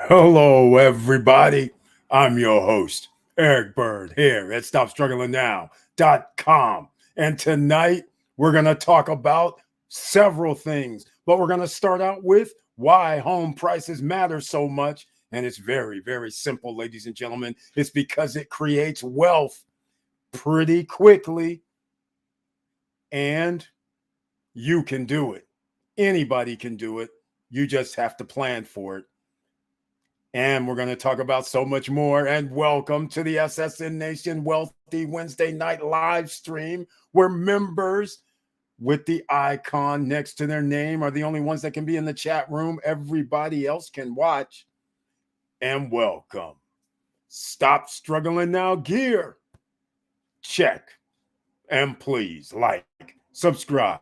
Hello, everybody. I'm your host, Eric Bird, here at StopStrugglingNow.com. And tonight, we're going to talk about several things, but we're going to start out with why home prices matter so much. And it's very, very simple, ladies and gentlemen. It's because it creates wealth pretty quickly, and you can do it. Anybody can do it. You just have to plan for it. And we're going to talk about so much more. And welcome to the SSN Nation Wealthy Wednesday night live stream, where members with the icon next to their name are the only ones that can be in the chat room. Everybody else can watch. And welcome. Stop struggling now, gear. Check. And please like, subscribe,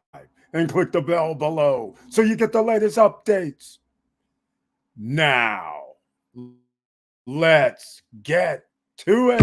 and click the bell below so you get the latest updates. Now, let's get to it.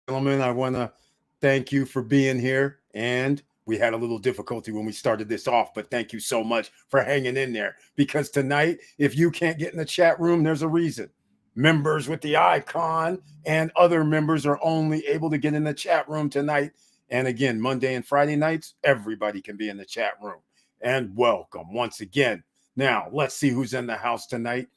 Gentlemen, I want to thank you for being here. And we had a little difficulty when we started this off, but thank you so much for hanging in there. Because tonight, if you can't get in the chat room, there's a reason. Members with the icon and other members are only able to get in the chat room tonight. And again, Monday and Friday nights, everybody can be in the chat room. And welcome once again. Now, let's see who's in the house tonight.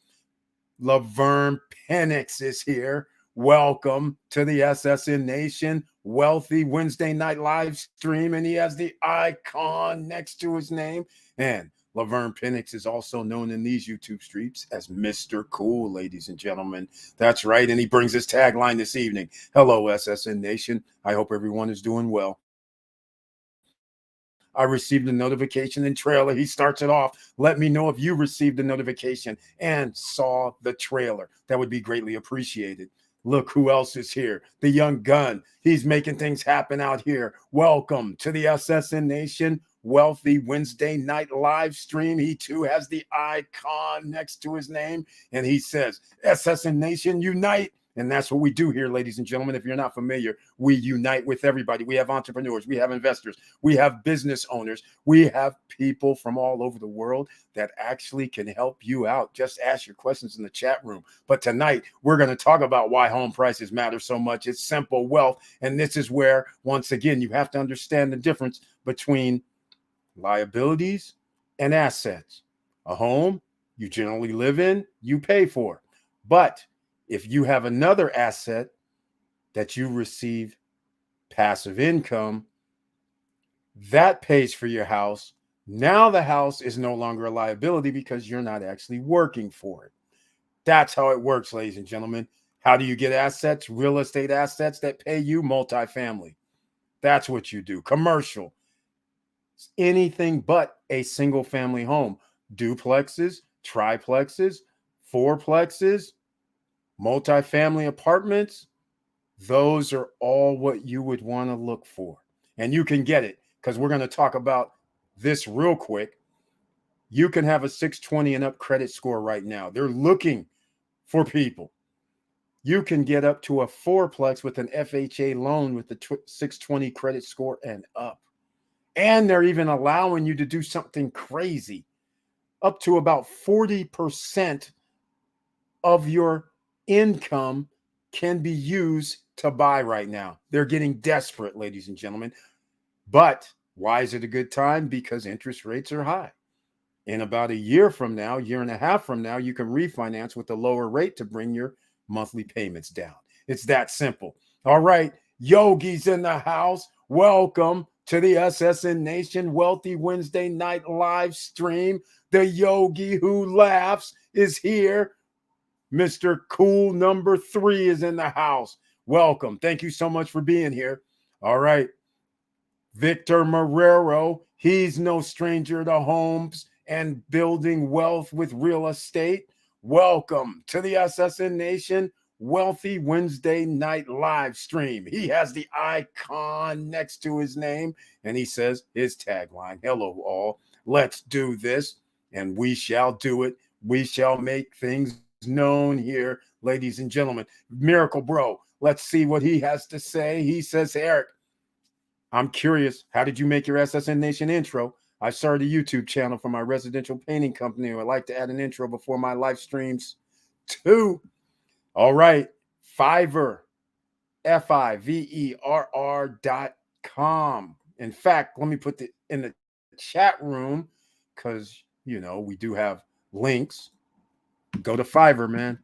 Laverne Penix is here. Welcome to the SSN Nation Wealthy Wednesday night live stream. And he has the icon next to his name. And Laverne Penix is also known in these YouTube streets as Mr. Cool, ladies and gentlemen. That's right. And he brings his tagline this evening. Hello, SSN Nation. I hope everyone is doing well. I received a notification and trailer. He starts it off. Let me know if you received a notification and saw the trailer. That would be greatly appreciated. Look who else is here. The young gun. He's making things happen out here. Welcome to the SSN Nation Wealthy Wednesday night live stream. He too has the icon next to his name. And he says, SSN Nation Unite. And that's what we do here, ladies and gentlemen. If you're not familiar, we unite with everybody. We have entrepreneurs, we have investors, we have business owners, we have people from all over the world that actually can help you out. Just ask your questions in the chat room. But tonight, we're going to talk about why home prices matter so much. It's simple wealth. And this is where, once again, you have to understand the difference between liabilities and assets. A home you generally live in, you pay for. But if you have another asset that you receive passive income, that pays for your house. Now the house is no longer a liability because you're not actually working for it. That's how it works, ladies and gentlemen. How do you get assets? Real estate assets that pay you. Multifamily. That's what you do. Commercial. Anything but a single family home. Duplexes, triplexes, fourplexes, multifamily apartments, those are all what you would want to look for. And you can get it because we're going to talk about this real quick. You can have a 620 and up credit score right now. They're looking for people. You can get up to a fourplex with an FHA loan with the 620 credit score and up. And they're even allowing you to do something crazy. Up to about 40% of your income can be used to buy right now. They're getting desperate, ladies and gentlemen. But why is it a good time? Because interest rates are high. In about a year from now, year and a half from now, you can refinance with a lower rate to bring your monthly payments down. It's that simple. All right, Yogi's in the house. Welcome to the SSN Nation Wealthy Wednesday night live stream. The Yogi who laughs is here. Mr. Cool number 3 is in the house. Welcome. Thank you so much for being here. All right. Victor Marrero, he's no stranger to homes and building wealth with real estate. Welcome to the SSN Nation Wealthy Wednesday night live stream. He has the icon next to his name, and he says his tagline, "Hello, all. Let's do this, and we shall do it. We shall make things known here, ladies and gentlemen." Miracle Bro, let's see what he has to say. He says, "Eric, I'm curious, how did you make your SSN Nation intro? I started a YouTube channel for my residential painting company. I'd like to add an intro before my live streams too." All right, Fiverr, Fiverr.com. In fact, let me put it in the chat room because, we do have links. Go to Fiverr, man.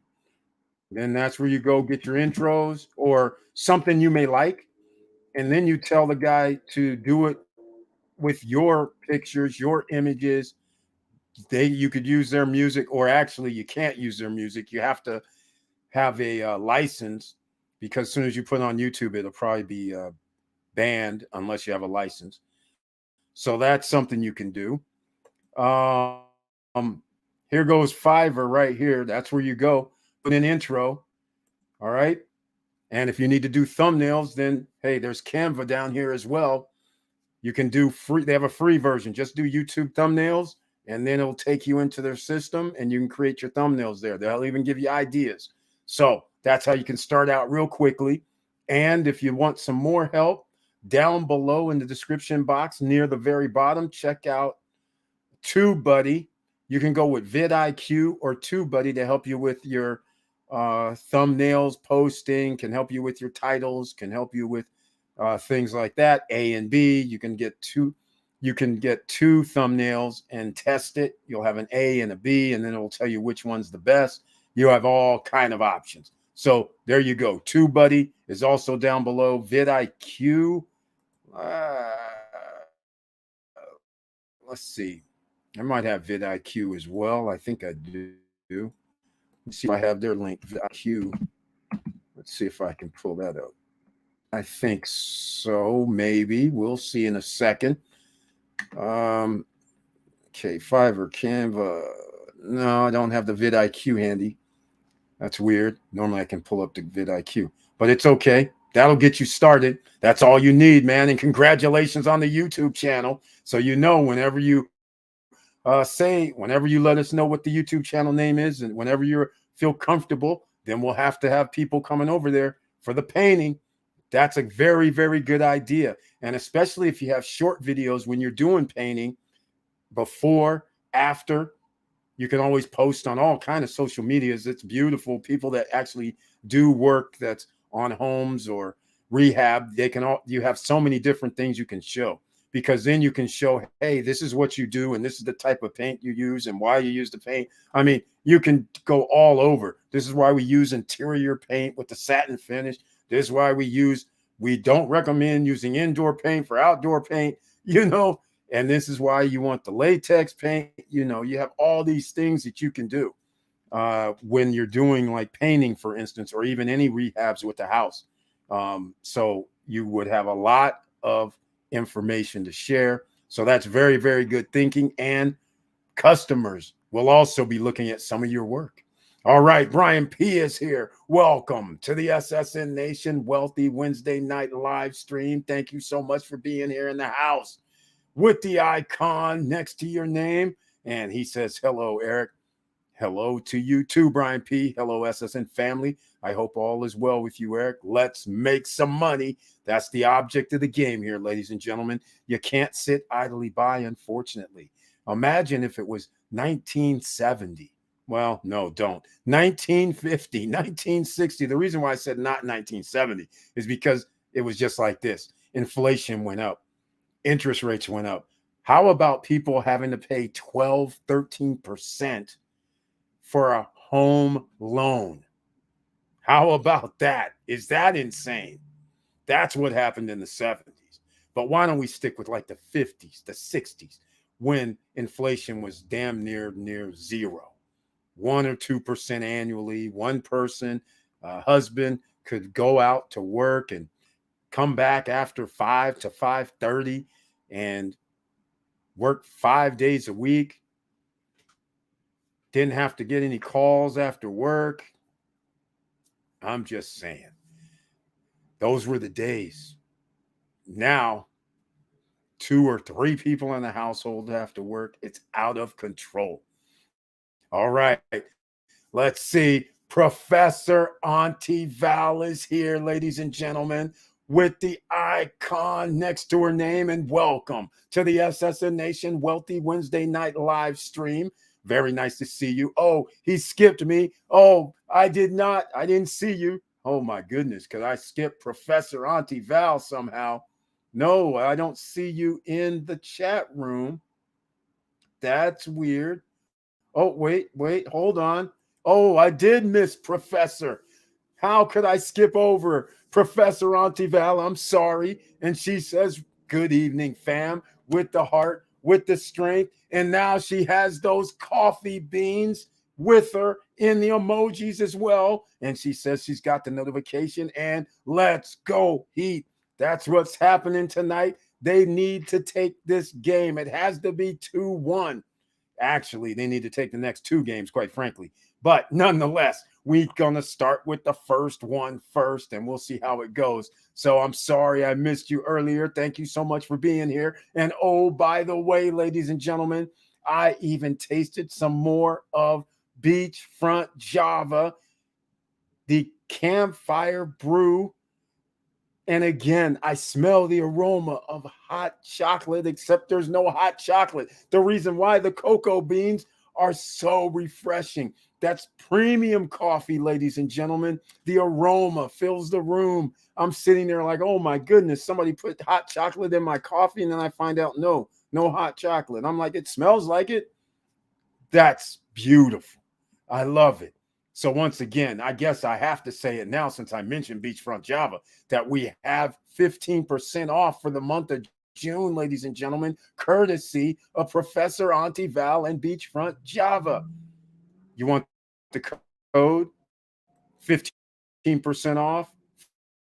Then that's where you go get your intros or something you may like. And then you tell the guy to do it with your pictures, your images. You could use their music, or actually you can't use their music. You have to have a license, because as soon as you put it on YouTube, it'll probably be banned unless you have a license. So that's something you can do. Here goes Fiverr right here. That's where you go. Put an intro. All right. And if you need to do thumbnails, then hey, there's Canva down here as well. You can do free. They have a free version. Just do YouTube thumbnails, and then it'll take you into their system, and you can create your thumbnails there. They'll even give you ideas. So that's how you can start out real quickly. And if you want some more help, down below in the description box near the very bottom, check out TubeBuddy. You can go with vidIQ or TubeBuddy to help you with your thumbnails, posting, can help you with your titles, can help you with things like that. A and B. You can get two thumbnails and test it. You'll have an A and a B, and then it will tell you which one's the best. You have all kind of options. So there you go. TubeBuddy is also down below. vidIQ. Let's see. I might have vidIQ as well. I think I do. Let's see if I have their link. vidIQ. Let's see if I can pull that up. I think so. Maybe. We'll see in a second. Okay, Fiverr, Canva. No, I don't have the vidIQ handy. That's weird. Normally I can pull up the vidIQ, but it's okay. That'll get you started. That's all you need, man. And congratulations on the YouTube channel. So whenever you whenever you let us know what the YouTube channel name is, and whenever you feel comfortable, then we'll have to have people coming over there for the painting. That's a very, very good idea. And especially if you have short videos when you're doing painting, before, after, you can always post on all kind of social medias. It's beautiful. People that actually do work that's on homes or rehab, you have so many different things you can show, because then you can show, hey, this is what you do, and this is the type of paint you use and why you use the paint. I mean, you can go all over. This is why we use interior paint with the satin finish. This is why we don't recommend using indoor paint for outdoor paint, and this is why you want the latex paint. You have all these things that you can do when you're doing like painting, for instance, or even any rehabs with the house. So you would have a lot of information to share. So that's very, very good thinking. And customers will also be looking at some of your work. All right, Brian P is here. Welcome to the SSN Nation Wealthy Wednesday night live stream. Thank you so much for being here in the house with the icon next to your name. And he says, hello, Eric. Hello to you too, Brian P. Hello, SSN family. I hope all is well with you, Eric. Let's make some money. That's the object of the game here, ladies and gentlemen. You can't sit idly by, unfortunately. Imagine if it was 1970. Well, no, don't. 1950, 1960. The reason why I said not 1970 is because it was just like this. Inflation went up. Interest rates went up. How about people having to pay 12, 13% for a home loan? How about that? Is that insane? That's what happened in the 70s. But why don't we stick with like the 50s, the 60s, when inflation was damn near zero? 1 or 2% annually. One person, husband, could go out to work and come back after 5 to 5:30 and work 5 days a week, Didn't have to get any calls after work. I'm just saying. Those were the days. Now, 2 or 3 people in the household after work, it's out of control. All right. Let's see. Professor Auntie Val is here, ladies and gentlemen, with the icon next to her name. And welcome to the SSN Nation Wealthy Wednesday night live stream. Very nice to see you. Oh, he skipped me. Oh, I didn't see you. Oh, my goodness. Because I skipped Professor Auntie Val somehow. No, I don't see you in the chat room. That's weird. Oh, wait, hold on. Oh, I did miss Professor. How could I skip over Professor Auntie Val? I'm sorry. And she says, good evening, fam, with the heart, with the strength. And now she has those coffee beans with her in the emojis as well. And she says she's got the notification and let's go Heat. That's what's happening tonight. They need to take this game. It has to be 2-1. Actually, they need to take the next 2 games, quite frankly. But nonetheless, we're going to start with the first one first, and we'll see how it goes. So I'm sorry I missed you earlier. Thank you so much for being here. And oh, by the way, ladies and gentlemen, I even tasted some more of Beachfront Java, the campfire brew. And again, I smell the aroma of hot chocolate, except there's no hot chocolate. The reason why the cocoa beans are so refreshing. That's premium coffee, ladies and gentlemen. The aroma fills the room. I'm sitting there like, oh my goodness, somebody put hot chocolate in my coffee. And then I find out, no hot chocolate. I'm like, it smells like it. That's beautiful. I love it. So once again, I guess I have to say it now since I mentioned Beachfront Java, that we have 15% off for the month of June, ladies and gentlemen, courtesy of Professor Auntie Val and Beachfront Java. You want the code? 15% off,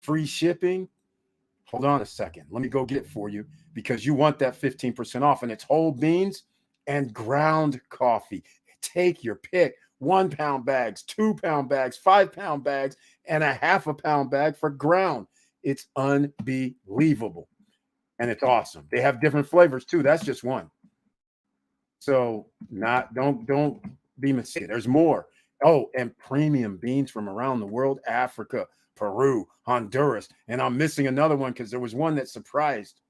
free shipping. Hold on a second. Let me go get it for you because you want that 15% off, and it's whole beans and ground coffee. Take your pick. 1 pound bags, 2 pound bags, 5 pound bags, and a half a pound bag for ground. It's unbelievable. And it's awesome. They have different flavors too. That's just one. So don't be mistaken. There's more. Oh, and premium beans from around the world, Africa, Peru, Honduras. And I'm missing another one because there was one that surprised.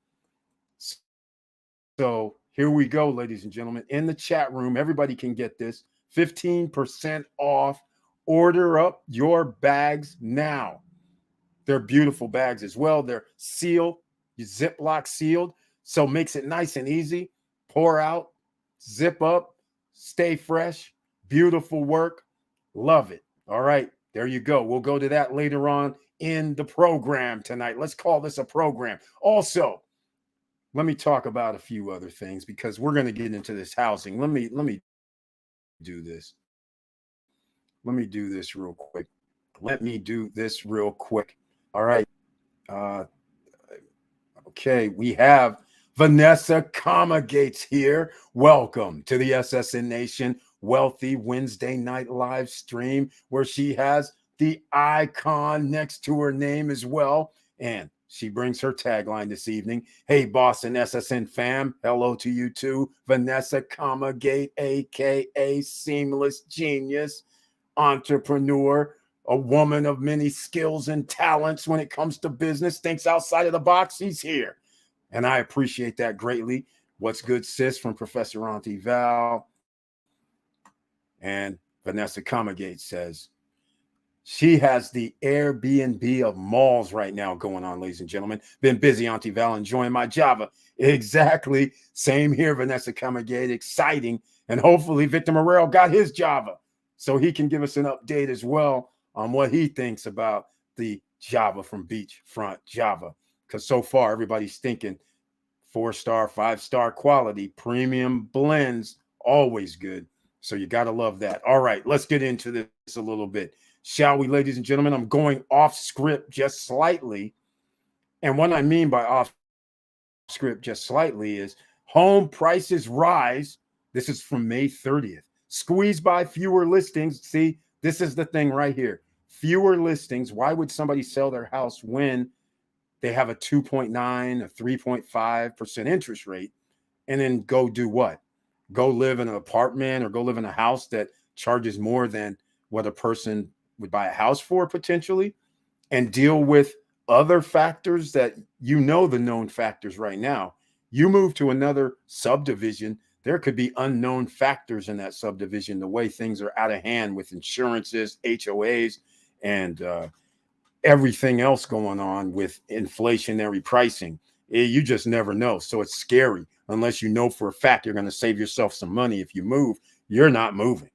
So here we go, ladies and gentlemen. In the chat room, everybody can get this. 15% off. Order up your bags now. They're beautiful bags as well. They're sealed, Ziploc sealed, so makes it nice and easy. Pour out, zip up, stay fresh. Beautiful work. Love it. All right, there you go. We'll go to that later on in the program tonight. Let's call this a program. Also, let me talk about a few other things because we're going to get into this housing. Let me do this. Let me do this real quick. All right. Okay, we have Vanessa Gates here. Welcome to the SSN Nation Wealthy Wednesday night live stream, where she has the icon next to her name as well. And she brings her tagline this evening. Hey, Boston SSN fam. Hello to you too. Vanessa Gate, a.k.a. Seamless Genius, entrepreneur, a woman of many skills and talents when it comes to business, thinks outside of the box. She's here. And I appreciate that greatly. What's good, sis, from Professor Auntie Val. And Vanessa Comagate says, she has the Airbnb of malls right now going on, ladies and gentlemen. Been busy, Auntie Val, enjoying my Java. Exactly. Same here, Vanessa Comagate. Exciting. And hopefully Victor Morrell got his Java, so he can give us an update as well on what he thinks about the Java from Beachfront Java. Because so far, everybody's thinking 4-star, 5-star quality, premium blends, always good. So you got to love that. All right, let's get into this a little bit. Shall we, ladies and gentlemen? I'm going off script just slightly. And what I mean by off script just slightly is home prices rise. This is from May 30th. Squeeze by fewer listings. See, this is the thing right here. Fewer listings. Why would somebody sell their house when they have a 2.9, a 3.5% interest rate, and then go do what? Go live in an apartment or go live in a house that charges more than what a person would buy a house for potentially, and deal with other factors that the known factors right now. You move to another subdivision, there could be unknown factors in that subdivision, the way things are out of hand with insurances, HOAs, and everything else going on with inflationary pricing. You just never know. So it's scary unless you know for a fact you're going to save yourself some money. If you move, you're not moving.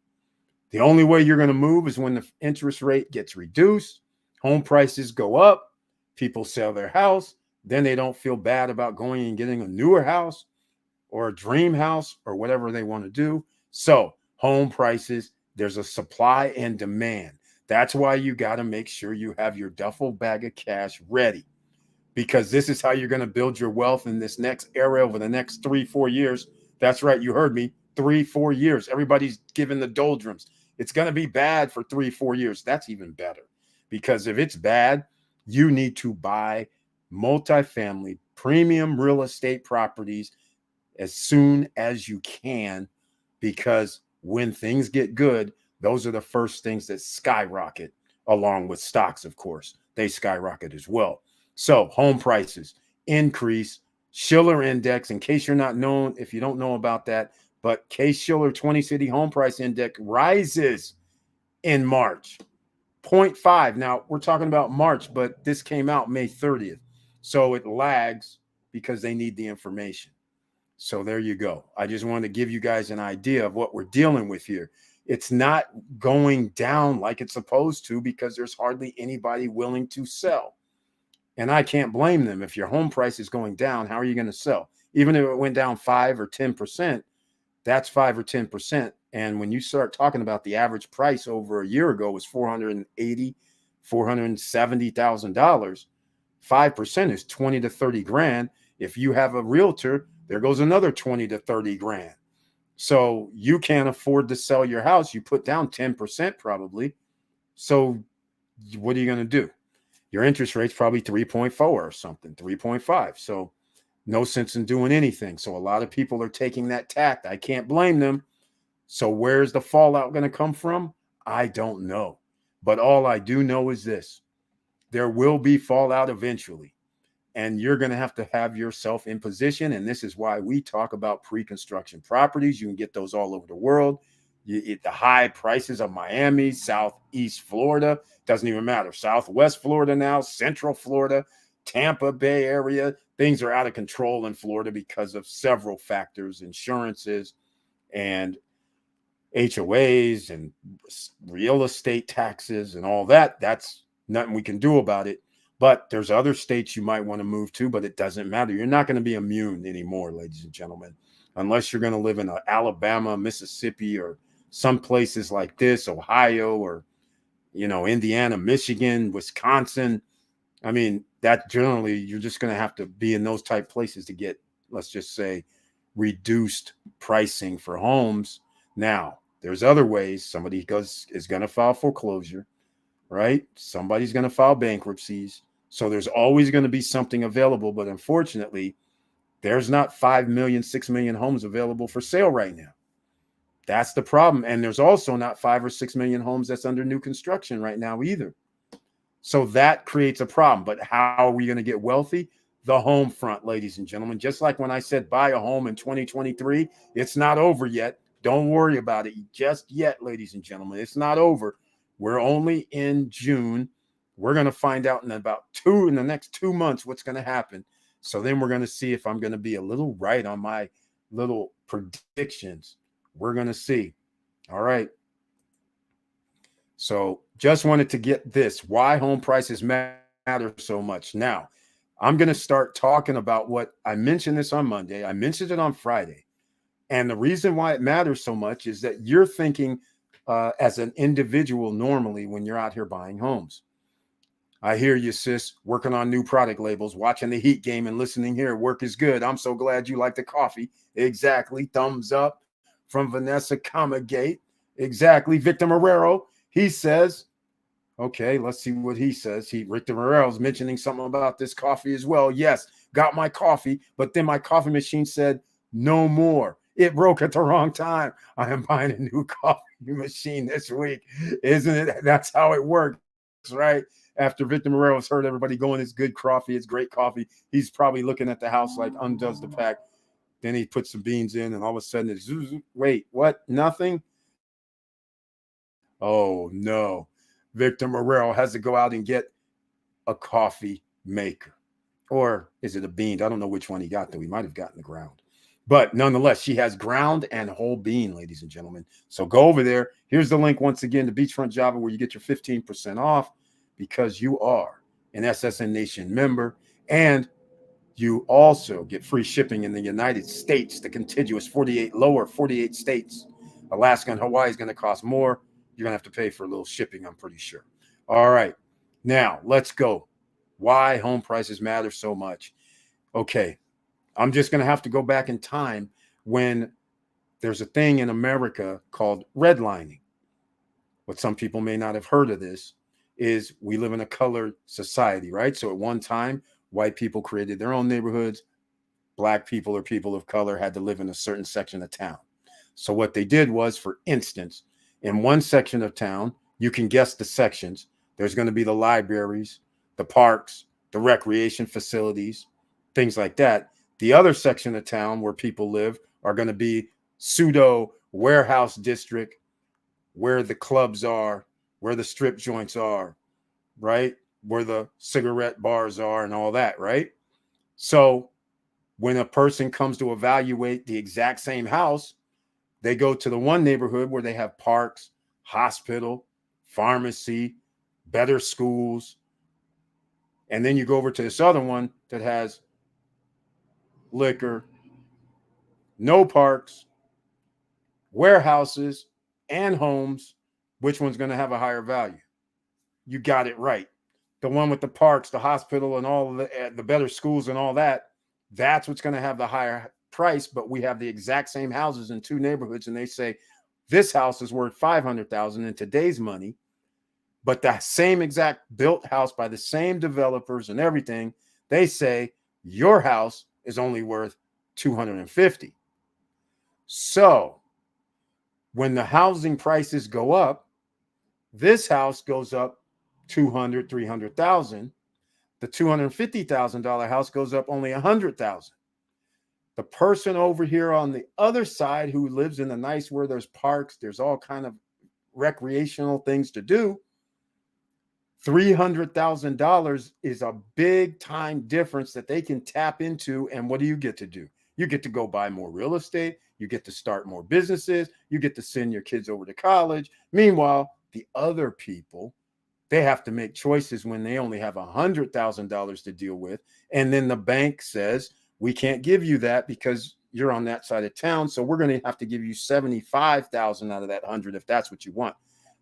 The only way you're going to move is when the interest rate gets reduced, home prices go up, people sell their house, then they don't feel bad about going and getting a newer house or a dream house or whatever they want to do. So home prices, there's a supply and demand. That's why you got to make sure you have your duffel bag of cash ready, because this is how you're going to build your wealth in this next era over the next 3-4 years. That's right. You heard me. 3-4 years. Everybody's giving the doldrums. It's going to be bad for 3-4 years. That's even better, because if it's bad, you need to buy multifamily premium real estate properties as soon as you can, because when things get good, those are the first things that skyrocket, along with stocks, of course. They skyrocket as well. So home prices increase. Schiller Index, in case you're not known, if you don't know about that, but Case-Shiller 20-City Home Price Index rises in March, 0.5. Now, we're talking about March, but this came out May 30th. So it lags because they need the information. So there you go. I just wanted to give you guys an idea of what we're dealing with here. It's not going down like it's supposed to because there's hardly anybody willing to sell. And I can't blame them. If your home price is going down, how are you going to sell? Even if it went down 5 or 10%, that's 5 or 10%. And when you start talking about the average price over a year ago was $480,000, $470,000, 5% is 20 to 30 grand. If you have a realtor, there goes another 20 to 30 grand. So you can't afford to sell your house. You put down 10% probably. So what are you going to do? Your interest rate's probably 3.4 or something, 3.5. So no sense in doing anything. So a lot of people are taking that tact. I can't blame them. So where's the fallout going to come from? I don't know. But all I do know is this: there will be fallout eventually. And you're going to have yourself in position. And this is why we talk about pre-construction properties. You can get those all over the world. The high prices of Miami, Southeast Florida, doesn't even matter. Southwest Florida now, Central Florida, Tampa Bay area. Things are out of control in Florida because of several factors, insurances and HOAs and real estate taxes and all that. That's nothing we can do about it. But there's other states you might want to move to, but it doesn't matter. You're not going to be immune anymore, ladies and gentlemen, unless you're going to live in Alabama, Mississippi, or some places like this, Ohio, or, Indiana, Michigan, Wisconsin. I mean, that generally you're just going to have to be in those type places to get, let's just say, reduced pricing for homes. Now, there's other ways. Somebody is going to file foreclosure, right? Somebody's going to file bankruptcies. So there's always going to be something available. But unfortunately, there's not 5 million, 6 million homes available for sale right now. That's the problem. And there's also not 5 or 6 million homes that's under new construction right now either. So that creates a problem. But how are we going to get wealthy? The home front, ladies and gentlemen. Just like when I said buy a home in 2023, it's not over yet. Don't worry about it just yet, ladies and gentlemen. It's not over. We're only in June. We're going to find out in the next 2 months what's going to happen. So then we're going to see if I'm going to be a little right on my little predictions. We're going to see. All right. So just wanted to get this, why home prices matter so much. Now, I'm going to start talking about what I mentioned this on Monday. I mentioned it on Friday. And the reason why it matters so much is that you're thinking as an individual normally when you're out here buying homes. I hear you, sis, working on new product labels, watching the Heat game and listening here. Work is good. I'm so glad you like the coffee. Exactly. Thumbs up from Vanessa Comagate. Exactly. Victor Marrero, he says, okay, let's see what he says. Victor Marrero's mentioning something about this coffee as well. Yes, got my coffee, but then my coffee machine said no more. It broke at the wrong time. I am buying a new coffee machine this week. Isn't it? That's how it works, right? After Victor Marrero's heard everybody going, it's good coffee, it's great coffee. He's probably looking at the house like undoes the pack. Then he puts some beans in, and all of a sudden it's wait, what? Nothing? Oh no. Victor Marrero has to go out and get a coffee maker. Or is it a bean? I don't know which one he got, though. He might have gotten the ground. But nonetheless, she has ground and whole bean, ladies and gentlemen. So go over there. Here's the link once again to Beachfront Java, where you get your 15% off because you are an SSN Nation member. And you also get free shipping in the United States, the contiguous 48 states. Alaska and Hawaii is going to cost more. You're going to have to pay for a little shipping, I'm pretty sure. All right. Now, let's go. Why home prices matter so much. Okay. I'm just going to have to go back in time when there's a thing in America called redlining. What some people may not have heard of this is we live in a colored society, right? So at one time, white people created their own neighborhoods. Black people or people of color had to live in a certain section of town. So what they did was, for instance, in one section of town, you can guess the sections. There's going to be the libraries, the parks, the recreation facilities, things like that. The other section of town where people live are going to be pseudo warehouse district, where the clubs are, where the strip joints are, right? Where the cigarette bars are and all that, right? So when a person comes to evaluate the exact same house, they go to the one neighborhood where they have parks, hospital, pharmacy, better schools. And then you go over to this other one that has liquor, no parks, warehouses, and homes. Which one's going to have a higher value? You got it right. The one with the parks, the hospital, and all the better schools and all that, that's what's going to have the higher price. But we have the exact same houses in two neighborhoods, and they say this house is worth $500,000 in today's money, but the same exact built house by the same developers and everything, they say your house is only worth $250,000. So when the housing prices go up, this house goes up $200,000, $300,000. The $250,000 house goes up only $100,000. The person over here on the other side who lives in a nice where there's parks, there's all kind of recreational things to do, $300,000 is a big time difference that they can tap into. And what do you get to do? You get to go buy more real estate. You get to start more businesses. You get to send your kids over to college. Meanwhile, the other people, they have to make choices when they only have $100,000 to deal with. And then the bank says, we can't give you that because you're on that side of town. So we're going to have to give you $75,000 out of that 100 if that's what you want.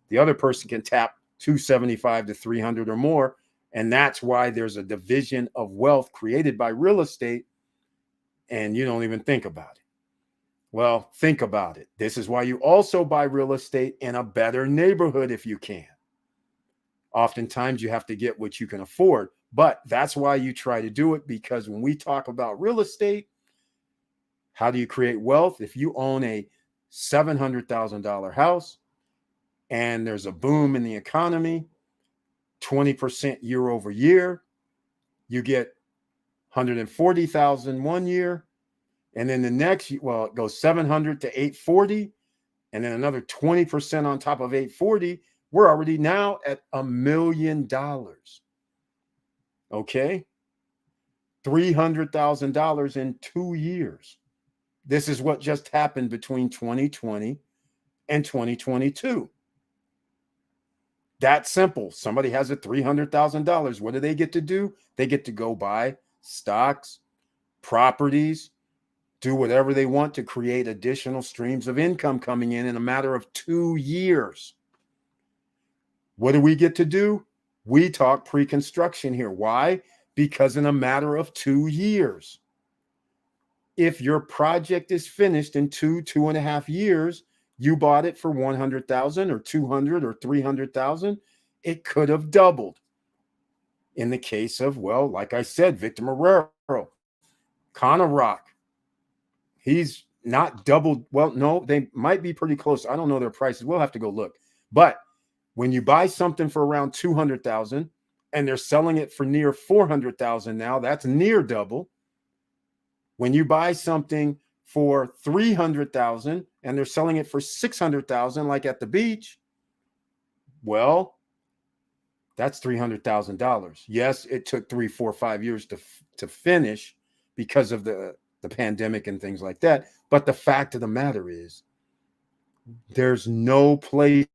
The other person can tap 275 to 300 or more. And that's why there's a division of wealth created by real estate. And you don't even think about it. Well, think about it. This is why you also buy real estate in a better neighborhood if you can. Oftentimes you have to get what you can afford, but that's why you try to do it, because when we talk about real estate, how do you create wealth? If you own a $700,000 house and there's a boom in the economy, 20% year over year, you get 140,000 one year. And then the next, well, it goes 700 to 840, and then another 20% on top of 840. We're already now at $1 million. Okay. $300,000 in 2 years. This is what just happened between 2020 and 2022. That simple. Somebody has a $300,000. What do they get to do? They get to go buy stocks, properties, do whatever they want to create additional streams of income coming in a matter of 2 years. What do we get to do? We talk pre-construction here. Why? Because in a matter of 2 years, if your project is finished in 2.5 years, you bought it for 100,000 or 200 or 300,000, it could have doubled. In the case of, well, like I said, Victor Marrero, Connor Rock, he's not doubled. Well, no, they might be pretty close. I don't know their prices. We'll have to go look. But when you buy something for around 200,000 and they're selling it for near 400,000 now, that's near double. When you buy something for 300,000 and they're selling it for 600,000, like at the beach, well, that's $300,000. Yes, it took 3, 4, 5 years to finish because of the pandemic and things like that. But the fact of the matter is, there's no place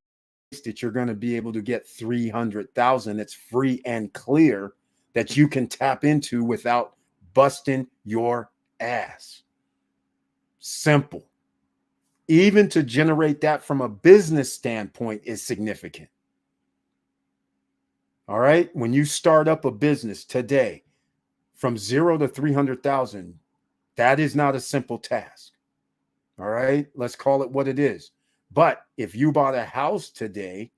that you're going to be able to get 300,000 that's free and clear that you can tap into without busting your ass. Simple. Even to generate that from a business standpoint is significant. All right. When you start up a business today from 0 to 300,000, that is not a simple task. All right. Let's call it what it is. But if you bought a house today,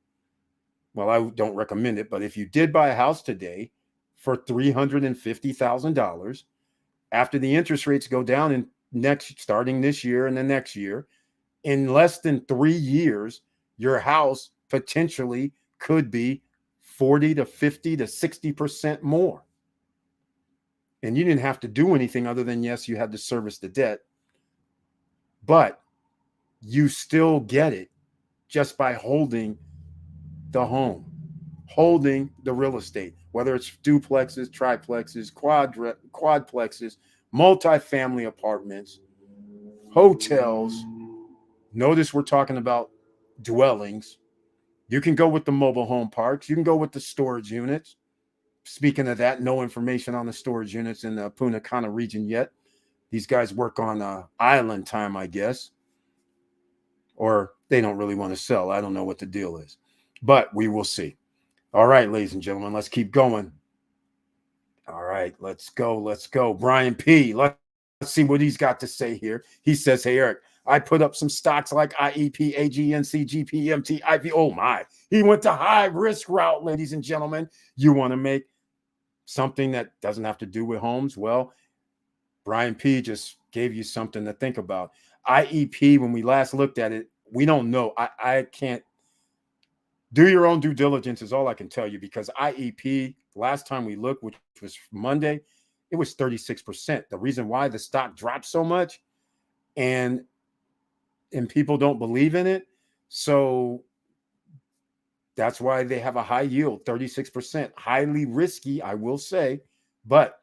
well, I don't recommend it, but if you did buy a house today for $350,000, after the interest rates go down in starting this year and the next year, in less than 3 years, your house potentially could be 40 to 50 to 60% more. And you didn't have to do anything other than, yes, you had to service the debt, but you still get it just by holding the home, holding the real estate, whether it's duplexes, triplexes, quadplexes, multifamily apartments, hotels. Notice we're talking about dwellings. You can go with the mobile home parks. You can go with the storage units. Speaking of that, no information on the storage units in the Punta Cana region yet. These guys work on island time, I guess. Or they don't really want to sell. I don't know what the deal is. But we will see. All right, ladies and gentlemen, let's keep going. All right, let's go. Let's go. Brian P. Let's see what he's got to say here. He says, hey, Eric, I put up some stocks like IEP, AGNC, GPMT, IV. Oh, my. He went the high risk route, ladies and gentlemen. You want to make something that doesn't have to do with homes? Well, Brian P. just gave you something to think about. IEP, when we last looked at it, we don't know. I can't. Do your own due diligence is all I can tell you, because IEP, last time we looked, which was Monday, it was 36%. The reason why the stock dropped so much, and people don't believe in it. So that's why they have a high yield, 36%. Highly risky, I will say, but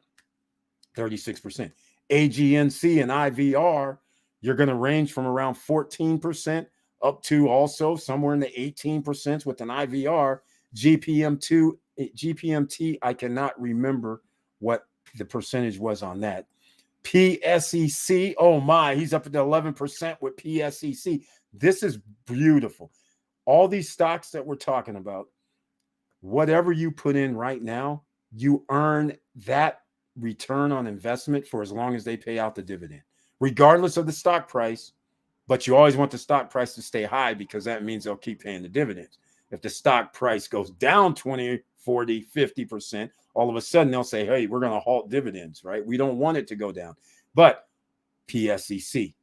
36%. AGNC and IVR, you're going to range from around 14% up to also somewhere in the 18% with an IVR. GPMT, I cannot remember what the percentage was on that. PSEC, oh my, he's up at the 11% with PSEC. This is beautiful. All these stocks that we're talking about, whatever you put in right now, you earn that return on investment for as long as they pay out the dividend, regardless of the stock price. But you always want the stock price to stay high, because that means they'll keep paying the dividends. If the stock price goes down 20, 40, 50%, all of a sudden they'll say, hey, we're going to halt dividends, right? We don't want it to go down. But PSEC,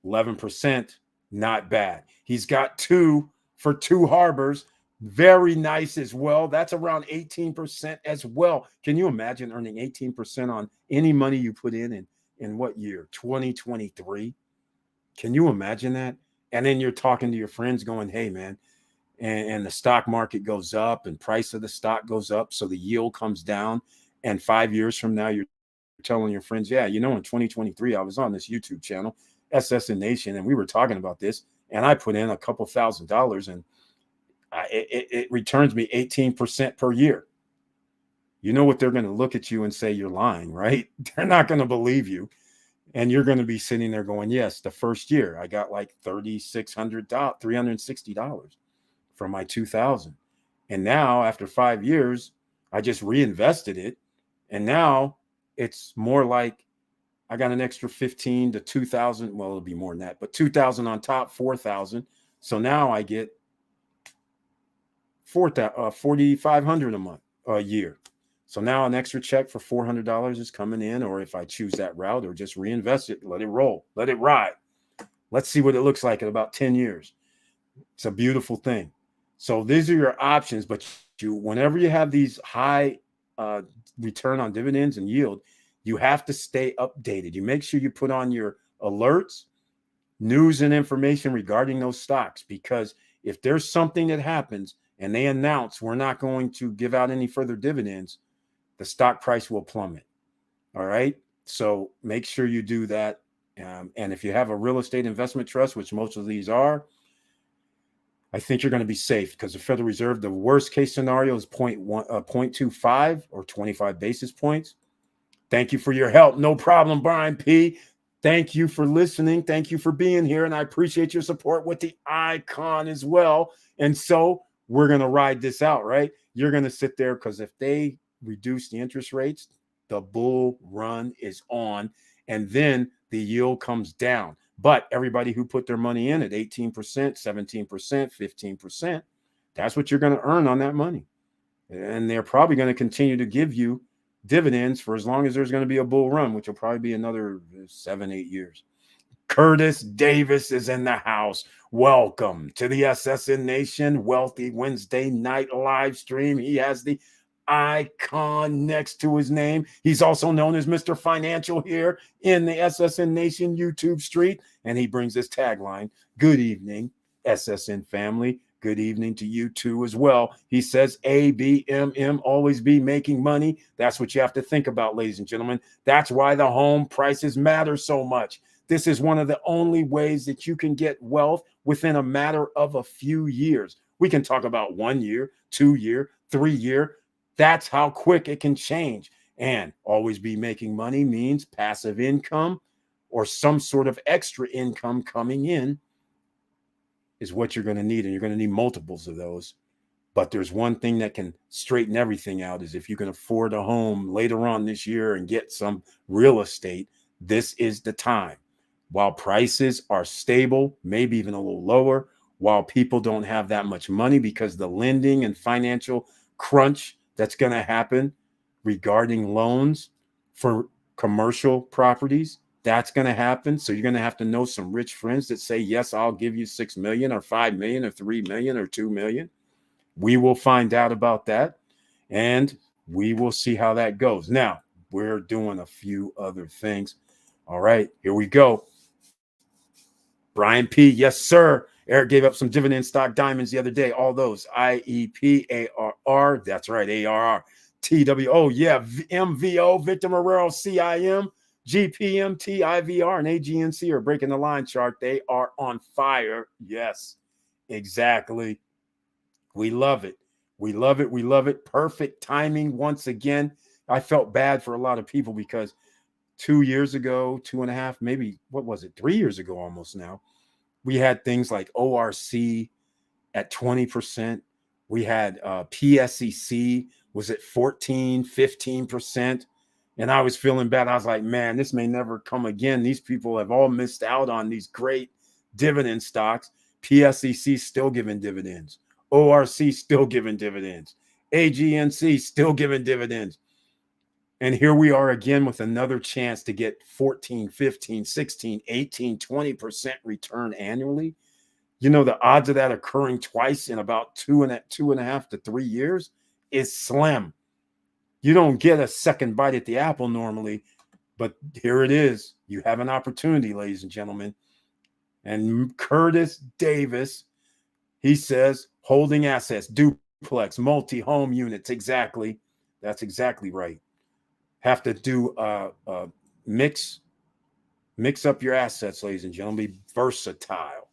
11%, not bad. He's got 2 for 2 harbors. Very nice as well. That's around 18% as well. Can you imagine earning 18% on any money you put in what year? 2023. Can you imagine that? And then you're talking to your friends going, hey, man, and the stock market goes up and price of the stock goes up, so the yield comes down. And 5 years from now, you're telling your friends, yeah, in 2023, I was on this YouTube channel, SSN Nation, and we were talking about this, and I put in a couple $1,000, and it returns me 18% per year. You know what? They're going to look at you and say you're lying, right? They're not going to believe you. And you're going to be sitting there going, yes, the first year I got like $3,600, $360 from my 2000. And now after 5 years, I just reinvested it. And now it's more like I got an extra 15 to 2,000. Well, it'll be more than that, but 2,000 on top, 4,000. So now I get 4,500 a month, a year. So now an extra check for $400 is coming in, or if I choose that route, or just reinvest it, let it roll, let it ride. Let's see what it looks like in about 10 years. It's a beautiful thing. So these are your options, but whenever you have these high return on dividends and yield, you have to stay updated. You make sure you put on your alerts, news and information regarding those stocks, because if there's something that happens and they announce we're not going to give out any further dividends, the stock price will plummet. All right. So make sure you do that. And if you have a real estate investment trust, which most of these are, I think you're going to be safe, because the Federal Reserve, the worst case scenario is 0.25 or 25 basis points. Thank you for your help. No problem, Brian P. Thank you for listening. Thank you for being here. And I appreciate your support with the icon as well. And so we're going to ride this out, right? You're going to sit there, because if they reduce the interest rates, the bull run is on. And then the yield comes down. But everybody who put their money in at 18%, 17%, 15%, that's what you're going to earn on that money. And they're probably going to continue to give you dividends for as long as there's going to be a bull run, which will probably be another 7-8 years. Curtis Davis is in the house. Welcome to the SSN Nation Wealthy Wednesday night live stream. He has the icon next to his name. He's also known as Mr. Financial here in the SSN Nation YouTube street. And he brings this tagline: good evening, SSN family. Good evening to you too as well. He says ABMM, always be making money. That's what you have to think about, ladies and gentlemen. That's why the home prices matter so much. This is one of the only ways that you can get wealth within a matter of a few years. We can talk about 1 year, 2 year, 3 year. That's how quick it can change. And always be making money means passive income or some sort of extra income coming in is what you're going to need. And you're going to need multiples of those. But there's one thing that can straighten everything out, is if you can afford a home later on this year and get some real estate, this is the time. While prices are stable, maybe even a little lower, while people don't have that much money because the lending and financial crunch that's going to happen regarding loans for commercial properties, that's going to happen. So you're going to have to know some rich friends that say, yes, I'll give you 6 million or 5 million or 3 million or 2 million. We will find out about that, and we will see how that goes. Now, we're doing a few other things. All right, here we go. Brian P. Yes, sir. Eric gave up some dividend stock diamonds the other day. All those IEP, ARR. That's right, ARR. TWO. Yeah, MVO, Victor Marrero, CIM, GPM, TIVR, and AGNC are breaking the line chart. They are on fire. Yes, exactly. We love it. We love it. We love it. Perfect timing once again. I felt bad for a lot of people because 2 years ago, 2.5, maybe, what was it, 3 years ago almost now, we had things like ORC at 20%. We had PSEC was at 14, 15%. And I was feeling bad. I was like, man, this may never come again. These people have all missed out on these great dividend stocks. PSEC still giving dividends. ORC still giving dividends. AGNC still giving dividends. And here we are again with another chance to get 14, 15, 16, 18, 20% return annually. You know, the odds of that occurring twice in about 2.5 to 3 years is slim. You don't get a second bite at the apple normally, but here it is. You have an opportunity, ladies and gentlemen. And Curtis Davis, he says, holding assets, duplex, multi-home units. Exactly. That's exactly right. Have to do mix up your assets, ladies and gentlemen. Be versatile,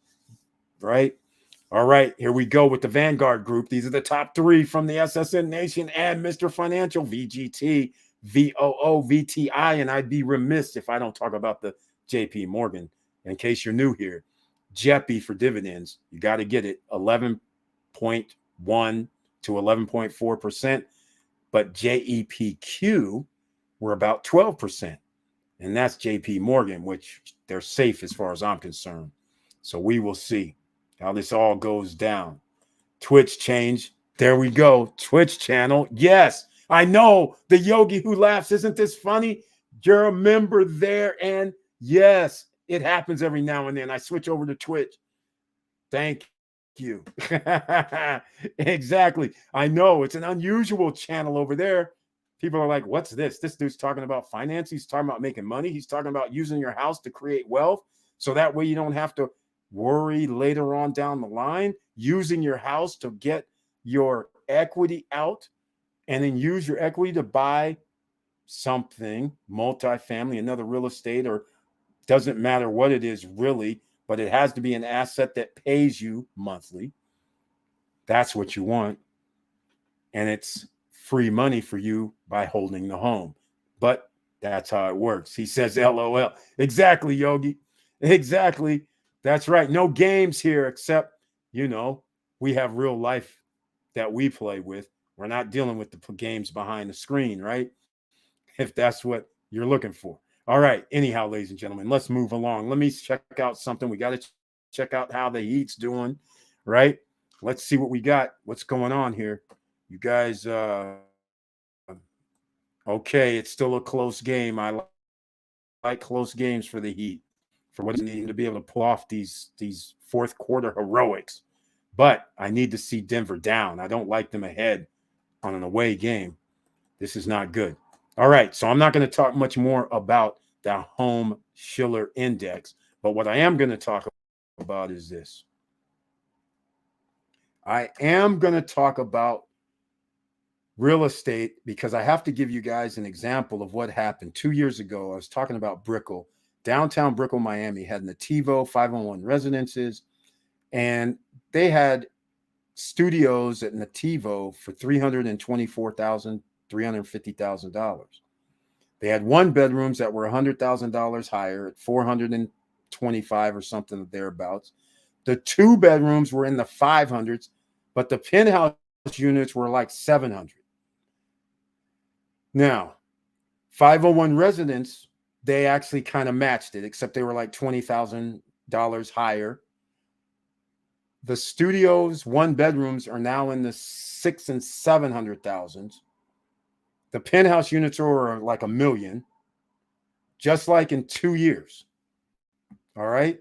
right? All right, here we go with the Vanguard Group. These are the top 3 from the SSN Nation and Mr. Financial: VGT, VOO, VTI, and I'd be remiss if I don't talk about the JP Morgan. In case you're new here, JEPI for dividends, you got to get it, 11.1 to 11.4%, but JEPQ, we're about 12%. And that's JP Morgan, which they're safe as far as I'm concerned. So we will see how this all goes down. Twitch change. There we go. Twitch channel. Yes, I know the yogi who laughs. Isn't this funny? You're a member there. And yes, it happens every now and then. I switch over to Twitch. Thank you. Exactly. I know it's an unusual channel over there. People are like, what's this? This dude's talking about finance. He's talking about making money. He's talking about using your house to create wealth. So that way you don't have to worry later on down the line, using your house to get your equity out and then use your equity to buy something, multifamily, another real estate, or doesn't matter what it is really, but it has to be an asset that pays you monthly. That's what you want. And it's free money for you by holding the home. But that's how it works. He says, LOL. Exactly, Yogi. Exactly. That's right. No games here, except, we have real life that we play with. We're not dealing with the games behind the screen, right? If that's what you're looking for. All right. Anyhow, ladies and gentlemen, let's move along. Let me check out something. We got to check out how the Heat's doing, right? Let's see what we got. What's going on here? You guys, okay, it's still a close game. I like close games for the Heat, for what is needed to be able to pull off these fourth quarter heroics. But I need to see Denver down. I don't like them ahead on an away game. This is not good. All right, so I'm not going to talk much more about the home Schiller index, but what I am going to talk about is this. I am going to talk about real estate because I have to give you guys an example of what happened 2 years ago. I was talking about Brickell. Downtown Brickell, Miami had Nativo 501 residences, and they had studios at Nativo for $324,000, $350,000. They had one bedrooms that were $100,000 higher at 425 or something thereabouts. The two bedrooms were in the 500s, but the penthouse units were like 700. Now, 501 residents, they actually kind of matched it, except they were like $20,000 higher. The studios, one bedrooms, are now in the 600,000 and 700,000. The penthouse units are like $1 million, just like in 2 years. All right.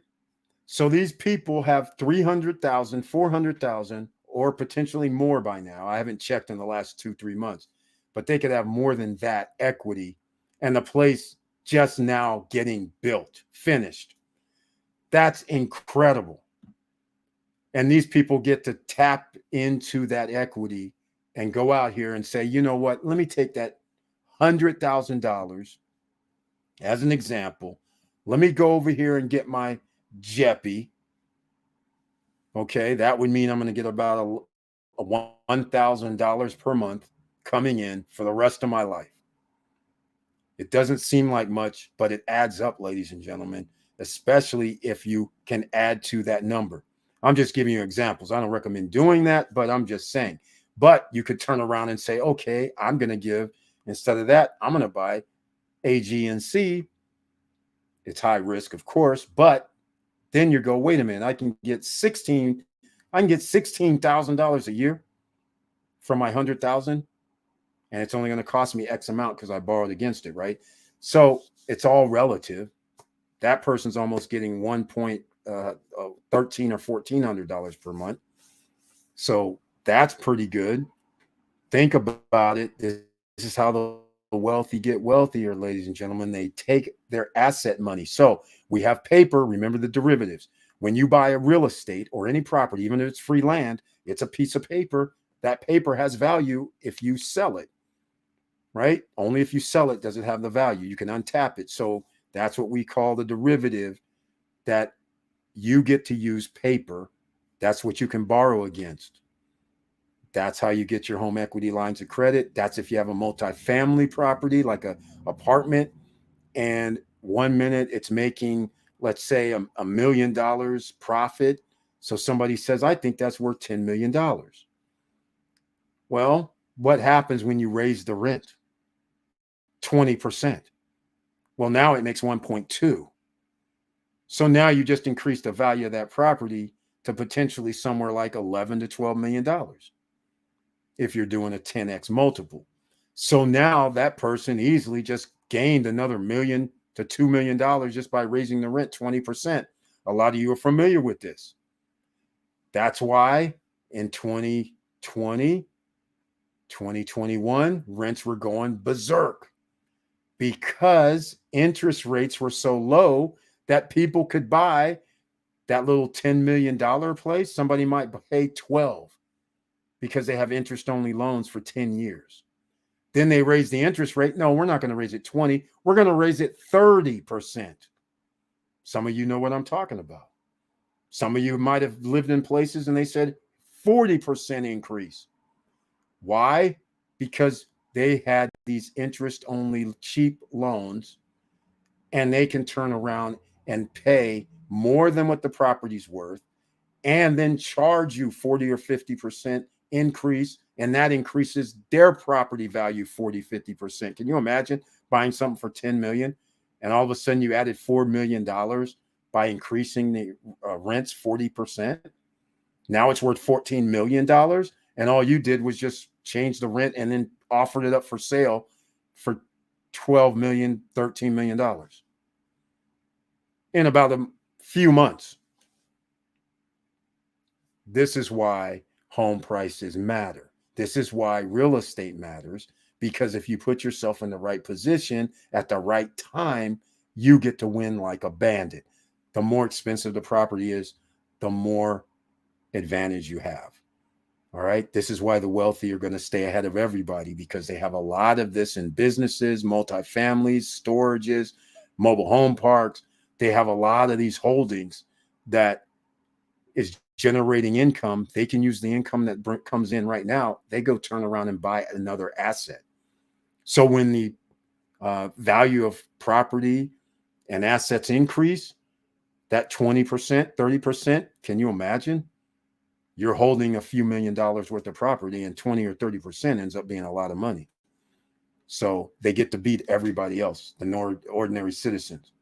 So these people have 300,000, 400,000, or potentially more by now. I haven't checked in the last 2-3 months, but they could have more than that equity, and the place just now getting built, finished. That's incredible. And these people get to tap into that equity and go out here and say, you know what, let me take that $100,000 as an example. Let me go over here and get my Jeppy. Okay, that would mean I'm going to get about a $1,000 per month coming in for the rest of my life. It doesn't seem like much, but it adds up, ladies and gentlemen, especially if you can add to that number. I'm just giving you examples. I don't recommend doing that, but I'm just saying. But you could turn around and say, okay, I'm going to give, instead of that, I'm going to buy AGNC. It's high risk, of course, but then you go, wait a minute, I can get $16,000 a year from my 100,000, and it's only going to cost me X amount because I borrowed against it, right? So it's all relative. That person's almost getting $1.13 or $1,400 per month. So that's pretty good. Think about it. This is how the wealthy get wealthier, ladies and gentlemen. They take their asset money. So we have paper. Remember the derivatives. When you buy a real estate or any property, even if it's free land, it's a piece of paper. That paper has value if you sell it, right? Only if you sell it does it have the value. You can untap it. So that's what we call the derivative, that you get to use paper. That's what you can borrow against. That's how you get your home equity lines of credit. That's if you have a multifamily property like a apartment, and 1 minute it's making, let's say, $1 million profit. So somebody says, I think that's worth $10 million. Well, what happens when you raise the rent 20%? Well, now it makes 1.2. So now you just increased the value of that property to potentially somewhere like 11 to 12 million dollars if you're doing a 10x multiple. So now that person easily just gained another $1 to $2 million just by raising the rent 20%. A lot of you are familiar with this. That's why in 2020, 2021, rents were going berserk because interest rates were so low that people could buy that little $10 million place. Somebody might pay 12 because they have interest only loans for 10 years. Then they raise the interest rate. No, we're not going to raise it 20. We're going to raise it 30%. Some of you know what I'm talking about. Some of you might have lived in places and they said 40% increase. Why? Because they had these interest only cheap loans and they can turn around and pay more than what the property's worth and then charge you 40 or 50% increase, and that increases their property value 40, 50%. Can you imagine buying something for 10 million and all of a sudden you added $4 million by increasing the rents 40%? Now it's worth $14 million, and all you did was just change the rent and then offered it up for sale for $12 million, $13 million in about a few months. This is why home prices matter. This is why real estate matters, because if you put yourself in the right position at the right time, you get to win like a bandit. The more expensive the property is, the more advantage you have. All right. This is why the wealthy are going to stay ahead of everybody, because they have a lot of this in businesses, multifamilies, storages, mobile home parks. They have a lot of these holdings that is generating income. They can use the income that comes in right now. They go turn around and buy another asset. So when the value of property and assets increase, that 20%, 30%, can you imagine? You're holding a few $1 million worth of property, and 20 or 30% ends up being a lot of money. So they get to beat everybody else, the ordinary citizens.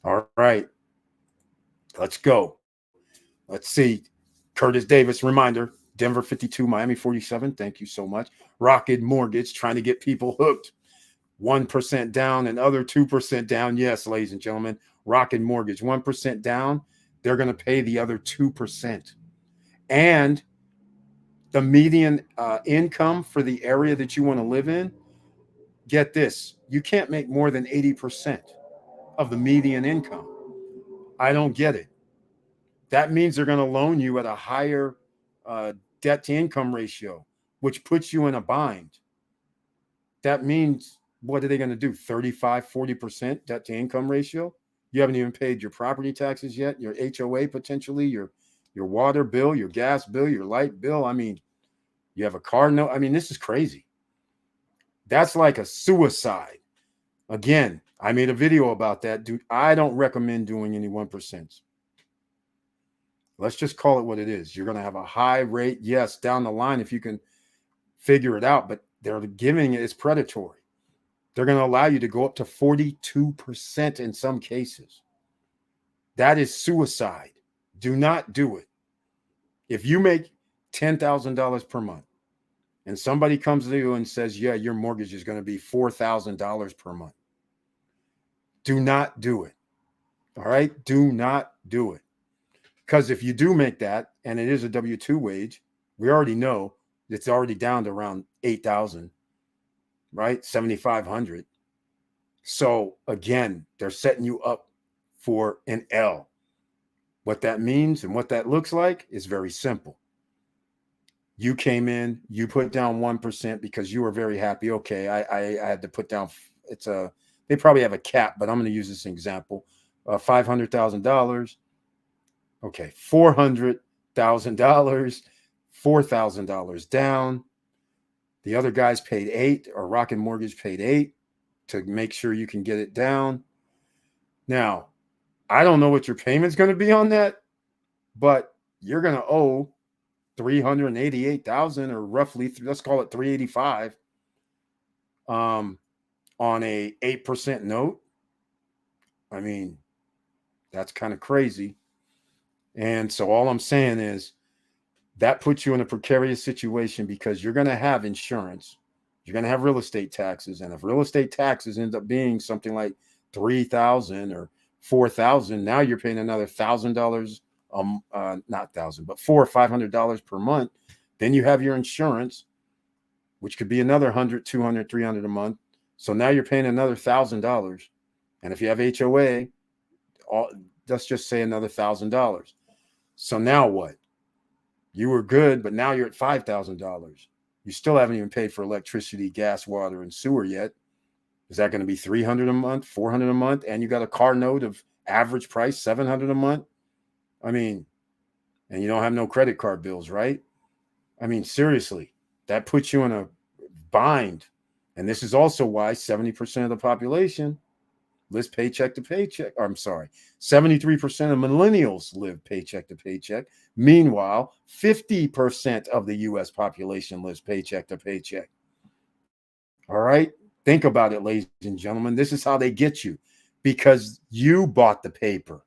All right, let's go. Let's see. Curtis Davis, reminder, Denver 52, Miami 47. Thank you so much. Rocket Mortgage, trying to get people hooked. 1% down and other 2% down. Yes, ladies and gentlemen, Rocket Mortgage, 1% down. They're going to pay the other 2%. And the median income for the area that you want to live in, get this, you can't make more than 80% of the median income. I don't get it. That means they're going to loan you at a higher debt to income ratio, which puts you in a bind. That means, what are they going to do? 35, 40% debt to income ratio? You haven't even paid your property taxes yet, your HOA potentially, your water bill, your gas bill, your light bill. I mean, you have a car note. I mean, this is crazy. That's like a suicide. Again, I made a video about that. Dude, I don't recommend doing any 1%. Let's just call it what it is. You're going to have a high rate. Yes, down the line, if you can figure it out, but they're giving it as predatory. They're going to allow you to go up to 42% in some cases. That is suicide. Do not do it. If you make $10,000 per month and somebody comes to you and says, yeah, your mortgage is going to be $4,000 per month, do not do it. All right? Do not do it. Because if you do make that, and it is a W-2 wage, we already know it's already down to around 8,000, right? 7,500. So again, they're setting you up for an L. What that means and what that looks like is very simple. You came in, you put down 1% because you were very happy. Okay, I had to put down, they probably have a cap, but I'm going to use this example. $500,000. Okay, $400,000, $4,000 down. The other guys paid $8,000, or Rocket Mortgage paid $8,000 to make sure you can get it down. Now, I don't know what your payment's going to be on that, but you're going to owe $388,000, or roughly, let's call it $385,000, on a 8% note. I mean, that's kind of crazy. And so all I'm saying is that puts you in a precarious situation because you're going to have insurance. You're going to have real estate taxes. And if real estate taxes end up being something like 3,000 or 4,000, now you're paying another $1,000, not thousand, but $400 or $500 per month. Then you have your insurance, which could be another 100, 200, 300 a month. So now you're paying another $1,000. And if you have HOA, let's just say another $1,000. So now what? You were good, but now you're at $5,000. You still haven't even paid for electricity, gas, water, and sewer yet. Is that going to be $300 a month, $400 a month? And you got a car note of average price, $700 a month? I mean, and you don't have no credit card bills, right? I mean, seriously, that puts you in a bind. And this is also why 70% of the population lives paycheck to paycheck. Or, I'm sorry, 73% of millennials live paycheck to paycheck. Meanwhile, 50% of the U.S. population lives paycheck to paycheck. All right? Think about it, ladies and gentlemen. This is how they get you because you bought the paper.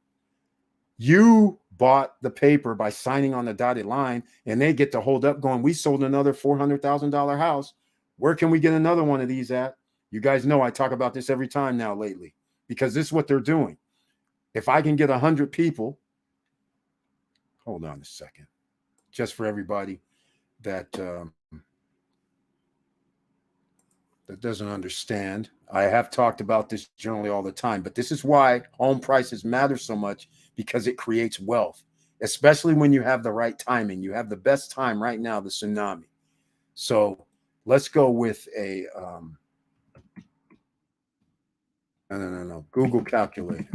You bought the paper by signing on the dotted line, and they get to hold up going, we sold another $400,000 house. Where can we get another one of these at? You guys know I talk about this every time now lately because this is what they're doing. If I can get 100 people, hold on a second, just for everybody that that doesn't understand. I have talked about this generally all the time, but this is why home prices matter so much because it creates wealth, especially when you have the right timing. You have the best time right now, the tsunami. So let's go with a no, Google calculator.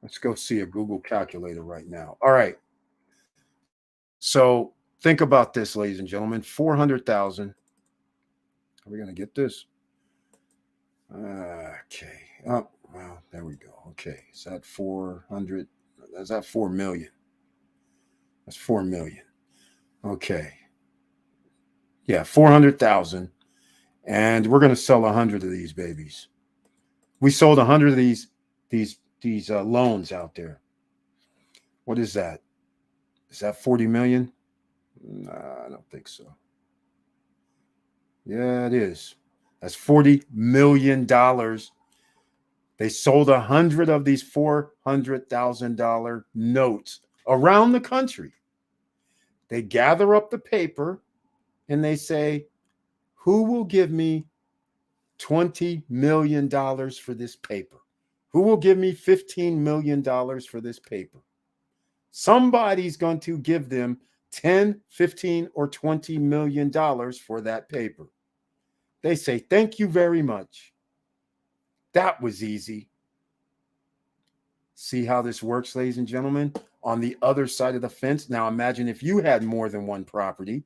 Let's go see a Google calculator right now. All right. So think about this, ladies and gentlemen. 400,000. Are we going to get this? Okay. Oh, well, there we go. Okay. Is that 400? Is that 4 million? That's 4 million. Okay. Yeah, 400,000. And we're going to sell 100 of these babies. We sold 100 of these loans out there. What is that? Is that 40 million? Nah, I don't think so. Yeah, it is. That's $40 million. They sold 100 of these $400,000 notes around the country. They gather up the paper and they say, who will give me $20 million for this paper? Who will give me $15 million for this paper? Somebody's going to give them 10, 15, or $20 million for that paper. They say, thank you very much. That was easy. See how this works, ladies and gentlemen? On the other side of the fence. Now imagine if you had more than one property,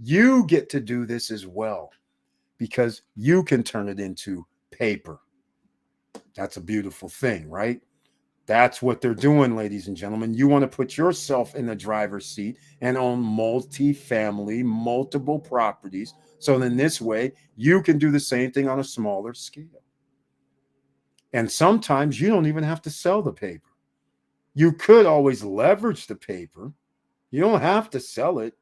you get to do this as well because you can turn it into paper. That's a beautiful thing, right? That's what they're doing, ladies and gentlemen. You want to put yourself in the driver's seat and own multi-family, multiple properties. So in this way, you can do the same thing on a smaller scale. And sometimes you don't even have to sell the paper. You could always leverage the paper. You don't have to sell it.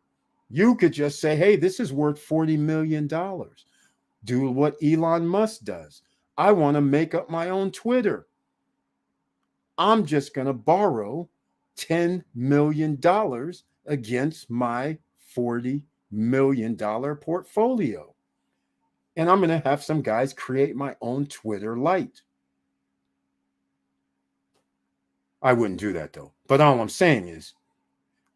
You could just say, hey, this is worth $40 million. Do what Elon Musk does. I want to make up my own Twitter. I'm just going to borrow $10 million against my $40 million portfolio. And I'm going to have some guys create my own Twitter Lite. I wouldn't do that though. But all I'm saying is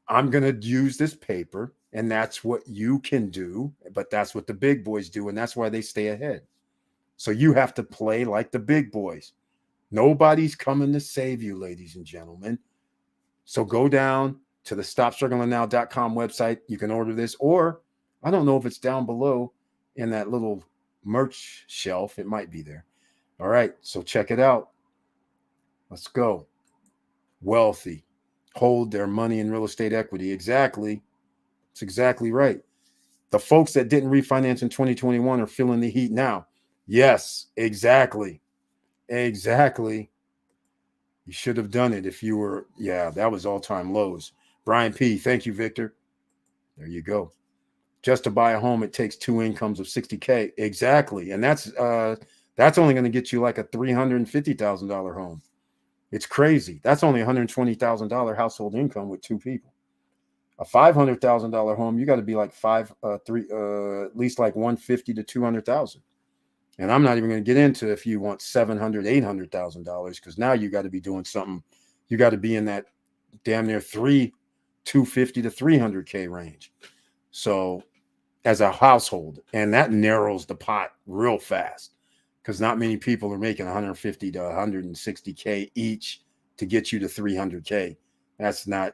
I'm going to use this paper and that's what you can do. But that's what the big boys do. And that's why they stay ahead. So you have to play like the big boys. Nobody's coming to save you, ladies and gentlemen. So go down to the StopStrugglingNow.com website. You can order this, or I don't know if it's down below in that little merch shelf. It might be there. All right, so check it out. Let's go. Wealthy. Hold their money in real estate equity. Exactly. That's exactly right. The folks that didn't refinance in 2021 are feeling the heat now. Yes, exactly. Exactly. You should have done it if you were, yeah, that was all-time lows. Brian P, thank you, Victor. There you go. Just to buy a home, it takes two incomes of 60K. Exactly. And that's only going to get you like a $350,000 home. It's crazy. That's only $120,000 household income with two people. A $500,000 home, you got to be like at least like 150 to 200,000. And I'm not even going to get into if you want $800,000 because now you got to be doing something. You got to be in that damn near 250 to 300K range. So as a household, and that narrows the pot real fast because not many people are making 150 to 160K each to get you to 300K. That's not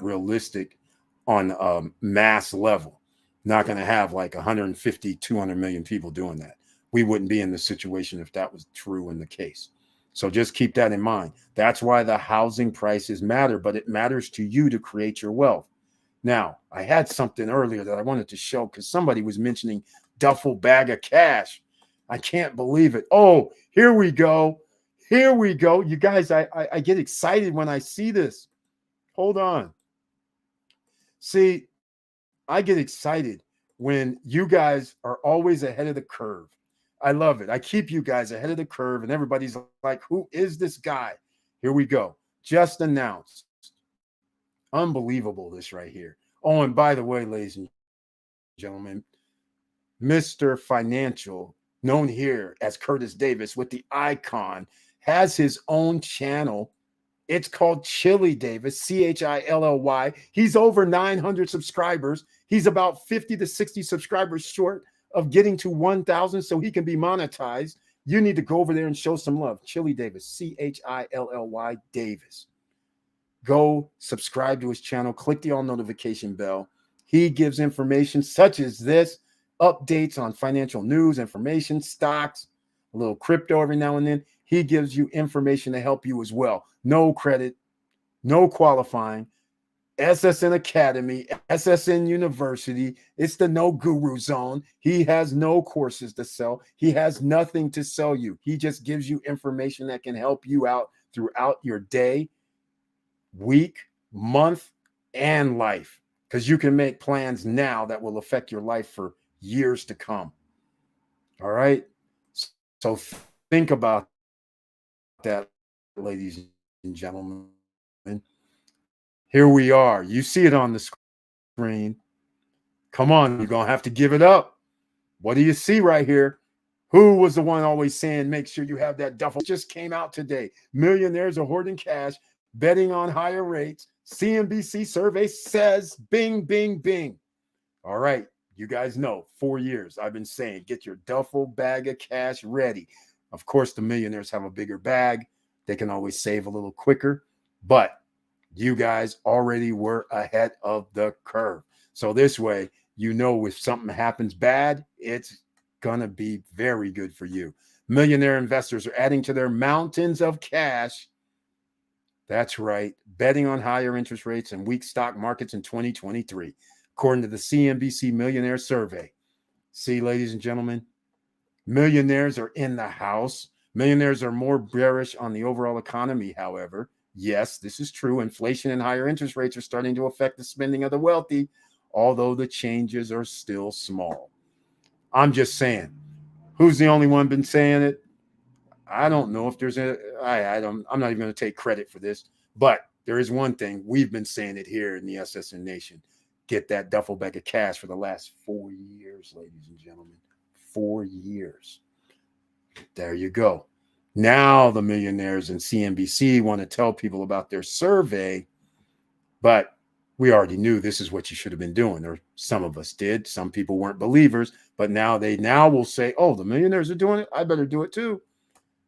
realistic on a mass level. Not going to have like 150, 200 million people doing that. We wouldn't be in this situation if that was true in the case. So just keep that in mind. That's why the housing prices matter, but it matters to you to create your wealth. Now, I had something earlier that I wanted to show because somebody was mentioning duffel bag of cash. I can't believe it. Oh, here we go. Here we go. You guys, I get excited when I see this. Hold on. See, I get excited when you guys are always ahead of the curve. I love it. I keep you guys ahead of the curve, and everybody's like, who is this guy? Here we go. Just announced. Unbelievable, this right here. Oh, and by the way, ladies and gentlemen, Mr. Financial, known here as Curtis Davis with the icon, has his own channel. It's called Chili Davis, Chilly. He's over 900 subscribers. He's about 50 to 60 subscribers short of getting to 1,000 so he can be monetized. You need to go over there and show some love. Chili Davis, Chilly Davis. Go subscribe to his channel. Click the all notification bell. He gives information such as this, updates on financial news, information, stocks, a little crypto every now and then. He gives you information to help you as well. No credit, no qualifying. SSN Academy, SSN University. It's the no guru zone. He has no courses to sell. He has nothing to sell you. He just gives you information that can help you out throughout your day, week, month, and life. Because you can make plans now that will affect your life for years to come. All right. So think about that, ladies and gentlemen. Here we are. You see it on the screen. Come on, you're going to have to give it up. What do you see right here? Who was the one always saying, make sure you have that duffel? It just came out today. Millionaires are hoarding cash, betting on higher rates. CNBC survey says, bing, bing, bing. All right. You guys know, 4 years I've been saying, get your duffel bag of cash ready. Of course, the millionaires have a bigger bag. They can always save a little quicker, but you guys already were ahead of the curve. So this way, you know, if something happens bad, it's going to be very good for you. Millionaire investors are adding to their mountains of cash. That's right. Betting on higher interest rates and weak stock markets in 2023, according to the CNBC Millionaire Survey. See, ladies and gentlemen, millionaires are in the house. Millionaires are more bearish on the overall economy, however. Yes, this is true. Inflation and higher interest rates are starting to affect the spending of the wealthy, although the changes are still small. I'm just saying. Who's the only one been saying it? I don't know if there's I'm not even going to take credit for this, but there is one thing. We've been saying it here in the SSN Nation. Get that duffel bag of cash for the last 4 years, ladies and gentlemen. 4 years. There you go. Now the millionaires and CNBC want to tell people about their survey, but we already knew this is what you should have been doing, or some of us did. Some people weren't believers, but now they will say, oh, the millionaires are doing it. I better do it too.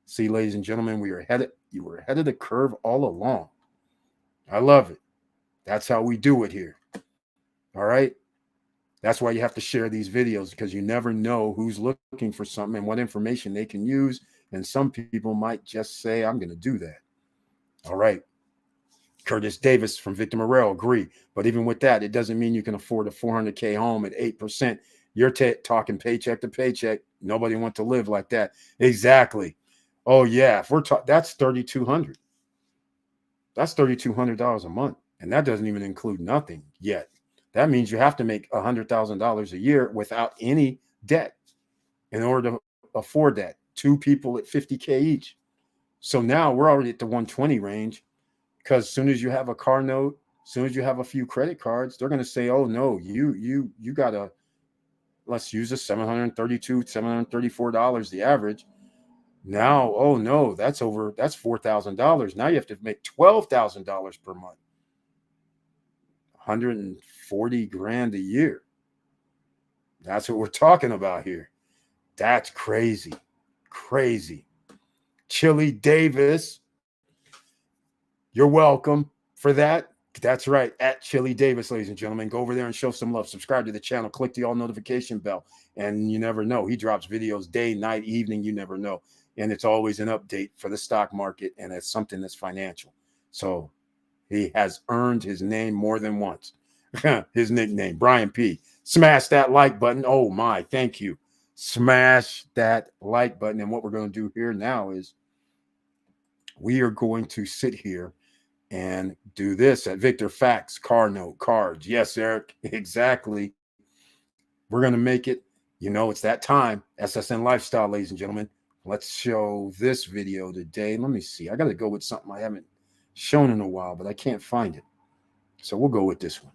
See, ladies and gentlemen, you were ahead of the curve all along. I love it. That's how we do it here. All right. That's why you have to share these videos, because you never know who's looking for something and what information they can use. And some people might just say, I'm going to do that. All right. Curtis Davis from Victor Morrell, agree. But even with that, it doesn't mean you can afford a 400K home at 8%. You're talking paycheck to paycheck. Nobody want to live like that. Exactly. Oh yeah, if we're talking, that's 3,200. That's $3,200 a month, and that doesn't even include nothing yet. That means you have to make $100,000 a year without any debt in order to afford that. Two people at 50K each. So now we're already at the 120 range, because as soon as you have a car note, as soon as you have a few credit cards, they're going to say, "Oh no, you got to, let's use a $734 the average." Now, oh no, that's $4,000. Now you have to make $12,000 per month. 140 grand a year. That's what we're talking about here. That's crazy. Crazy. Chili Davis, you're welcome for that. That's right. At Chili Davis, ladies and gentlemen. Go over there and show some love. Subscribe to the channel. Click the all notification bell. And you never know. He drops videos day, night, evening. You never know. And it's always an update for the stock market. And it's something that's financial. So he has earned his name more than once. His nickname, Brian P. Smash that like button. Oh my, thank you. Smash that like button. And what we're going to do here now is we are going to sit here and do this at Victor Facts, car note, cards. Yes, Eric, exactly. We're going to make it, it's that time. SSN Lifestyle, ladies and gentlemen. Let's show this video today. Let me see. I got to go with something I haven't shown in a while, but I can't find it. So we'll go with this one.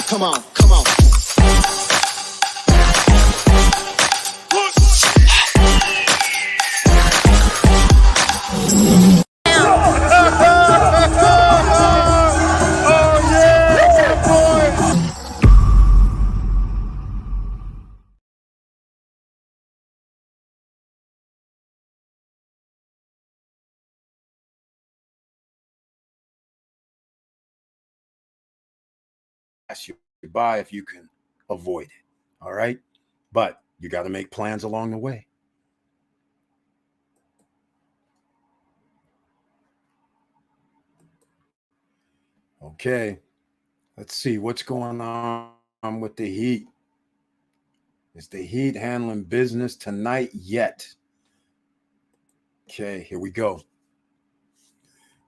Come on, come on. You buy if you can avoid it. All right. But you got to make plans along the way. Okay. Let's see what's going on with the heat. Is the heat handling business tonight yet? Okay, here we go.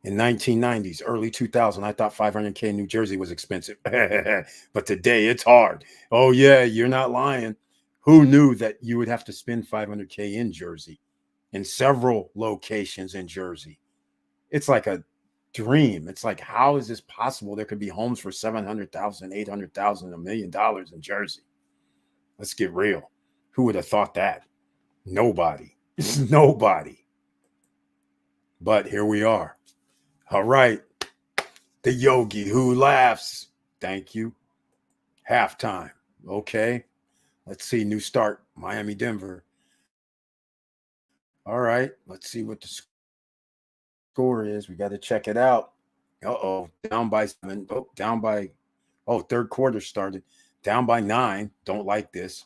In 1990s, early 2000, I thought 500K in New Jersey was expensive. But today it's hard. Oh, yeah, you're not lying. Who knew that you would have to spend 500K in Jersey, in several locations in Jersey? It's like a dream. It's like, how is this possible? There could be homes for $700,000, $800,000, $1 million in Jersey. Let's get real. Who would have thought that? Nobody. Nobody. But here we are. All right. The yogi who laughs. Thank you. Halftime. Okay. Let's see. New start. Miami, Denver. All right. Let's see what the score is. We got to check it out. Uh-oh. Down by 7. Oh, down by. Oh, third quarter started. Down by 9. Don't like this.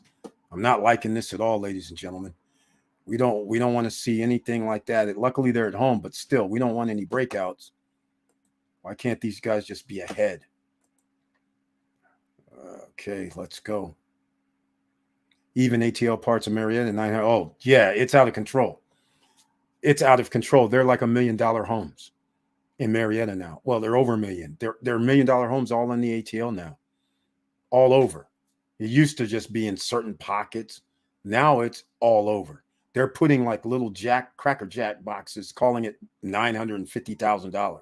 I'm not liking this at all, ladies and gentlemen. We don't want to see anything like that. Luckily, they're at home, but still, we don't want any breakouts. Why can't these guys just be ahead? Okay, let's go. Even ATL parts of Marietta, 900. Oh, yeah, it's out of control. It's out of control. They're like $1 million homes in Marietta now. Well, they're over $1 million. They're $1 million homes all in the ATL now, all over. It used to just be in certain pockets. Now it's all over. They're putting like little Cracker Jack boxes, calling it $950,000.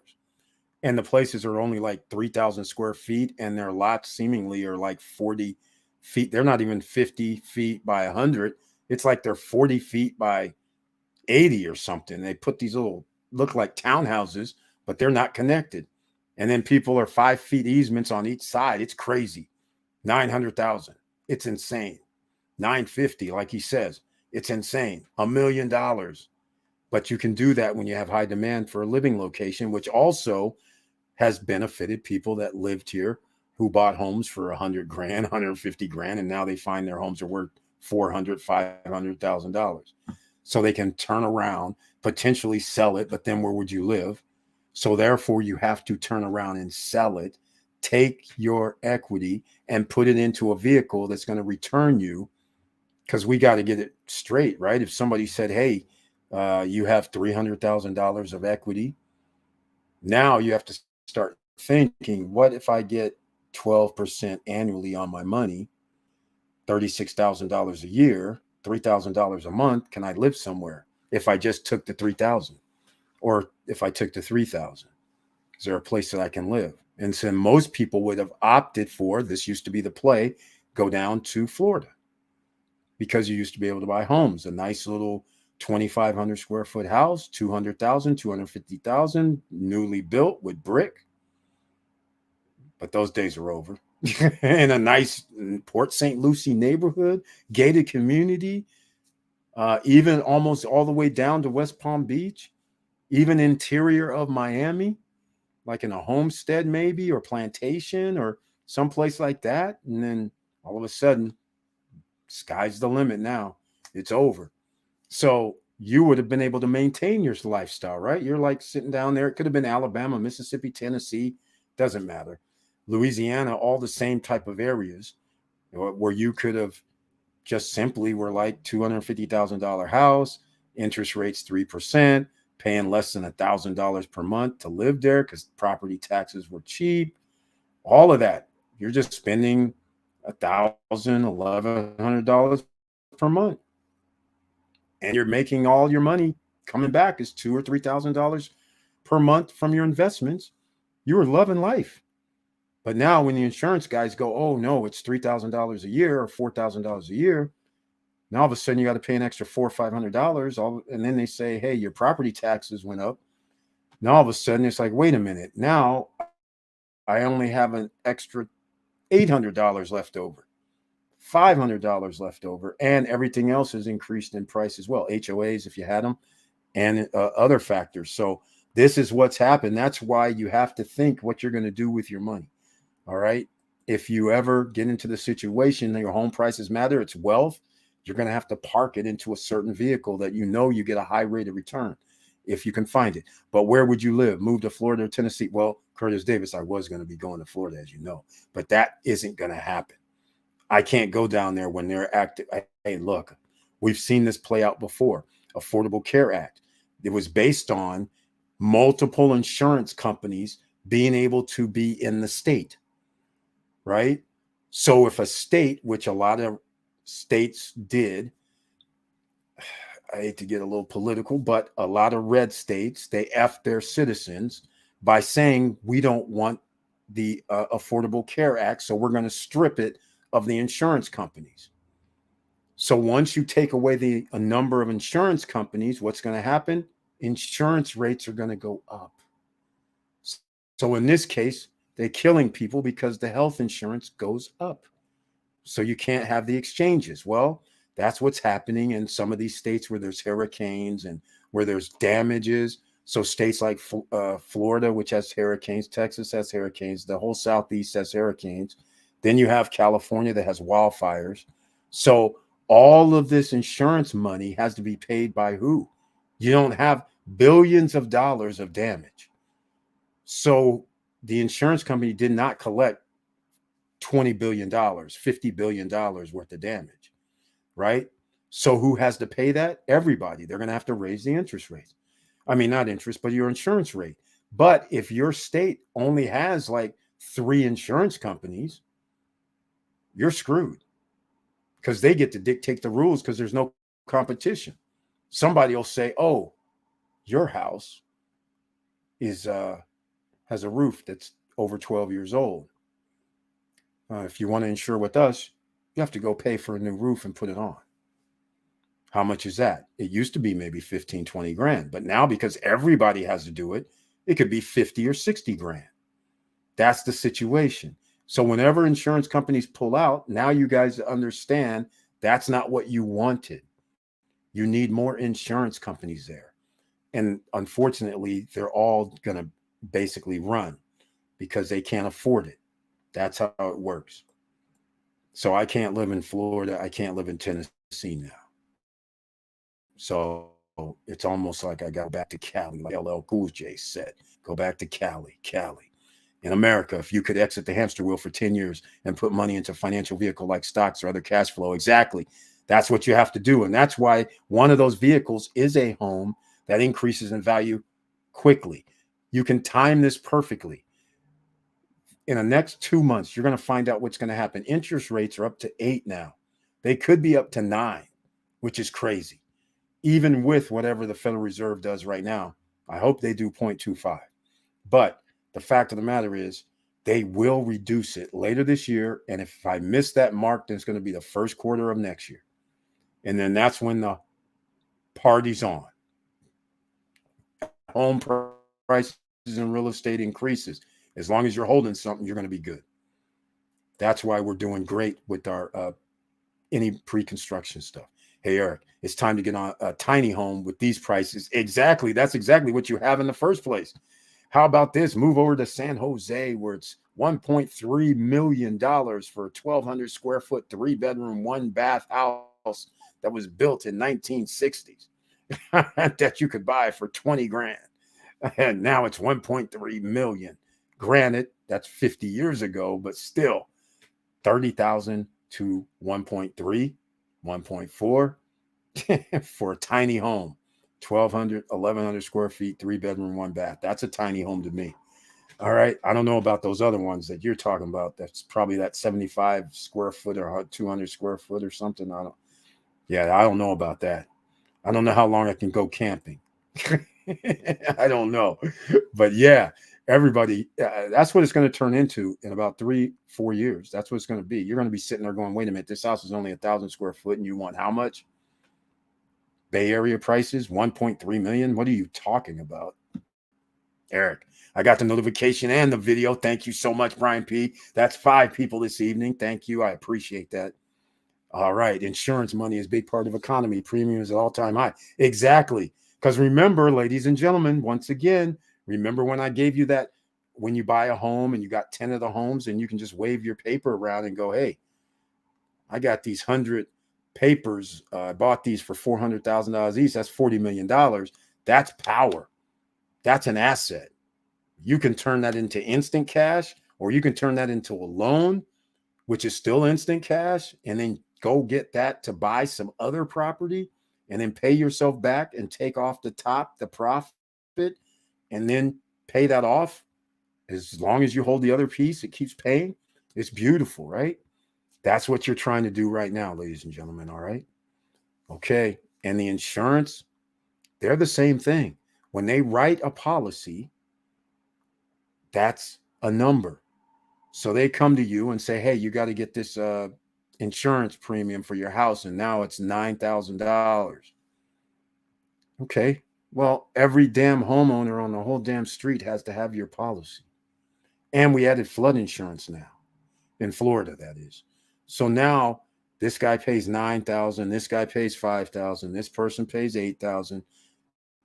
And the places are only like 3,000 square feet, and their lots seemingly are like 40 feet. They're not even 50 feet by 100. It's like they're 40 feet by 80 or something. They put these little, look like townhouses, but they're not connected. And then people are 5 feet easements on each side. It's crazy. 900,000. It's insane. 950, like he says, it's insane. $1 million. But you can do that when you have high demand for a living location, which also has benefited people that lived here who bought homes for 100 grand, 150 grand, and now they find their homes are worth $400,000, $500,000. So they can turn around, potentially sell it, but then where would you live? So therefore, you have to turn around and sell it, take your equity and put it into a vehicle that's going to return you, because we got to get it straight, right? If somebody said, hey, you have $300,000 of equity, now you have to start thinking, what if I get 12% annually on my money, $36,000 a year, $3,000 a month? Can I live somewhere if I just took the 3,000, or if I took the 3,000? Is there a place that I can live? And so most people would have opted for, this used to be the play, go down to Florida, because you used to be able to buy homes, a nice little 2,500 square foot house, 200,000, 250,000, newly built with brick. But those days are over. In a nice Port St. Lucie neighborhood, gated community, even almost all the way down to West Palm Beach, even interior of Miami, like in a homestead maybe, or plantation, or someplace like that. And then all of a sudden, sky's the limit now. It's over. So you would have been able to maintain your lifestyle, right? You're like sitting down there. It could have been Alabama, Mississippi, Tennessee, doesn't matter. Louisiana, all the same type of areas, where you could have just simply were like $250,000 house, interest rates 3%, paying less than $1,000 per month to live there because property taxes were cheap. All of that, you're just spending $1,000, $1,100 per month, and you're making all your money coming back is $2,000 or $3,000 per month from your investments. You were loving life. But now when the insurance guys go, oh no, it's $3,000 a year or $4,000 a year, now all of a sudden you got to pay an extra $400 or $500. And then they say, hey, your property taxes went up. Now all of a sudden it's like, wait a minute, now I only have an extra $800 left over, $500 left over, and everything else has increased in price as well. HOAs, if you had them, and other factors. So this is what's happened. That's why you have to think what you're going to do with your money. All right. If you ever get into the situation that your home prices matter, it's wealth, you're going to have to park it into a certain vehicle that you get a high rate of return if you can find it. But where would you live? Move to Florida or Tennessee? Well, Curtis Davis, I was going to be going to Florida, as you know, but that isn't going to happen. I can't go down there when they're active. Hey, look, we've seen this play out before. Affordable Care Act. It was based on multiple insurance companies being able to be in the state, right? So if a state, which a lot of states did, I hate to get a little political, but a lot of red states, they effed their citizens by saying, we don't want the Affordable Care Act, so we're going to strip it of the insurance companies. So once you take away a number of insurance companies, what's going to happen? Insurance rates are going to go up. So in this case, they're killing people because the health insurance goes up. So you can't have the exchanges. Well, that's what's happening in some of these states where there's hurricanes and where there's damages. So states like Florida, which has hurricanes, Texas has hurricanes, the whole Southeast has hurricanes. Then you have California that has wildfires. So all of this insurance money has to be paid by who? You don't have billions of dollars of damage. So the insurance company did not collect $20 billion, $50 billion worth of damage, right? So who has to pay that? Everybody. They're going to have to raise the interest rate. I mean, not interest, but your insurance rate. But if your state only has like 3 insurance companies, you're screwed, because they get to dictate the rules because there's no competition. Somebody will say, oh, your house is has a roof that's over 12 years old. If you want to insure with us, you have to go pay for a new roof and put it on. How much is that? It used to be maybe 15, 20 grand, but now because everybody has to do it, it could be 50 or 60 grand. That's the situation. So whenever insurance companies pull out, now you guys understand that's not what you wanted. You need more insurance companies there. And unfortunately, they're all going to basically run because they can't afford it. That's how it works. So I can't live in Florida. I can't live in Tennessee now. So it's almost like I got back to Cali, like LL Cool J said. Go back to Cali, Cali. In America, if you could exit the hamster wheel for 10 years and put money into a financial vehicle like stocks or other cash flow, exactly. That's what you have to do. And that's why one of those vehicles is a home that increases in value quickly. You can time this perfectly. In the next 2 months, you're going to find out what's going to happen. Interest rates are up to 8 now. They could be up to 9, which is crazy. Even with whatever the Federal Reserve does right now, I hope they do 0.25. But the fact of the matter is they will reduce it later this year. And if I miss that mark, then it's going to be the first quarter of next year. And then that's when the party's on. Home prices and real estate increases. As long as you're holding something, you're going to be good. That's why we're doing great with our any pre-construction stuff. Hey, Eric, it's time to get on a tiny home with these prices. Exactly. That's exactly what you have in the first place. How about this? Move over to San Jose, where it's $1.3 million for a 1,200 square foot, 3-bedroom, 1-bath house that was built in 1960s that you could buy for 20 grand. And now it's 1.3 million. Granted, that's 50 years ago, but still 30,000 to 1.3, 1.4 for a tiny home. 1,200, 1,100 square feet, 3-bedroom, 1-bath. That's a tiny home to me. All right. I don't know about those other ones that you're talking about. That's probably that 75 square foot or 200 square foot or something. I don't know about that. I don't know how long I can go camping. I don't know. But yeah, everybody, that's what it's going to turn into in about 3-4 years. That's what it's going to be. You're going to be sitting there going, wait a minute, this house is only 1,000 square foot and you want how much? Bay Area prices, 1.3 million. What are you talking about? Eric, I got the notification and the video. Thank you so much, Brian P. That's 5 people this evening. Thank you. I appreciate that. All right. Insurance money is a big part of economy. Premium is at all-time high. Exactly. Because remember, ladies and gentlemen, once again, remember when I gave you that when you buy a home and you got 10 of the homes and you can just wave your paper around and go, hey, I got these 100 papers. I bought these for $400,000 each. That's $40 million. That's power. That's an asset. You can turn that into instant cash, or you can turn that into a loan, which is still instant cash, and then go get that to buy some other property and then pay yourself back and take off the top, the profit, and then pay that off. As long as you hold the other piece, it keeps paying. It's beautiful, right? That's what you're trying to do right now, ladies and gentlemen. All right. Okay. And the insurance, they're the same thing. When they write a policy, that's a number. So they come to you and say, hey, you got to get this insurance premium for your house. And now it's $9,000. Okay. Well, every damn homeowner on the whole damn street has to have your policy. And we added flood insurance now in Florida, that is. So now this guy pays $9,000, this guy pays $5,000, this person pays $8,000.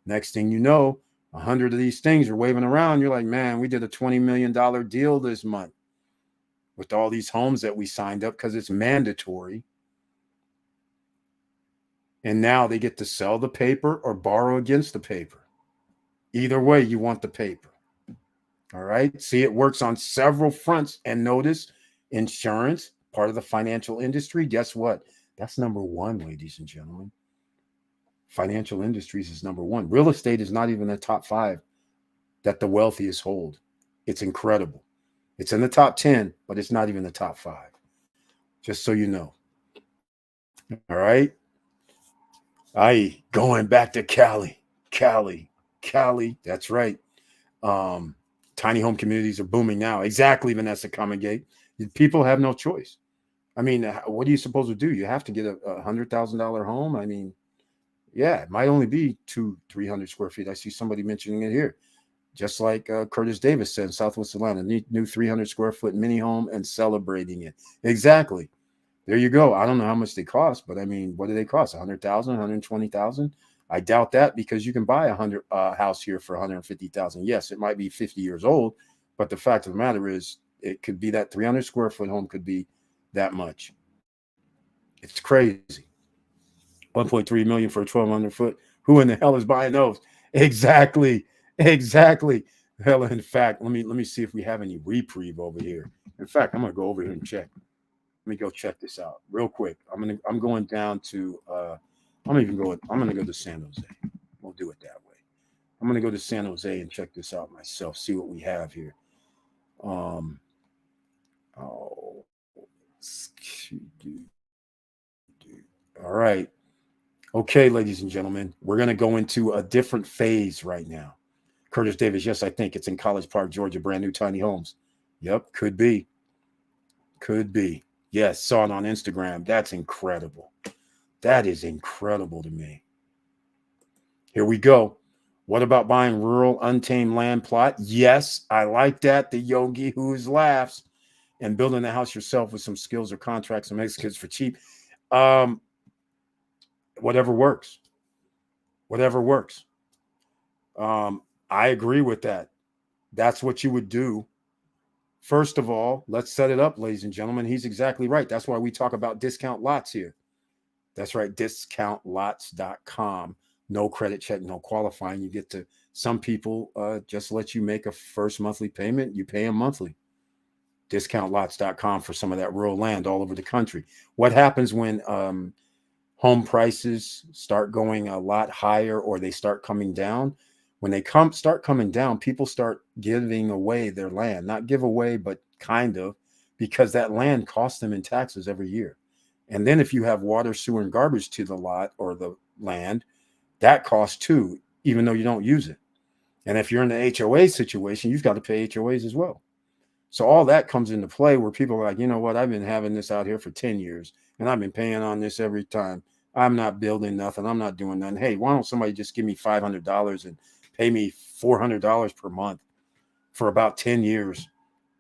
Next thing you know, 100 of these things are waving around. You're like, man, we did a $20 million deal this month with all these homes that we signed up because it's mandatory. And now they get to sell the paper or borrow against the paper. Either way, you want the paper. All right. See, it works on several fronts. And notice insurance, part of the financial industry. Guess what? That's number one, ladies and gentlemen. Financial industries is number one. Real estate is not even the top 5 that the wealthiest hold. It's incredible. It's in the top 10, but it's not even the top 5. Just so you know. All right. Going back to Cali. That's right. Tiny home communities are booming now. Exactly, Vanessa Comingate. People have no choice. I mean, what are you supposed to do? You have to get a $100,000 home. I mean, Yeah, it might only be 300 square feet. I see somebody mentioning it here. Just like Curtis Davis said in Southwest Atlanta, new 300 square foot mini home and celebrating it. Exactly. There you go. I don't know how much they cost, but I mean, what do they cost? 100,000, 120,000? I doubt that because you can buy a hundred house here for 150,000. Yes, it might be 50 years old, but the fact of the matter is, it could be that 300 square foot home could be that much. It's crazy. 1.3 million for a 1,200 foot. Who in the hell is buying those? Exactly. Exactly. Hell, in fact, let me see if we have any reprieve over here. In fact, I'm gonna go over here and check. Let me go check this out real quick. I'm going down to I'm gonna go to San Jose. We'll do it that way. I'm gonna go to San Jose and check this out myself, see what we have here. Um oh all right. Okay, ladies and gentlemen, we're gonna go into a different phase right now. Curtis Davis, yes, I think it's in College Park, Georgia, brand new tiny homes. Yep, could be. Could be. Yes, saw it on Instagram. That's incredible. That is incredible to me. Here we go. What about buying rural, untamed land plot? Yes, I like that. The yogi who's laughs and building the house yourself with some skills or contracts and makes kids for cheap. Um, whatever works. Whatever works. I agree with that. That's what you would do. First of all, let's set it up, ladies and gentlemen. He's exactly right. That's why we talk about discount lots here. That's right, discountlots.com. No credit check, no qualifying. You get to, some people just let you make a first monthly payment. You pay them monthly. Discountlots.com for some of that rural land all over the country. What happens when home prices start going a lot higher or they start coming down? When they start coming down, people start giving away their land. Not give away, but kind of, because that land costs them in taxes every year. And then if you have water, sewer, and garbage to the lot or the land, that costs too, even though you don't use it. And if you're in the HOA situation, you've got to pay HOAs as well. So all that comes into play where people are like, you know what, I've been having this out here for 10 years and I've been paying on this every time. I'm not building nothing. I'm not doing nothing. Hey, why don't somebody just give me $500 and pay me $400 per month for about 10 years?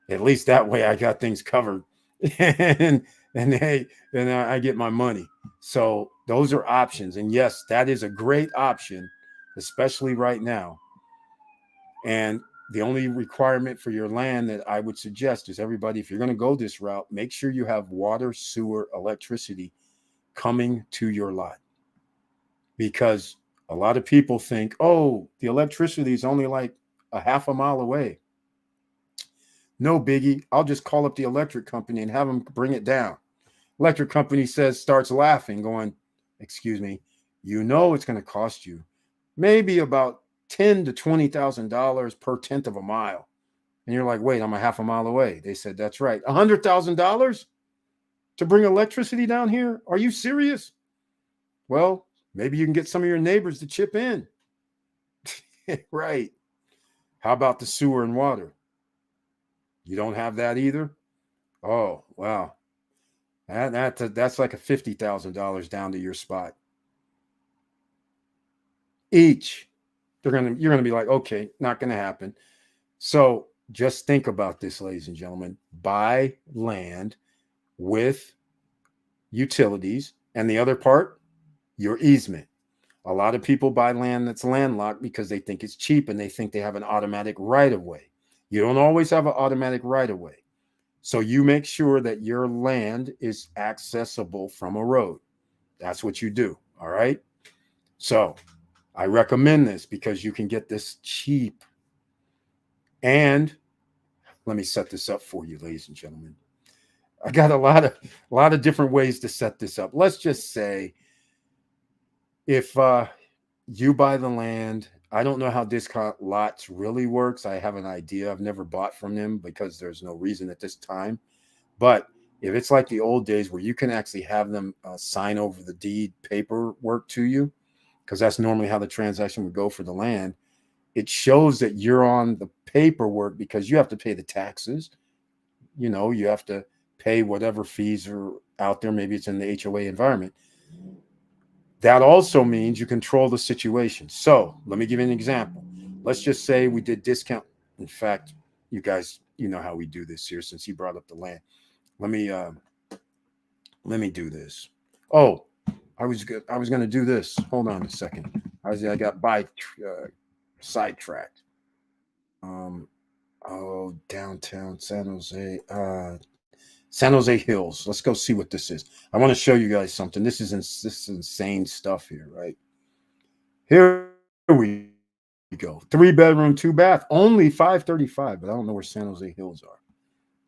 At least that way I got things covered. and hey, and I get my money. So those are options. And yes, that is a great option, especially right now. And the only requirement for your land that I would suggest is, everybody, if you're going to go this route, make sure you have water, sewer, electricity coming to your lot. Because a lot of people think, oh, the electricity is only like a half a mile away. No biggie. I'll just call up the electric company and have them bring it down. Electric company starts laughing, going, excuse me, you know it's going to cost you maybe about $10,000 to $20,000 per tenth of a mile. And you're like, wait, I'm a half a mile away. They said, that's right. $100,000 to bring electricity down here? Are you serious? Well, maybe you can get some of your neighbors to chip in. Right. How about the sewer and water? You don't have that either? Oh, wow. That's like a $50,000 down to your spot. Each. You're gonna be like, okay, not gonna happen. So just think about this, ladies and gentlemen. Buy land with utilities, and the other part, your easement. A lot of people buy land that's landlocked because they think it's cheap and they think they have an automatic right of way. You don't always have an automatic right of way. So you make sure that your land is accessible from a road. That's what you do. All right. So I recommend this because you can get this cheap. And let me set this up for you, ladies and gentlemen. I got a lot of different ways to set this up. Let's just say, if you buy the land, I don't know how discount lots really works. I have an idea. I've never bought from them because there's no reason at this time. But if it's like the old days where you can actually have them sign over the deed paperwork to you, because that's normally how the transaction would go for the land, it shows that you're on the paperwork because you have to pay the taxes. You have to pay whatever fees are out there. Maybe it's in the HOA environment. That also means you control the situation. So let me give you an example. Let's just say we did discount. In fact, you guys, you know how we do this here since you brought up the land. Let me do this. Oh, I was going to do this. Hold on a second. I got sidetracked. Um, oh, downtown San Jose, San Jose Hills. Let's go see what this is. I want to show you guys something. This is insane stuff here, right? Here we go. 3-bedroom, 2-bath, only 535. But I don't know where San Jose Hills are.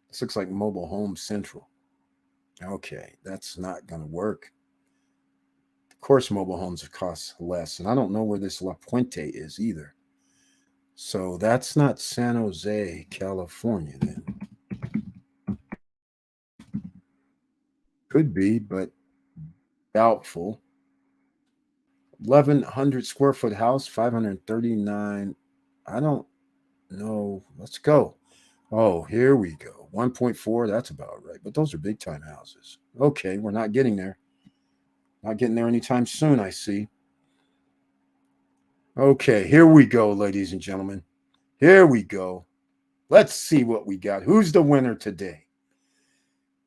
This looks like Mobile Home Central. Okay, that's not going to work. Of course, mobile homes cost less, and I don't know where this La Puente is either. So that's not San Jose, California, then. Could be, but doubtful. 1,100 square foot house, 539. I don't know. Let's go. Oh, here we go. 1.4. That's about right. But those are big time houses. Okay, we're not getting there. Not getting there anytime soon, I see. Okay, here we go, ladies and gentlemen. Here we go. Let's see what we got. Who's the winner today?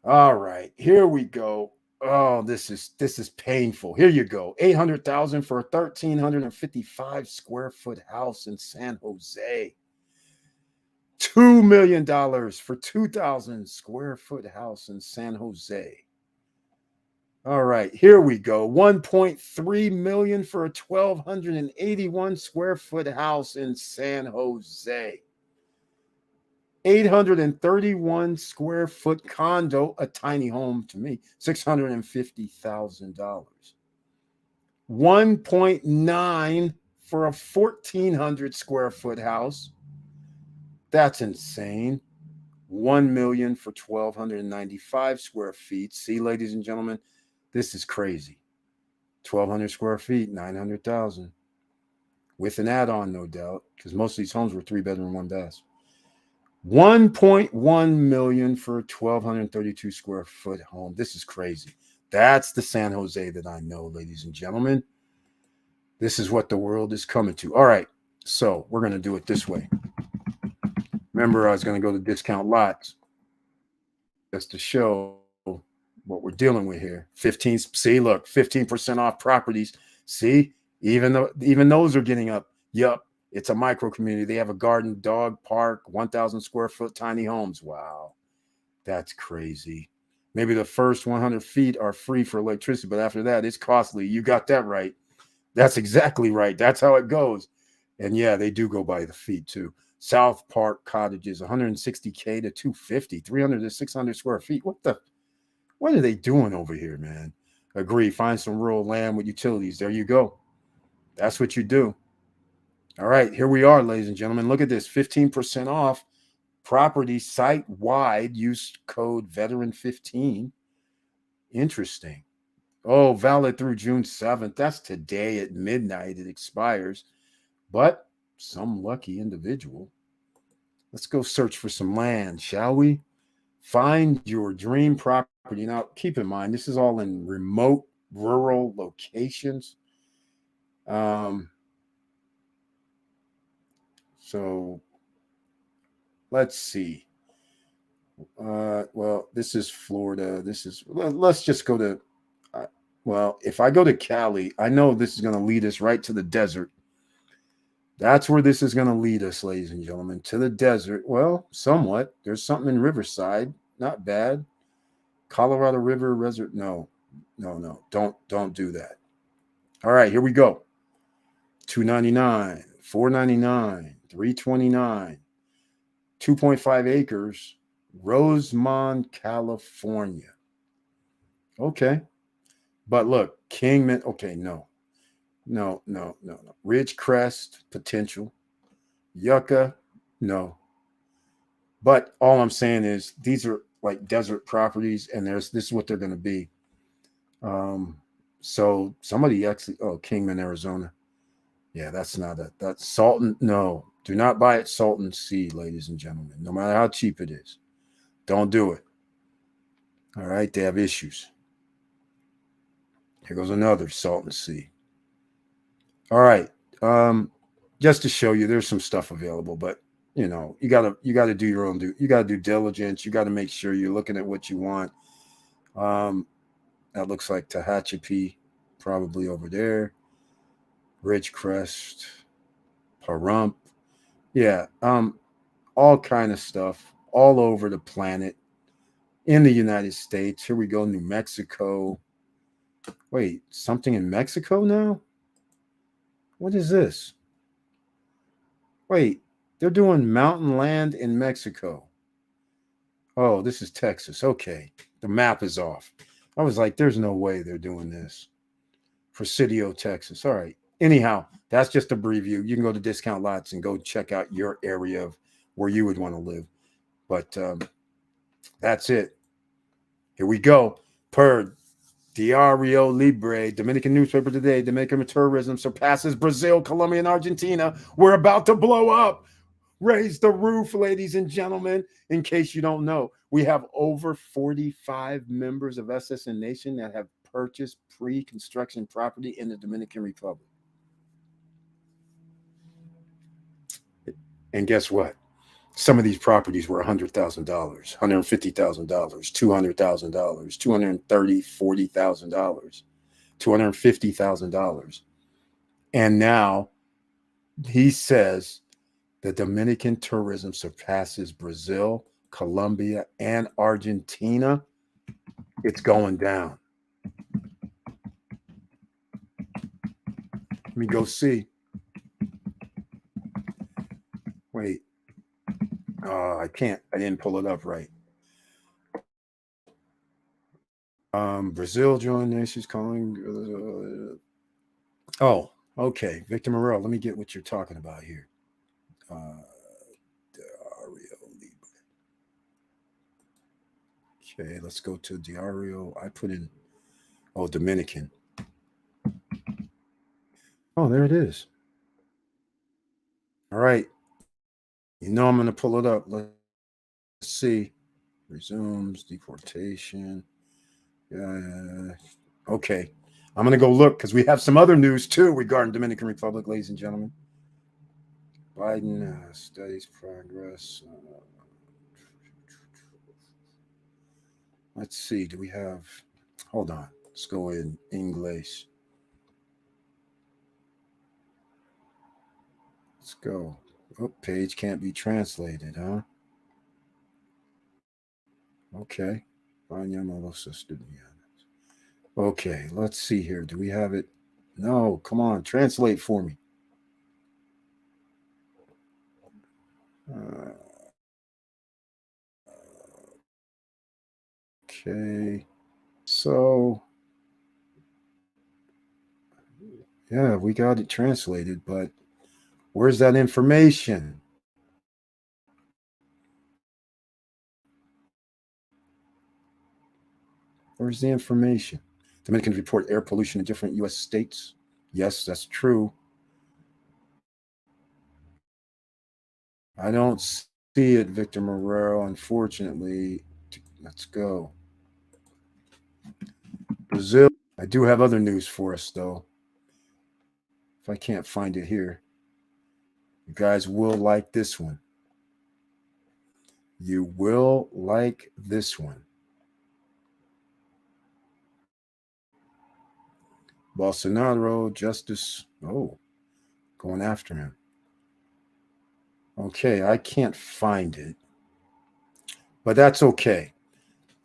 All right, here we go. Oh, this is painful. Here you go. 800,000 for a 1,355 square foot house in San Jose. $2 million for 2,000 square foot house in San Jose. All right, here we go. 1.3 million for a 1,281 square foot house in San Jose. 831 square foot condo, a tiny home to me, $650,000. 1.9 for a 1,400 square foot house. That's insane. 1 million for 1,295 square feet. See, ladies and gentlemen, this is crazy. 1,200 square feet, 900,000. With an add-on, no doubt, because most of these homes were 3-bedroom, 1-bath. 1.1 million for a 1,232 square foot home. This is crazy. That's the San Jose that I know, ladies and gentlemen. This is what the world is coming to. All right, so we're going to do it this way. Remember, I was going to go to discount lots just to show what we're dealing with here. 15. See, look, 15% off properties. See, even those are getting up. Yup. It's a micro community. They have a garden, dog park, 1,000 square foot tiny homes. Wow, that's crazy. Maybe the first 100 feet are free for electricity, but after that, it's costly. You got that right. That's exactly right. That's how it goes. And yeah, they do go by the feet too. South Park cottages, 160K to 250, 300 to 600 square feet. What are they doing over here, man? Agree. Find some rural land with utilities. There you go. That's what you do. All right, here we are, ladies and gentlemen. Look at this, 15% off property site-wide. Use code veteran15. Interesting. Oh, valid through June 7th. That's today at midnight. It expires. But some lucky individual. Let's go search for some land, shall we? Find your dream property. Now, keep in mind, this is all in remote, rural locations. So let's see. Well, this is Florida. Let's just go to, well, if I go to Cali, I know this is going to lead us right to the desert. That's where this is going to lead us, ladies and gentlemen, to the desert. Well, somewhat. There's something in Riverside. Not bad. Colorado River Resort. No. Don't do that. All right, here we go. $299, $499, $329, 2.5 acres, Rosemont, California. Okay. But look, Kingman. Okay, no. Ridgecrest, potential. Yucca, no. But all I'm saying is these are like desert properties, and this is what they're going to be. So somebody actually, Kingman, Arizona. Yeah, that's Salton. No, do not buy at Salton Sea, ladies and gentlemen, no matter how cheap it is. Don't do it. All right, they have issues. Here goes another Salton Sea. All right. Just to show you, there's some stuff available, but you gotta do your own you gotta do diligence. You gotta make sure you're looking at what you want. Um, that looks like Tehachapi, probably over there. Ridgecrest, Pahrump. Yeah. All kind of stuff all over the planet in the United States. Here we go, New Mexico. Wait, something in Mexico now? What is this? Wait, they're doing mountain land in Mexico. Oh, this is Texas. Okay. The map is off. I was like, there's no way they're doing this. Presidio, Texas. All right. Anyhow, that's just a preview. You can go to Discount Lots and go check out your area of where you would want to live. But that's it. Here we go. Per Diario Libre, Dominican newspaper today, Dominican tourism surpasses Brazil, Colombia, and Argentina. We're about to blow up. Raise the roof, ladies and gentlemen. In case you don't know, we have over 45 members of SSN Nation that have purchased pre-construction property in the Dominican Republic. And guess what? Some of these properties were $100,000, $150,000, $200,000, $230,000, $250,000. And now he says the Dominican tourism surpasses Brazil, Colombia, and Argentina. It's going down. Let me go see. Wait. I can't. I didn't pull it up right. Brazil joined nations calling. Oh, okay. Victor Morel, let me get what you're talking about here. Okay, let's go to Diario. I put in, Dominican. Oh, there it is. All right. You know I'm going to pull it up. Let's see. Resumes deportation. Yeah. Okay. I'm going to go look because we have some other news too regarding Dominican Republic, ladies and gentlemen. Biden studies progress. Let's see. Do we have? Hold on. Let's go in English. Let's go. Oh, page can't be translated, huh? Okay. Okay, let's see here. Do we have it? No, come on. Translate for me. Okay. So, yeah, we got it translated, but where's that information? Where's the information? Dominicans report air pollution in different U.S. states. Yes, that's true. I don't see it, Victor Marrero, unfortunately. Let's go. Brazil. I do have other news for us, though. If I can't find it here, you guys will like this one. You will like this one. Bolsonaro, justice. Oh, going after him. Okay, I can't find it, but that's okay.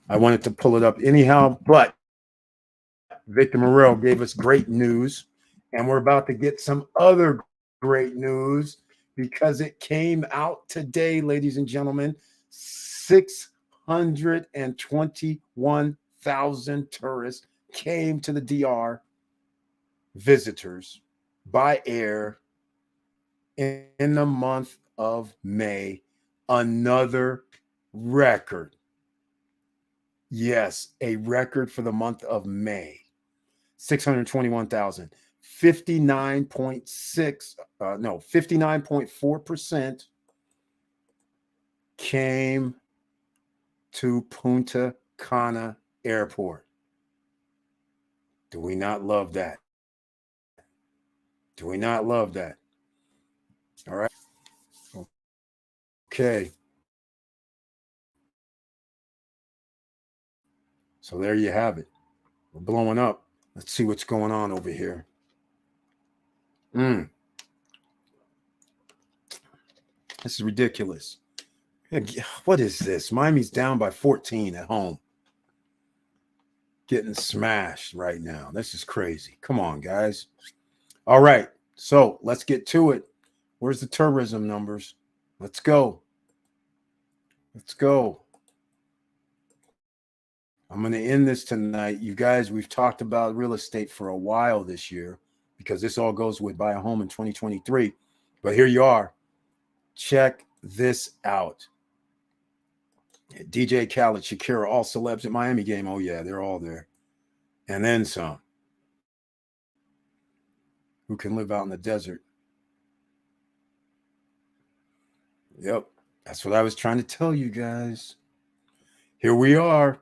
I wanted to pull it up anyhow, but Victor Morel gave us great news, and we're about to get some other great news because it came out today, ladies and gentlemen. 621,000 tourists came to the DR, visitors by air in the month of May. Another record. Yes, a record for the month of May. 621,000. 59.4% came to Punta Cana Airport. Do we not love that? Do we not love that? All right. Okay. So there you have it. We're blowing up. Let's see what's going on over here. This is ridiculous. What is this? Miami's down by 14 at home. Getting smashed right now. This is crazy. Come on, guys. All right. So let's get to it. Where's the tourism numbers? Let's go. Let's go. I'm going to end this tonight. You guys, we've talked about real estate for a while this year because this all goes with buy a home in 2023. But here you are. Check this out. DJ Khaled, Shakira, all celebs at Miami game. Oh, yeah, they're all there. And then some. Who can live out in the desert? Yep, that's what I was trying to tell you guys. Here we are.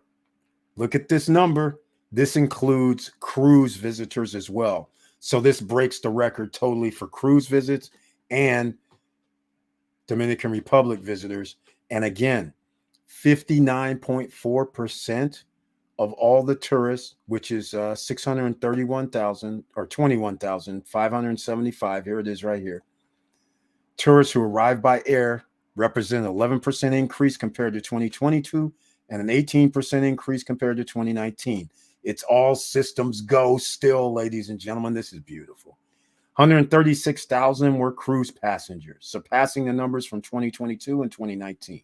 Look at this number. This includes cruise visitors as well. So this breaks the record totally for cruise visits and Dominican Republic visitors. And again, 59.4% of all the tourists, which is 631,000 or 21,575. Here it is right here. Tourists who arrived by air represent an 11% increase compared to 2022 and an 18% increase compared to 2019. It's all systems go still, ladies and gentlemen. This is beautiful. 136,000 were cruise passengers, surpassing the numbers from 2022 and 2019.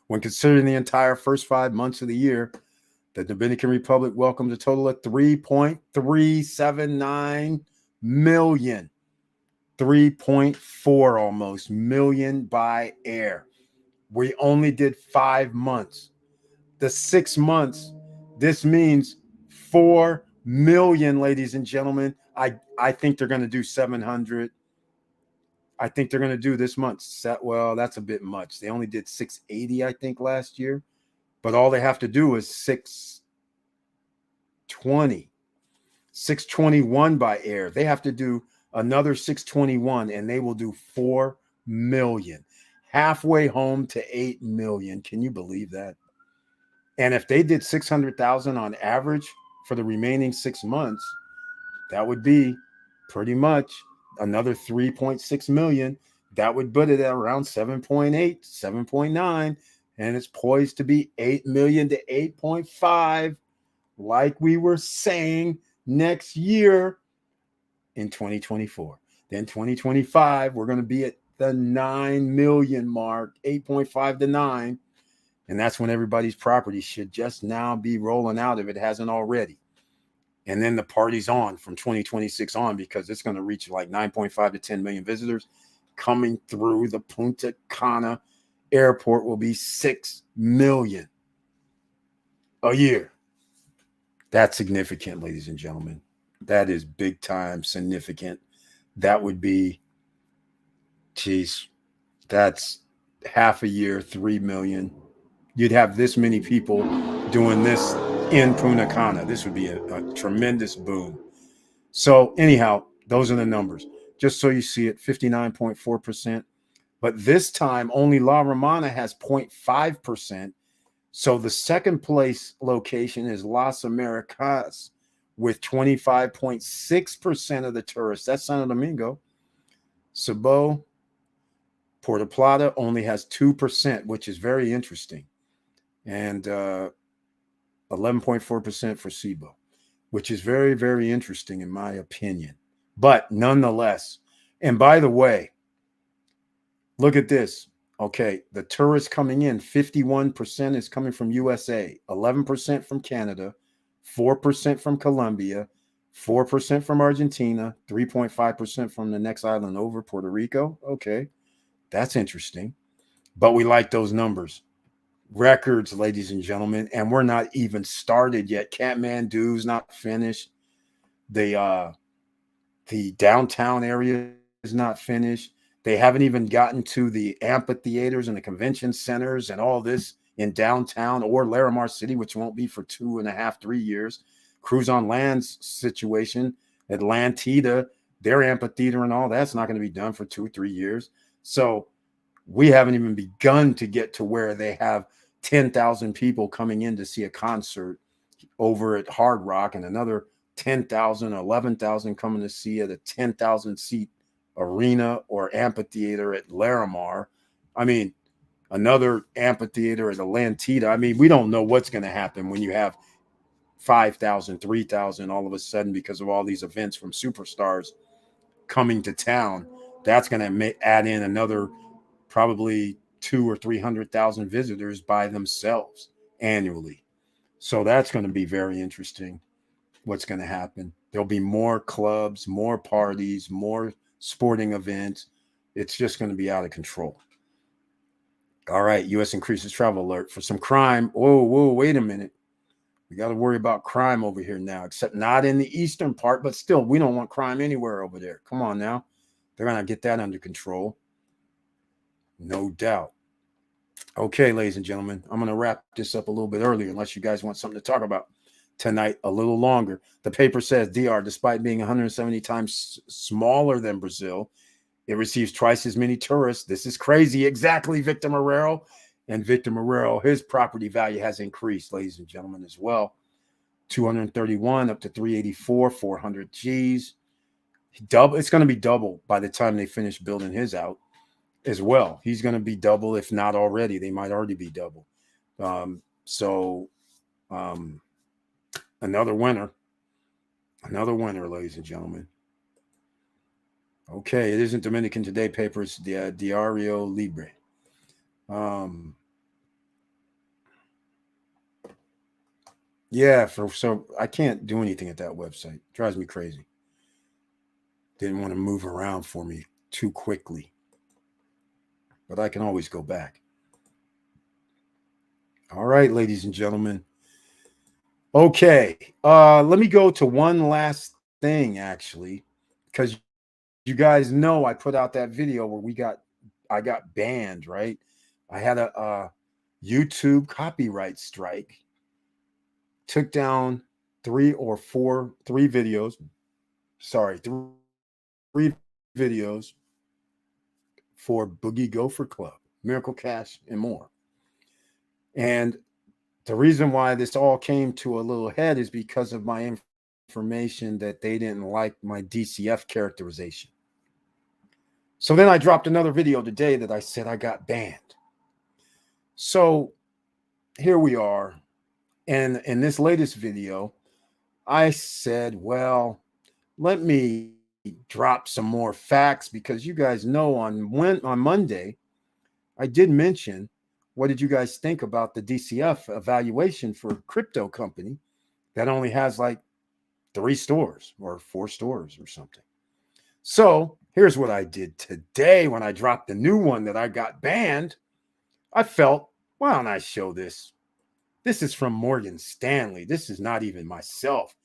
When considering the entire first 5 months of the year, the Dominican Republic welcomed a total of 3.379 million. 3.4 almost million by air. We only did 5 months. The 6 months, this means 4 million, ladies and gentlemen. I think they're going to do 700. I think they're going to do this month. Well, that's a bit much. They only did 680, I think, last year. But all they have to do is 620. 621 by air. They have to do another 621, and they will do 4 million. Halfway home to 8 million. Can you believe that? And if they did 600,000 on average for the remaining 6 months, that would be pretty much another 3.6 million. That would put it at around 7.8, 7.9, and it's poised to be 8 million to 8.5, like we were saying, next year in 2024. Then 2025, we're going to be at the 9 million mark, 8.5 to 9. And that's when everybody's property should just now be rolling out if it hasn't already. And then the party's on from 2026 on, because it's going to reach like 9.5 to 10 million visitors coming through the Punta Cana airport. Will be 6 million a year. That's significant, ladies and gentlemen. That is big time significant. That would be, geez, that's half a year, 3 million. You'd have this many people doing this in Punta Cana. This would be a tremendous boom. So anyhow, those are the numbers. Just so you see it, 59.4%. But this time, only La Romana has 0.5%. So the second place location is Las Americas with 25.6% of the tourists. That's Santo Domingo. Cabo, Puerto Plata only has 2%, which is very interesting. And 11.4% for Cabo, which is very, very interesting in my opinion. But nonetheless, and by the way, look at this. Okay, the tourists coming in, 51% is coming from USA, 11% from Canada, 4% from Colombia, 4% from Argentina, 3.5% from the next island over, Puerto Rico. Okay, that's interesting. But we like those numbers. Records, ladies and gentlemen, and we're not even started yet. Kathmandu's not finished. The downtown area is not finished. They haven't even gotten to the amphitheaters and the convention centers and all this in downtown or Larimar City, which won't be for 2.5, 3 years. cruise on land's situation, Atlantida, their amphitheater and all that's not going to be done for 2 or 3 years. So we haven't even begun to get to where they have 10,000 people coming in to see a concert over at Hard Rock and another 10,000, 11,000 coming to see at a 10,000 seat arena or amphitheater at Larimar. I mean, another amphitheater at Atlantida. I mean, we don't know what's going to happen when you have 5,000, 3,000 all of a sudden because of all these events from superstars coming to town. That's going to add in another probably 200,000 or 300,000 visitors by themselves annually. So that's going to be very interesting. What's going to happen? There'll be more clubs, more parties, more sporting events. It's just going to be out of control. All right, U.S. increases travel alert for some crime. Whoa, wait a minute. We got to worry about crime over here now, except not in the eastern part, but still, we don't want crime anywhere over there. Come on now. They're going to get that under control. No doubt. Okay, ladies and gentlemen, I'm going to wrap this up a little bit earlier, unless you guys want something to talk about tonight a little longer. The paper says DR, despite being 170 times smaller than Brazil, it receives twice as many tourists. This is crazy. Exactly, Victor Marrero. And Victor Marrero, his property value has increased, ladies and gentlemen, as well. 231 up to 384, 400 G's. Double. It's going to be double by the time they finish building his out as well. He's going to be double, if not already. They might already be double. Another winner, ladies and gentlemen. Okay, it isn't Dominican Today paper. It's the Diario Libre. Yeah, so I can't do anything at that website. It drives me crazy. Didn't want to move around for me too quickly. But I can always go back. All right, ladies and gentlemen. Okay, let me go to one last thing, actually, because you guys know I put out that video where I got banned, right? I had a YouTube copyright strike. Took down three videos. Sorry, three videos for Boogie Gopher Club, Miracle Cash, and more. And the reason why this all came to a little head is because of my information that they didn't like my DCF characterization. So then I dropped another video today that I said I got banned. So here we are. And in this latest video, I said, well, let me drop some more facts because you guys know on Monday, I did mention, what did you guys think about the DCF evaluation for crypto company that only has like 3 stores or 4 stores or something? So here's what I did today when I dropped the new one that I got banned. I felt, why don't I show this? This is from Morgan Stanley. This is not even myself.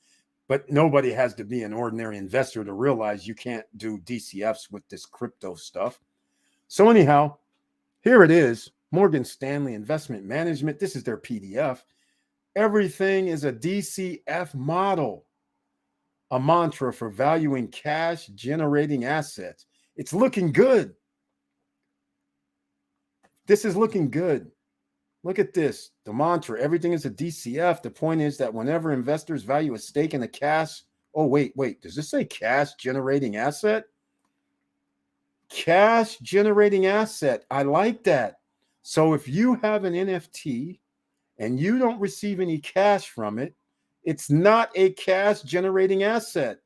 But nobody has to be an ordinary investor to realize you can't do DCFs with this crypto stuff. So anyhow, here it is. Morgan Stanley Investment Management. This is their PDF. Everything is a DCF model, a mantra for valuing cash generating assets. It's looking good. This is looking good. Look at this. The mantra, everything is a DCF. The point is that whenever investors value a stake in a cash, wait. Does this say cash generating asset? Cash generating asset. I like that. So if you have an NFT and you don't receive any cash from it, it's not a cash generating asset.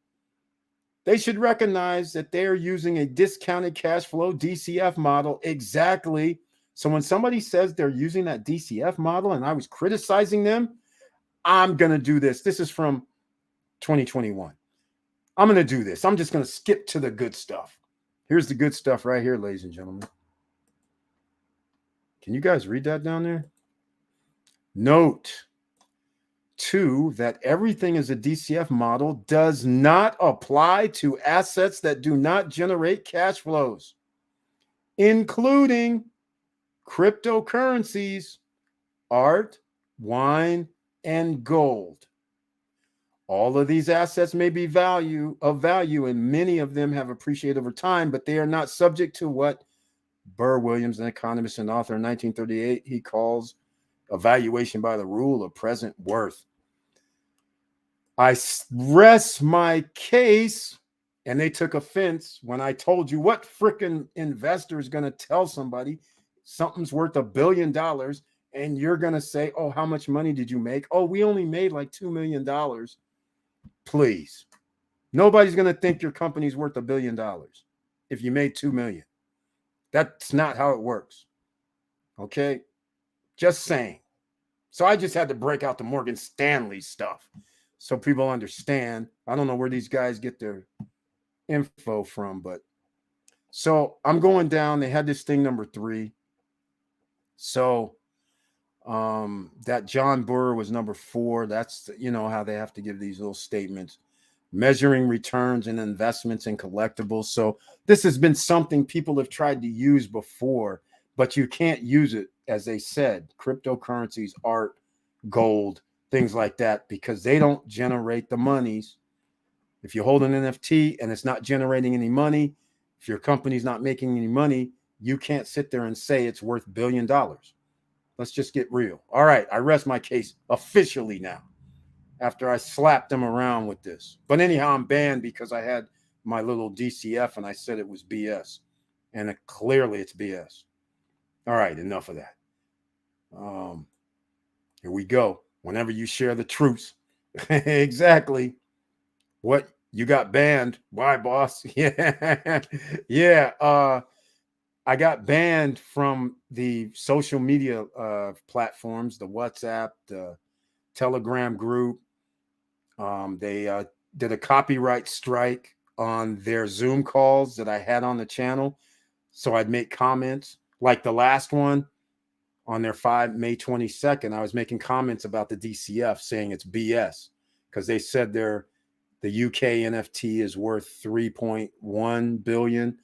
They should recognize that they're using a discounted cash flow DCF model. Exactly. So when somebody says they're using that DCF model and I was criticizing them, I'm going to do this. This is from 2021. I'm going to do this. I'm just going to skip to the good stuff. Here's the good stuff right here, ladies and gentlemen. Can you guys read that down there? Note 2, that everything is a DCF model does not apply to assets that do not generate cash flows, including cryptocurrencies, art, wine, and gold. All of these assets may be of value, and many of them have appreciated over time, but they are not subject to what Burr Williams, an economist and author in 1938, he calls evaluation by the rule of present worth. I rest my case, and they took offense when I told you what freaking investor is going to tell somebody something's worth $1 billion, and you're going to say, oh, how much money did you make? Oh, we only made like $2 million. Please. Nobody's going to think your company's worth $1 billion if you made 2 million. That's not how it works. Okay? Just saying. So I just had to break out the Morgan Stanley stuff so people understand. I don't know where these guys get their info from, but so I'm going down. They had this thing number 3. So that John Burr was number 4. That's, you know, how they have to give these little statements. Measuring returns and investments in collectibles. So this has been something people have tried to use before, but you can't use it, as they said, cryptocurrencies, art, gold, things like that, because they don't generate the monies. If you hold an NFT and it's not generating any money, if your company's not making any money, you can't sit there and say it's worth $1 billion. Let's just get real. All right, I rest my case officially now, after I slapped them around with this. But anyhow, I'm banned because I had my little DCF and I said it was BS. And clearly it's BS. All right, enough of that. Here we go. Whenever you share the truths. Exactly. What? You got banned. Why, boss? Yeah. Yeah. I got banned from the social media platforms, the WhatsApp, the Telegram group. They did a copyright strike on their Zoom calls that I had on the channel. So I'd make comments like the last one on their May 22nd. I was making comments about the DCF saying it's BS because they said the UK NFT is worth 3.1 billion.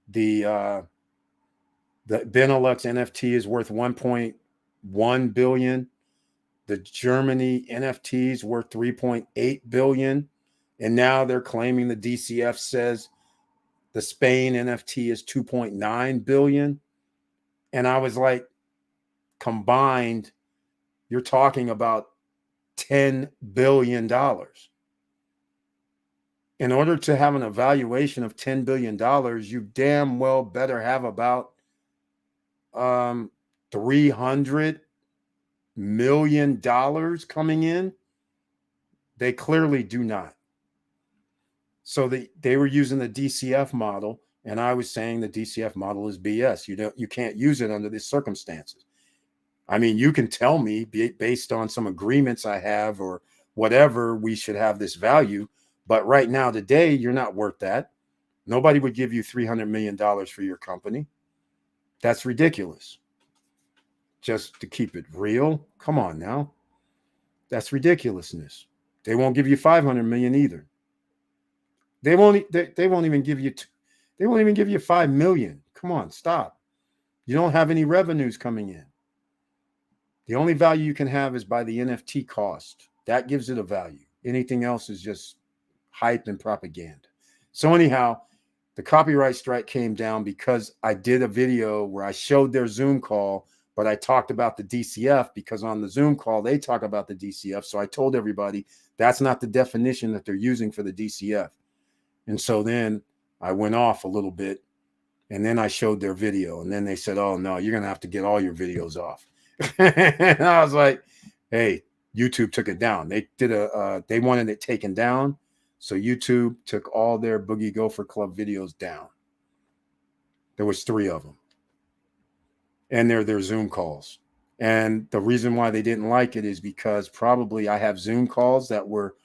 The Benelux NFT is worth 1.1 billion. The Germany NFT is worth 3.8 billion. And now they're claiming the DCF says the Spain NFT is 2.9 billion. And I was like, combined, you're talking about $10 billion. In order to have an evaluation of $10 billion, you damn well better have about $300 million coming in. They clearly do not. So they were using the DCF model, and I was saying the DCF model is BS. You can't use it under these circumstances. I mean, you can tell me based on some agreements I have or whatever, we should have this value. But right now, today, you're not worth that. Nobody would give you $300 million for your company. That's ridiculous. Just to keep it real. Come on now. That's ridiculousness. They won't give you 500 million either. They won't even give you they won't even give you 5 million. Come on, stop. You don't have any revenues coming in. The only value you can have is by the NFT cost. That gives it a value. Anything else is just hype and propaganda. So anyhow, the copyright strike came down because I did a video where I showed their Zoom call, but I talked about the DCF because on the Zoom call, they talk about the DCF. So I told everybody that's not the definition that they're using for the DCF. And so then I went off a little bit, and then I showed their video. And then they said, oh, no, you're going to have to get all your videos off. And I was like, hey, YouTube took it down. They wanted it taken down. So YouTube took all their Boogie Gopher Club videos down. There was 3 of them. And they're their Zoom calls. And the reason why they didn't like it is because probably I have Zoom calls that were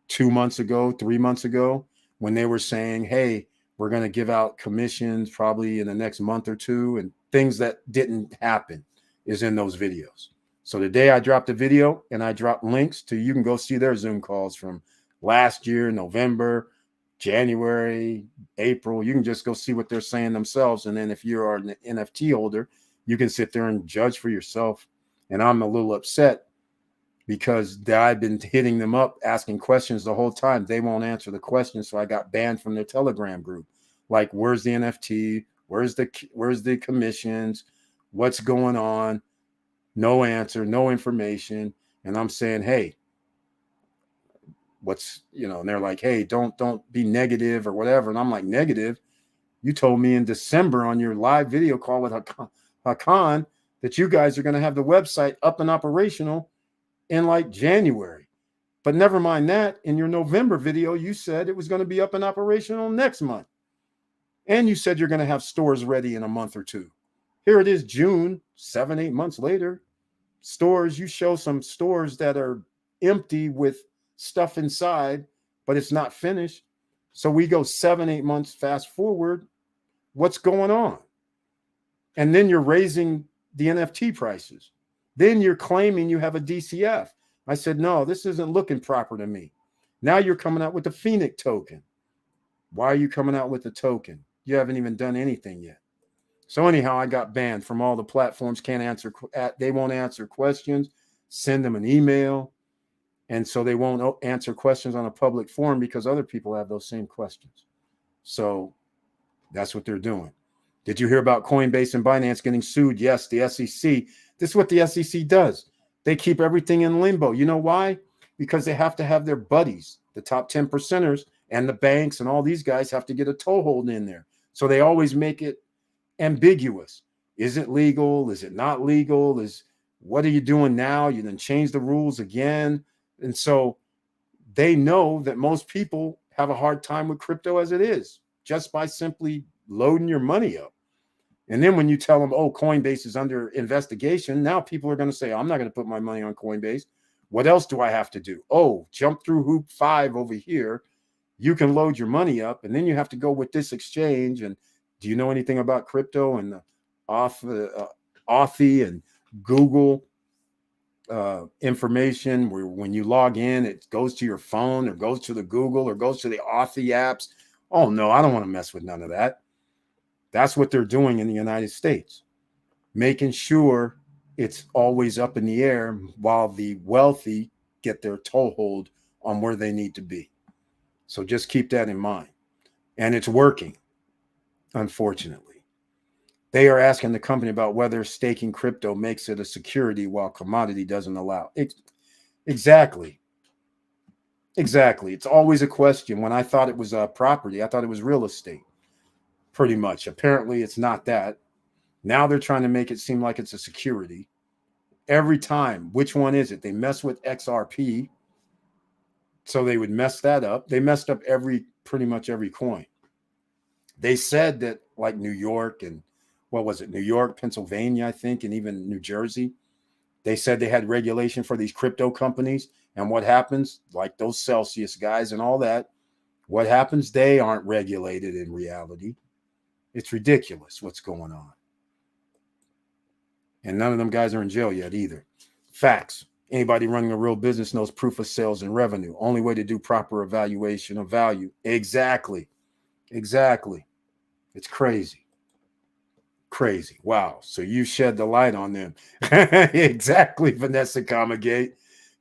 2 months ago, 3 months ago, when they were saying, hey, we're going to give out commissions probably in the next month or 2, and things that didn't happen is in those videos. So the day I dropped the video and I dropped links to, you can go see their Zoom calls from last year, November, January, April. You can just go see what they're saying themselves. And then if you are an NFT holder, you can sit there and judge for yourself. And I'm a little upset because I've been hitting them up asking questions the whole time. They won't answer the questions, so I got banned from their Telegram group. Like, where's the NFT? Where's the commissions? What's going on? No answer, no information. And I'm saying, hey, what's, and they're like, hey, don't be negative or whatever. And I'm like, negative? You told me in December on your live video call with Hakan that you guys are going to have the website up and operational in like January. But never mind that. In your November video, you said it was going to be up and operational next month. And you said you're going to have stores ready in a month or two. Here it is, June, 7-8 months later. Stores, you show some stores that are empty with stuff inside, but it's not finished. So we go 7-8 months fast forward. What's going on? And then you're raising the NFT prices. Then you're claiming you have a DCF. I said, no, this isn't looking proper to me. Now you're coming out with the Phoenix token. Why are you coming out with the token? You haven't even done anything yet. So anyhow, I got banned from all the platforms. They won't answer questions. Send them an email. And so they won't answer questions on a public forum because other people have those same questions. So that's what they're doing. Did you hear about Coinbase and Binance getting sued? Yes, the SEC. This is what the SEC does. They keep everything in limbo. You know why? Because they have to have their buddies, the top 10 percenters, and the banks and all these guys have to get a toehold in there. So they always make it ambiguous. Is it legal? Is it not legal? What are you doing now? You then change the rules again. And so they know that most people have a hard time with crypto as it is, just by simply loading your money up. And then when you tell them, oh, Coinbase is under investigation, now people are going to say, I'm not going to put my money on Coinbase. What else do I have to do? Oh, jump through hoop 5 over here. You can load your money up, and then you have to go with this exchange. And do you know anything about crypto and the Authy and Google information where when you log in, it goes to your phone or goes to the Google or goes to the Authy apps? Oh, no, I don't want to mess with none of that. That's what they're doing in the United States, making sure it's always up in the air while the wealthy get their toehold on where they need to be. So just keep that in mind. And it's working, unfortunately. They are asking the company about whether staking crypto makes it a security while commodity doesn't allow. Exactly. It's always a question. When I thought it was a property, I thought it was real estate. Pretty much. Apparently, it's not that. Now they're trying to make it seem like it's a security. Every time, which one is it? They mess with XRP, so they would mess that up. They messed up pretty much every coin. They said that like New York and what was it? New York, Pennsylvania, I think, and even New Jersey. They said they had regulation for these crypto companies. And what happens? Like those Celsius guys and all that. What happens? They aren't regulated in reality. It's ridiculous what's going on. And none of them guys are in jail yet either. Facts. Anybody running a real business knows proof of sales and revenue. Only way to do proper evaluation of value. Exactly. It's crazy. Wow. So you shed the light on them. Exactly, Vanessa Comagate.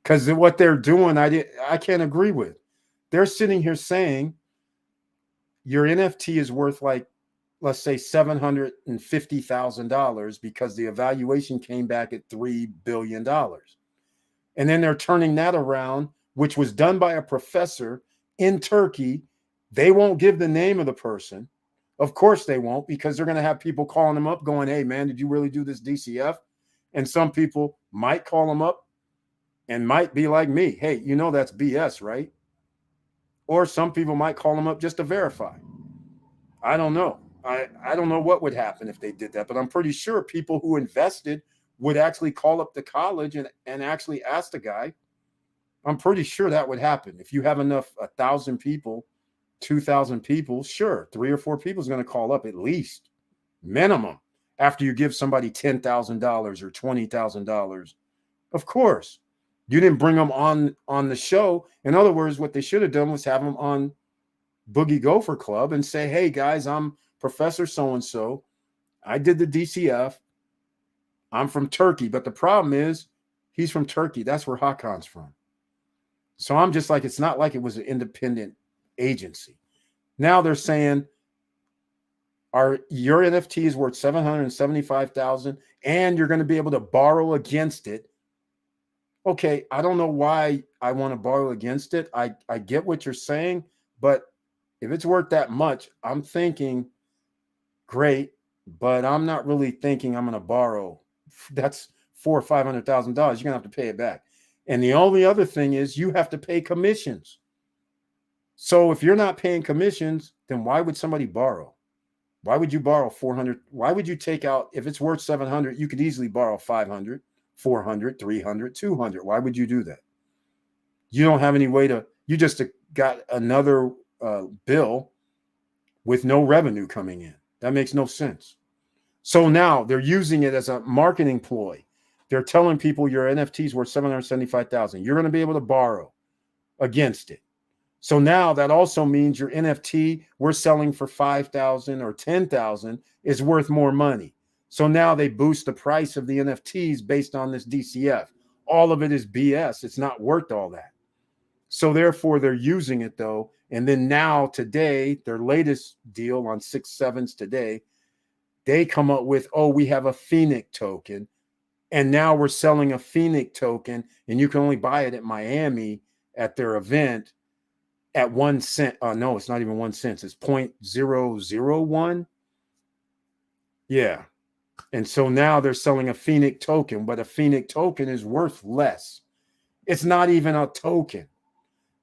Because what they're doing, I can't agree with. They're sitting here saying your NFT is worth like, let's say $750,000 because the evaluation came back at $3 billion. And then they're turning that around, which was done by a professor in Turkey. They won't give the name of the person. Of course they won't, because they're going to have people calling them up going, hey, man, did you really do this DCF? And some people might call them up and might be like me. Hey, you know that's BS, right? Or some people might call them up just to verify. I don't know. I don't know what would happen if they did that, but I'm pretty sure people who invested would actually call up the college and actually ask the guy. I'm pretty sure that would happen. If you have enough, 1,000 people, 2,000 people, sure, 3 or 4 people is going to call up at least, minimum, after you give somebody $10,000 or $20,000. Of course, you didn't bring them on the show. In other words, what they should have done was have them on Boogie Gopher Club and say, hey, guys, I'm Professor so-and-so. I did the DCF. I'm from Turkey. But the problem is He's from Turkey. That's where Hakan's from. So I'm just like, it's not like it was an independent agency. Now they're saying, your NFT is worth $775,000 and you're going to be able to borrow against it. Okay, I don't know why I want to borrow against it. I get what you're saying, but if it's worth that much, I'm thinking, great, but I'm not really thinking I'm going to borrow. That's $400,000 or $500,000. You're going to have to pay it back. And the only other thing is you have to pay commissions. So if you're not paying commissions, then why would somebody borrow? Why would you borrow 400? Why would you take out, if it's worth 700, you could easily borrow 500, 400, 300, 200. Why would you do that? You don't have any way to, you just got another bill with no revenue coming in. That makes no sense. So now they're using it as a marketing ploy. They're telling people your NFT is worth $775,000. You're going to be able to borrow against it. So now that also means your NFT we're selling for $5,000 or $10,000 is worth more money. So now they boost the price of the NFTs based on this DCF. All of it is BS. It's not worth all that. So therefore they're using it though. And then now today, their latest deal on 6/7 today, they come up with, oh, we have a Phoenix token. And now we're selling a Phoenix token and you can only buy it at Miami at their event at 1 cent. No, it's not even 1 cent. It's 0.001. Yeah. And so now they're selling a Phoenix token, but a Phoenix token is worth less. It's not even a token.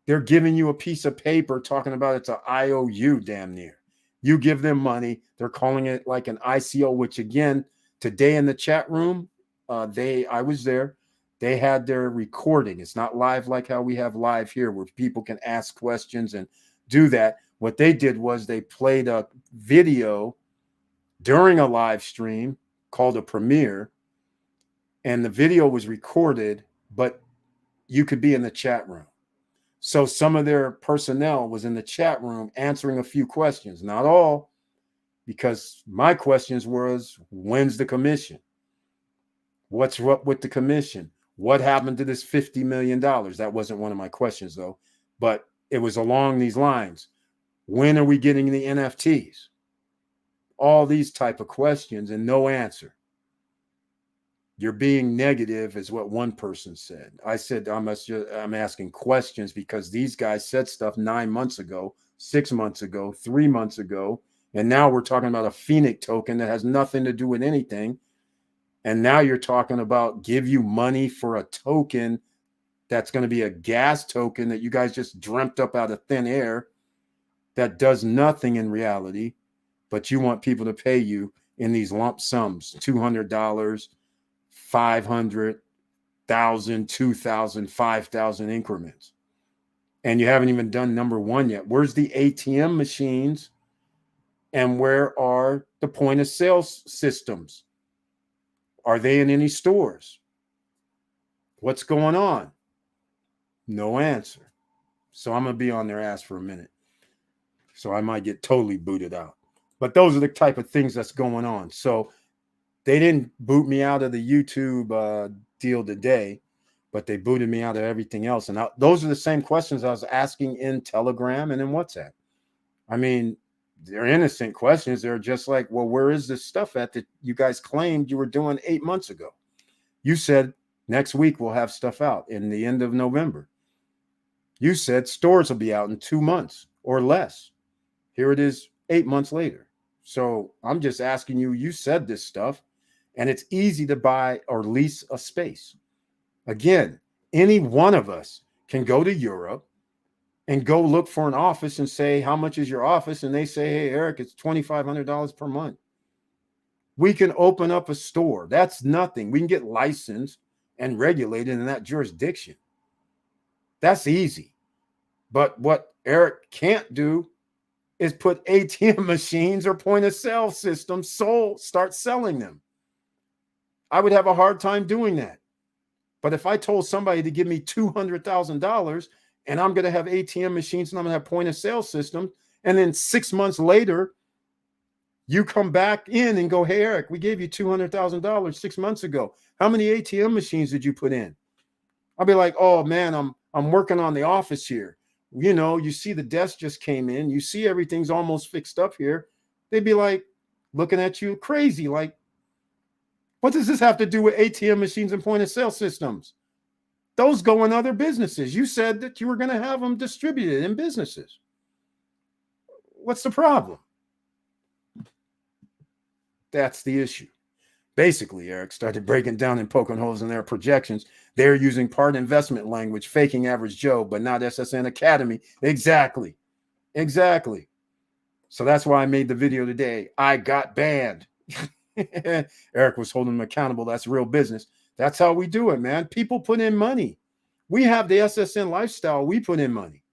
They're giving you a piece of paper talking about it's an IOU damn near. You give them money. They're calling it like an ICO, which again, today in the chat room, I was there. They had their recording. It's not live like how we have live here where people can ask questions and do that. What they did was they played a video during a live stream called a premiere, and the video was recorded, but you could be in the chat room. So some of their personnel was in the chat room answering a few questions, not all, because my questions was, when's the commission? What's up with the commission? What happened to this $50 million? That wasn't one of my questions though, but it was along these lines. When are we getting the NFTs? All these type of questions and no answer. You're being negative is what one person said. I said, I'm asking questions because these guys said stuff 9 months ago, 6 months ago, 3 months ago. And now we're talking about a Phoenix token that has nothing to do with anything. And now you're talking about give you money for a token that's going to be a gas token that you guys just dreamt up out of thin air that does nothing in reality, but you want people to pay you in these lump sums, $200, $500, $1,000, $2,000, $5,000 increments. And you haven't even done number one yet. Where's the ATM machines? And where are the point of sale systems? Are they in any stores? What's going on? No answer. So I'm going to be on their ass for a minute. So I might get totally booted out. But those are the type of things that's going on. So they didn't boot me out of the YouTube deal today, but they booted me out of everything else. And those are the same questions I was asking in Telegram and in WhatsApp. I mean, they're innocent questions. They're just like, well, where is this stuff at that you guys claimed you were doing 8 months ago? You said next week we'll have stuff out in the end of November. You said stores will be out in 2 months or less. Here it is 8 months later. So I'm just asking you, you said this stuff, and it's easy to buy or lease a space. Again, any one of us can go to Europe and go look for an office and say, how much is your office? And they say, hey, Eric, it's $2,500 per month. We can open up a store. That's nothing. We can get licensed and regulated in that jurisdiction. That's easy. But what Eric can't do is put ATM machines or point of sale systems, start selling them. I would have a hard time doing that. But if I told somebody to give me $200,000 and I'm going to have ATM machines and I'm going to have point of sale system, and then 6 months later, you come back in and go, hey, Eric, we gave you $200,000 6 months ago. How many ATM machines did you put in? I'll be like, oh man, I'm working on the office here. You know, you see the desk just came in, you see everything's almost fixed up here. They'd be like looking at you crazy, like, what does this have to do with ATM machines and point of sale systems? Those go in other businesses. You said that you were going to have them distributed in businesses. What's the problem? That's the issue. Basically, Eric started breaking down and poking holes in their projections. They're using part investment language, faking average Joe, but not SSN Academy. Exactly. Exactly. So that's why I made the video today. I got banned. Eric was holding them accountable. That's real business. That's how we do it, man. People put in money. We have the SSN lifestyle. We put in money.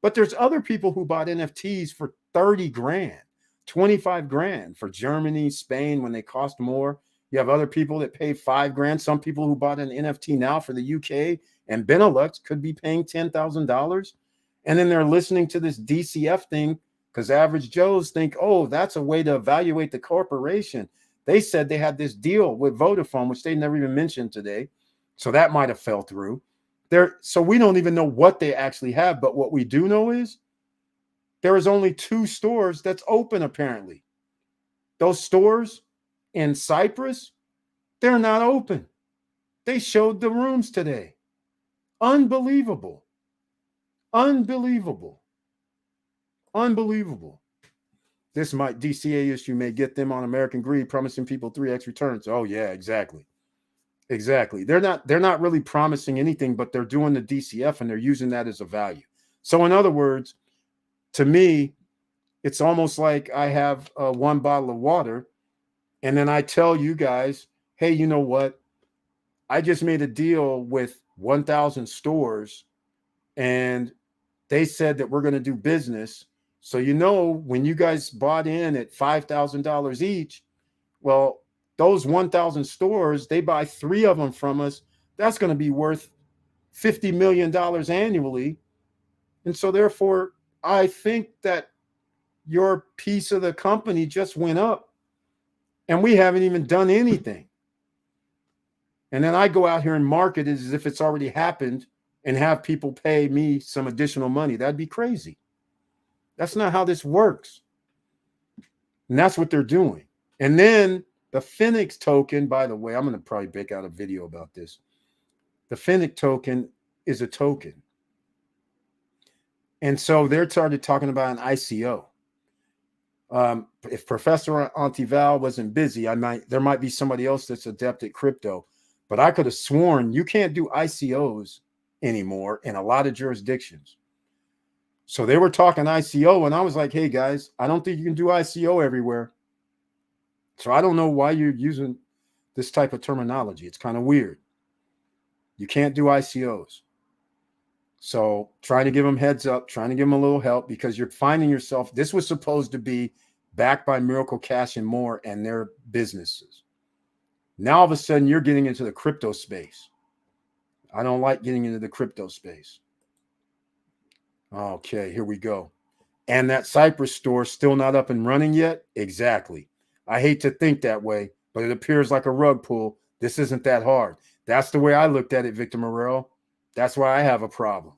But there's other people who bought NFTs for 30 grand, 25 grand for Germany, Spain, when they cost more. You have other people that pay 5 grand. Some people who bought an NFT now for the UK and Benelux could be paying $10,000. And then they're listening to this DCF thing because average Joes think, oh, that's a way to evaluate the corporation. They said they had this deal with Vodafone, which they never even mentioned today. So that might have fell through. So we don't even know what they actually have. But what we do know is there is only 2 stores that's open, apparently. Those stores in Cyprus, they're not open. They showed the rooms today. Unbelievable. Unbelievable. Unbelievable. This DCA issue may get them on American greed, promising people 3x returns. Oh yeah, exactly. Exactly. They're not really promising anything, but they're doing the DCF and they're using that as a value. So in other words, to me, it's almost like I have 1 bottle of water and then I tell you guys, hey, you know what? I just made a deal with 1,000 stores and they said that we're going to do business. So, you know, when you guys bought in at $5,000 each, well, those 1,000 stores, they buy 3 of them from us. That's going to be worth $50 million annually. And so therefore, I think that your piece of the company just went up and we haven't even done anything. And then I go out here and market it as if it's already happened and have people pay me some additional money. That'd be crazy. That's not how this works. And that's what they're doing. And then the Phoenix token, by the way, I'm going to probably break out a video about this. The Phoenix token is a token. And so they're started talking about an ICO. If Professor Antival wasn't busy, there might be somebody else that's adept at crypto. But I could have sworn you can't do ICOs anymore in a lot of jurisdictions. So they were talking ICO, and I was like, hey, guys, I don't think you can do ICO everywhere. So I don't know why you're using this type of terminology. It's kind of weird. You can't do ICOs. So trying to give them heads up, trying to give them a little help because you're finding yourself, this was supposed to be backed by Miracle Cash and more and their businesses. Now all of a sudden you're getting into the crypto space. I don't like getting into the crypto space. Okay, here we go. And that Cyprus store still not up and running yet? Exactly. I hate to think that way, but it appears like a rug pull. This isn't that hard. That's the way I looked at it, Victor Morel. That's why I have a problem.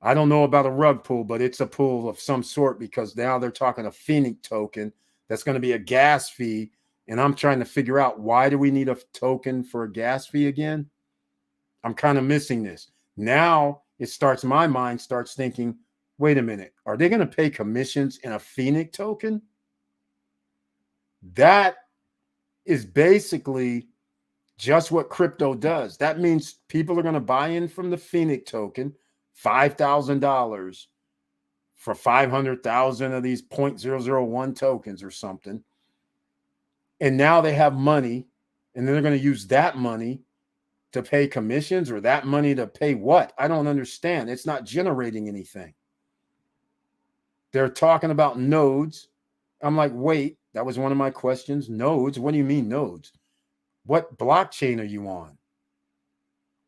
I don't know about a rug pull, but it's a pull of some sort because now they're talking a Phoenix token that's going to be a gas fee. And I'm trying to figure out, why do we need a token for a gas fee again? I'm kind of missing this. Now my mind starts thinking, wait a minute, are they going to pay commissions in a Phoenix token? That is basically just what crypto does. That means people are going to buy in from the Phoenix token, $5,000 for 500,000 of these 0.001 tokens or something. And now they have money, and then they're going to use that money to pay commissions, or that money to pay what? I don't understand. It's not generating anything. They're talking about nodes. I'm like, wait, that was one of my questions. Nodes? What do you mean nodes? What blockchain are you on?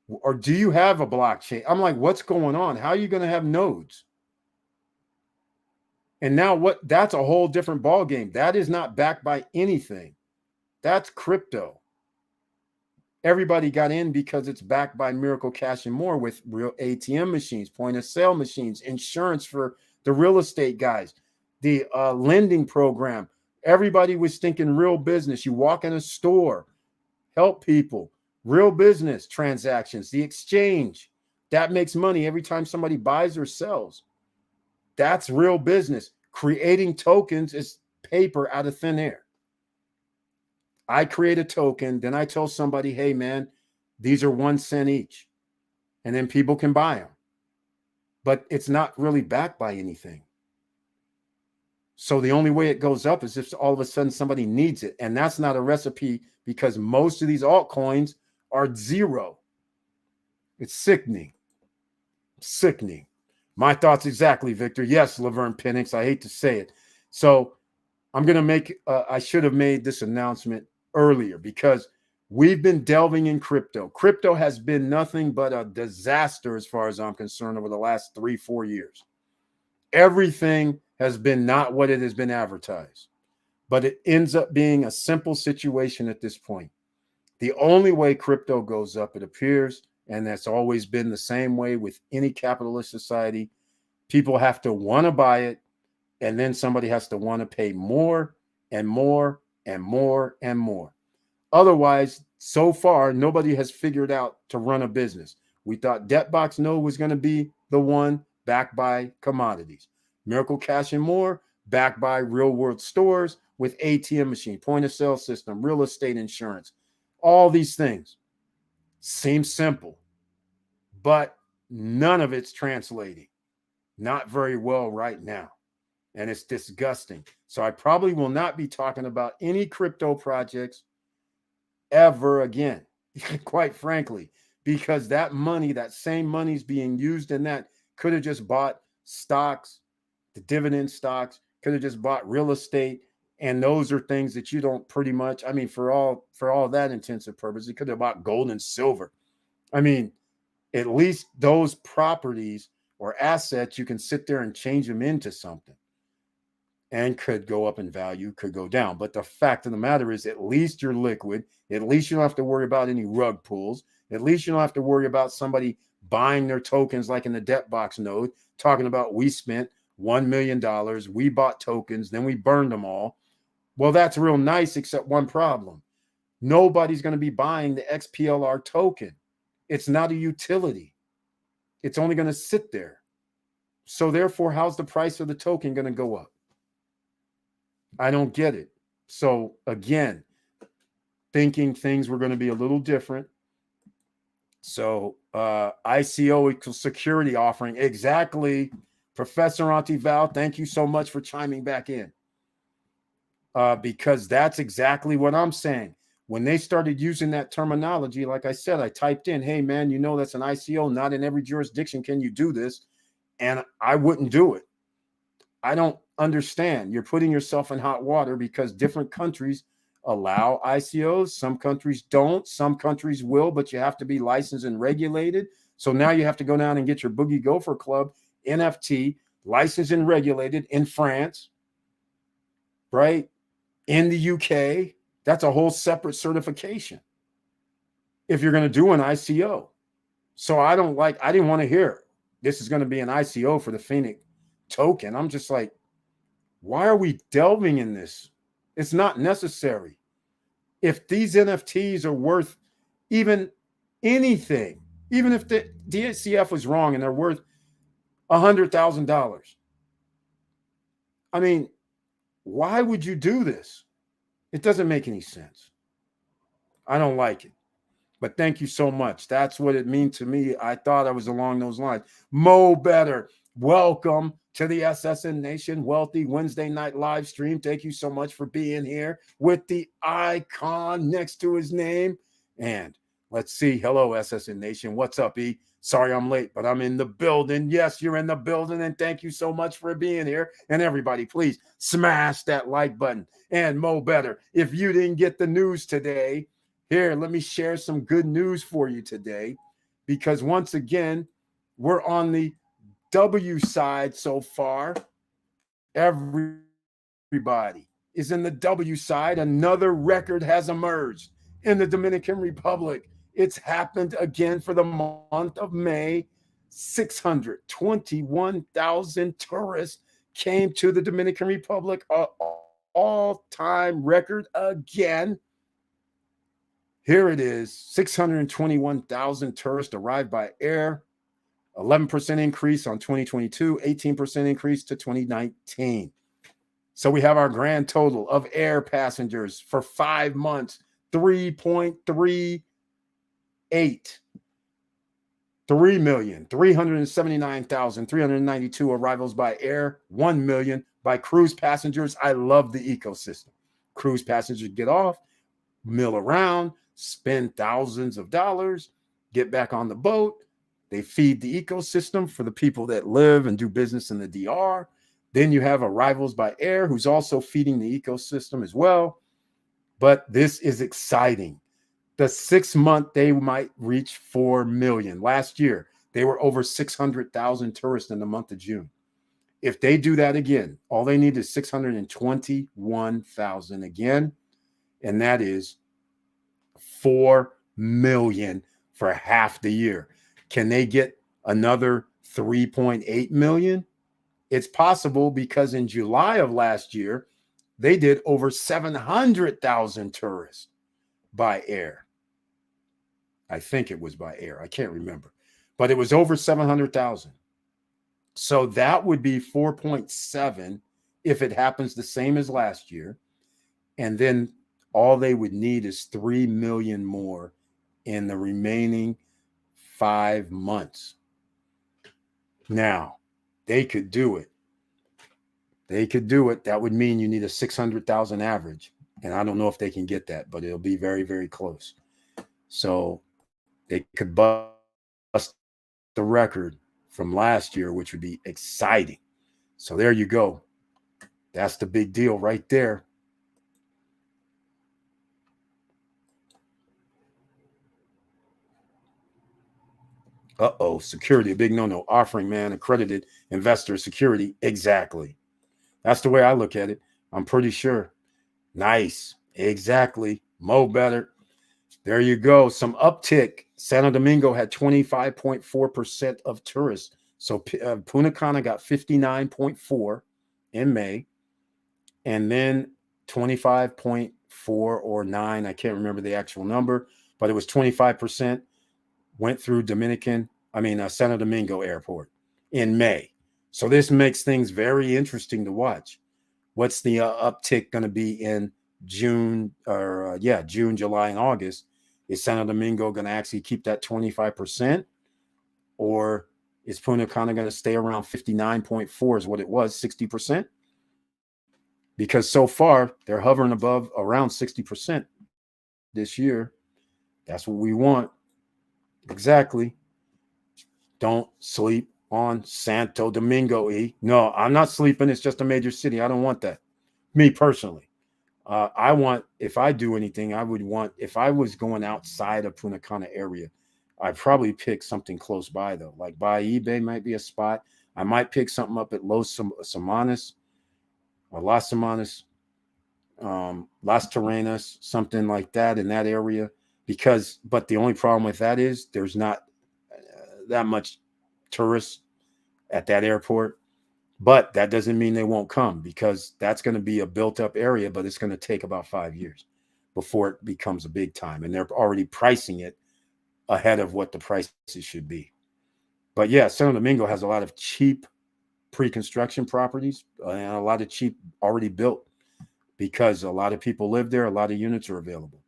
Or do you have a blockchain? I'm like, what's going on? How are you going to have nodes? And now that's a whole different ballgame. That is not backed by anything. That's crypto. Everybody got in because it's backed by Miracle Cash and More with real ATM machines, point of sale machines, insurance for the real estate guys, the lending program. Everybody was thinking real business. You walk in a store, help people, real business transactions, the exchange. That makes money every time somebody buys or sells. That's real business. Creating tokens is paper out of thin air. I create a token, then I tell somebody, hey, man, these are 1 cent each. And then people can buy them. But it's not really backed by anything. So the only way it goes up is if all of a sudden somebody needs it. And that's not a recipe because most of these altcoins are zero. It's sickening. Sickening. My thoughts exactly, Victor. Yes, Laverne Penix. I hate to say it. So I'm going to make, I should have made this announcement earlier because we've been delving in crypto. Crypto has been nothing but a disaster as far as I'm concerned over the last 3-4 years. Everything has been not what it has been advertised, but it ends up being a simple situation at this point. The only way crypto goes up, it appears, and that's always been the same way with any capitalist society, people have to want to buy it, and then somebody has to want to pay more and more and more and more. Otherwise, so far, nobody has figured out to run a business. We thought Debtbox Node was going to be the one backed by commodities. Miracle Cash and More backed by real world stores with ATM machine, point of sale system, real estate insurance. All these things seem simple, but none of it's translating. Not very well right now. And it's disgusting. So I probably will not be talking about any crypto projects ever again, quite frankly, because that money, that same money is being used in that could have just bought stocks, the dividend stocks, could have just bought real estate. And those are things that you don't pretty much, I mean, for all that intensive purpose, it could have bought gold and silver. I mean, at least those properties or assets, you can sit there and change them into something. And could go up in value, could go down. But the fact of the matter is, at least you're liquid. At least you don't have to worry about any rug pulls. At least you don't have to worry about somebody buying their tokens like in the Debtbox Node, talking about we spent $1 million, we bought tokens, then we burned them all. Well, that's real nice, except one problem. Nobody's going to be buying the XPLR token. It's not a utility. It's only going to sit there. So therefore, how's the price of the token going to go up? I don't get it. So again, thinking things were going to be a little different. So ICO equals security offering. Exactly. Professor Auntie Val, thank you so much for chiming back in. Because that's exactly what I'm saying. When they started using that terminology, like I said, I typed in, hey, man, you know that's an ICO. Not in every jurisdiction can you do this. And I wouldn't do it. I don't understand. You're putting yourself in hot water because different countries allow ICOs. Some countries don't. Some countries will, but you have to be licensed and regulated. So now you have to go down and get your Boogie Gopher Club NFT licensed and regulated in France, right? In the UK. That's a whole separate certification if you're going to do an ICO. So I didn't want to hear this is going to be an ICO for the Phoenix token. I'm just like, why are we delving in this? It's not necessary. If these NFTs are worth even anything, even if the DCF was wrong and they're worth $100,000, I mean, why would you do this? It doesn't make any sense. I don't like it. But thank you so much. That's what it means to me. I thought I was along those lines. Mo Better, welcome to the SSN Nation Wealthy Wednesday night live stream. Thank you so much for being here with the icon next to his name. And let's see. Hello, SSN Nation. What's up, E? Sorry I'm late, but I'm in the building. Yes, you're in the building. And thank you so much for being here. And everybody, please smash that like button. And Mo Better, if you didn't get the news today, here, let me share some good news for you today. Because once again, we're on the W side so far. Everybody is in the W side. Another record has emerged in the Dominican Republic. It's happened again for the month of May. 621,000 tourists came to the Dominican Republic, an all-time record again. Here it is, 621,000 tourists arrived by air, 11% increase on 2022, 18% increase to 2019. So we have our grand total of air passengers for 5 months, 3.38. 3,379,392 arrivals by air, 1 million by cruise passengers. I love the ecosystem. Cruise passengers get off, mill around, spend thousands of dollars, get back on the boat. They feed the ecosystem for the people that live and do business in the DR. Then you have arrivals by air, who's also feeding the ecosystem as well. But this is exciting. The 6 month, they might reach 4 million. Last year, they were over 600,000 tourists in the month of June. If they do that again, all they need is 621,000 again, and that is 4 million for half the year. Can they get another 3.8 million? It's possible, because in July of last year, they did over 700,000 tourists by air. I think it was by air. I can't remember, but it was over 700,000. So that would be 4.7 if it happens the same as last year. And then all they would need is 3 million more in the remaining 5 months. Now, they could do it. They could do it. That would mean you need a 600,000 average. And I don't know if they can get that, but it'll be very, very close. So they could bust the record from last year, which would be exciting. So there you go. That's the big deal right there. Uh-oh, security, a big no-no. Offering, man, accredited investor security. Exactly. That's the way I look at it. I'm pretty sure. Nice. Exactly. Mo better. There you go. Some uptick. Santo Domingo had 25.4% of tourists. So Punta Cana got 59.4 in May. And then 25.4 or 9. I can't remember the actual number, but it was 25% went through Santo Domingo Airport in May. So this makes things very interesting to watch. What's the uptick going to be in June, June, July, and August? Is Santo Domingo going to actually keep that 25%? Or is Punta Cana going to stay around 59.4 is what it was, 60%? Because so far, they're hovering above around 60% this year. That's what we want. Exactly. Don't sleep on Santo Domingo, E. No, I'm not sleeping. It's just a major city. I don't want that. Me personally. I want, if I do anything, I would want, if I was going outside of Punta Cana area, I'd probably pick something close by, though. Like Bayahibe might be a spot. I might pick something up at Los Semanas or Las Semanas, Las Terrenas, something like that in that area. But the only problem with that is there's not that much tourists at that airport. But that doesn't mean they won't come, because that's going to be a built-up area, but it's going to take about 5 years before it becomes a big time. And they're already pricing it ahead of what the prices should be. But yeah, Santo Domingo has a lot of cheap pre-construction properties and a lot of cheap already built, because a lot of people live there. A lot of units are available.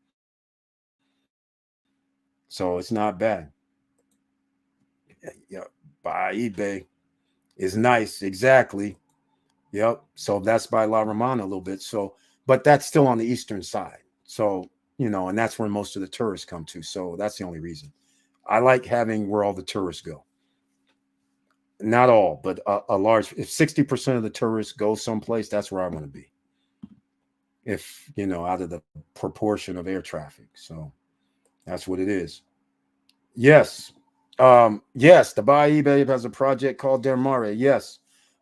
So it's not bad. Yeah, by eBay is nice. Exactly. Yep. So that's by La Romana a little bit. So, but that's still on the eastern side. So, and that's where most of the tourists come to. So that's the only reason. I like having where all the tourists go. Not all, but a large, if 60% of the tourists go someplace, that's where I want to be. If, out of the proportion of air traffic. So that's what it is. Yes. Yes, the Bahia Babe has a project called Del Mare. Yes.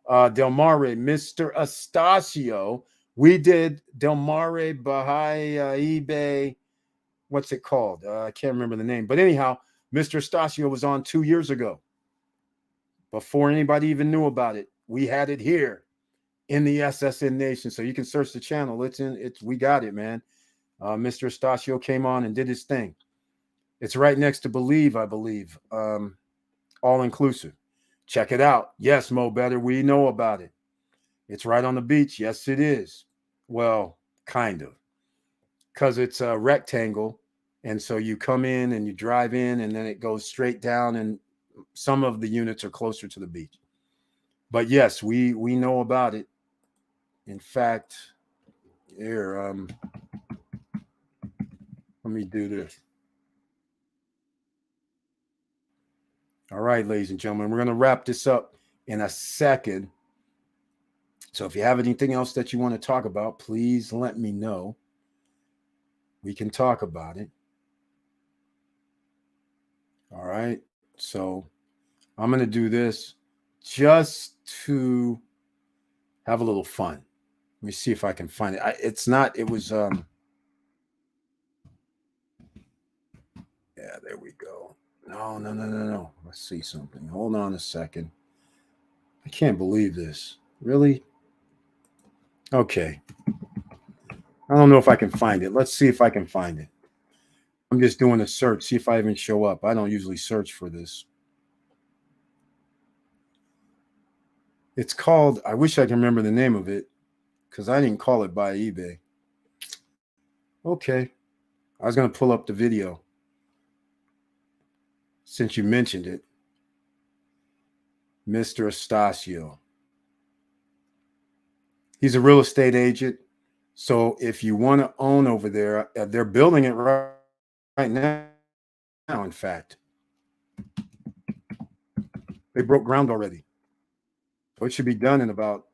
Del Mare, Mr. Astacio. We did Del Mare, Bahia, eBay. what's it called? I can't remember the name. But anyhow, Mr. Stasio was on 2 years ago before anybody even knew about it. We had it here in the SSN Nation. So you can search the channel. We got it, man. Mr. Stasio came on and did his thing. It's right next to Believe, I believe. All inclusive. Check it out. Yes, Mo Better. We know about it. It's right on the beach. Yes, it is. Well, kind of. Because it's a rectangle. And so you come in and you drive in, and then it goes straight down, and some of the units are closer to the beach. But yes, we know about it. In fact, here, let me do this. All right, ladies and gentlemen, we're going to wrap this up in a second. So if you have anything else that you want to talk about, please let me know. We can talk about it. All right. So I'm going to do this just to have a little fun. Let me see if I can find it. It was, yeah, there we go. No. Let's see something. Hold on a second. I can't believe this. Really? Okay. I don't know if I can find it. Let's see if I can find it. I'm just doing a search, see if I even show up. I don't usually search for this. It's called, I wish I can remember the name of it, because I didn't call it by eBay. Okay. I was going to pull up the video since you mentioned it. Mr. Estacio. He's a real estate agent. So if you want to own over there, they're building it right now, in fact. They broke ground already. So it should be done in about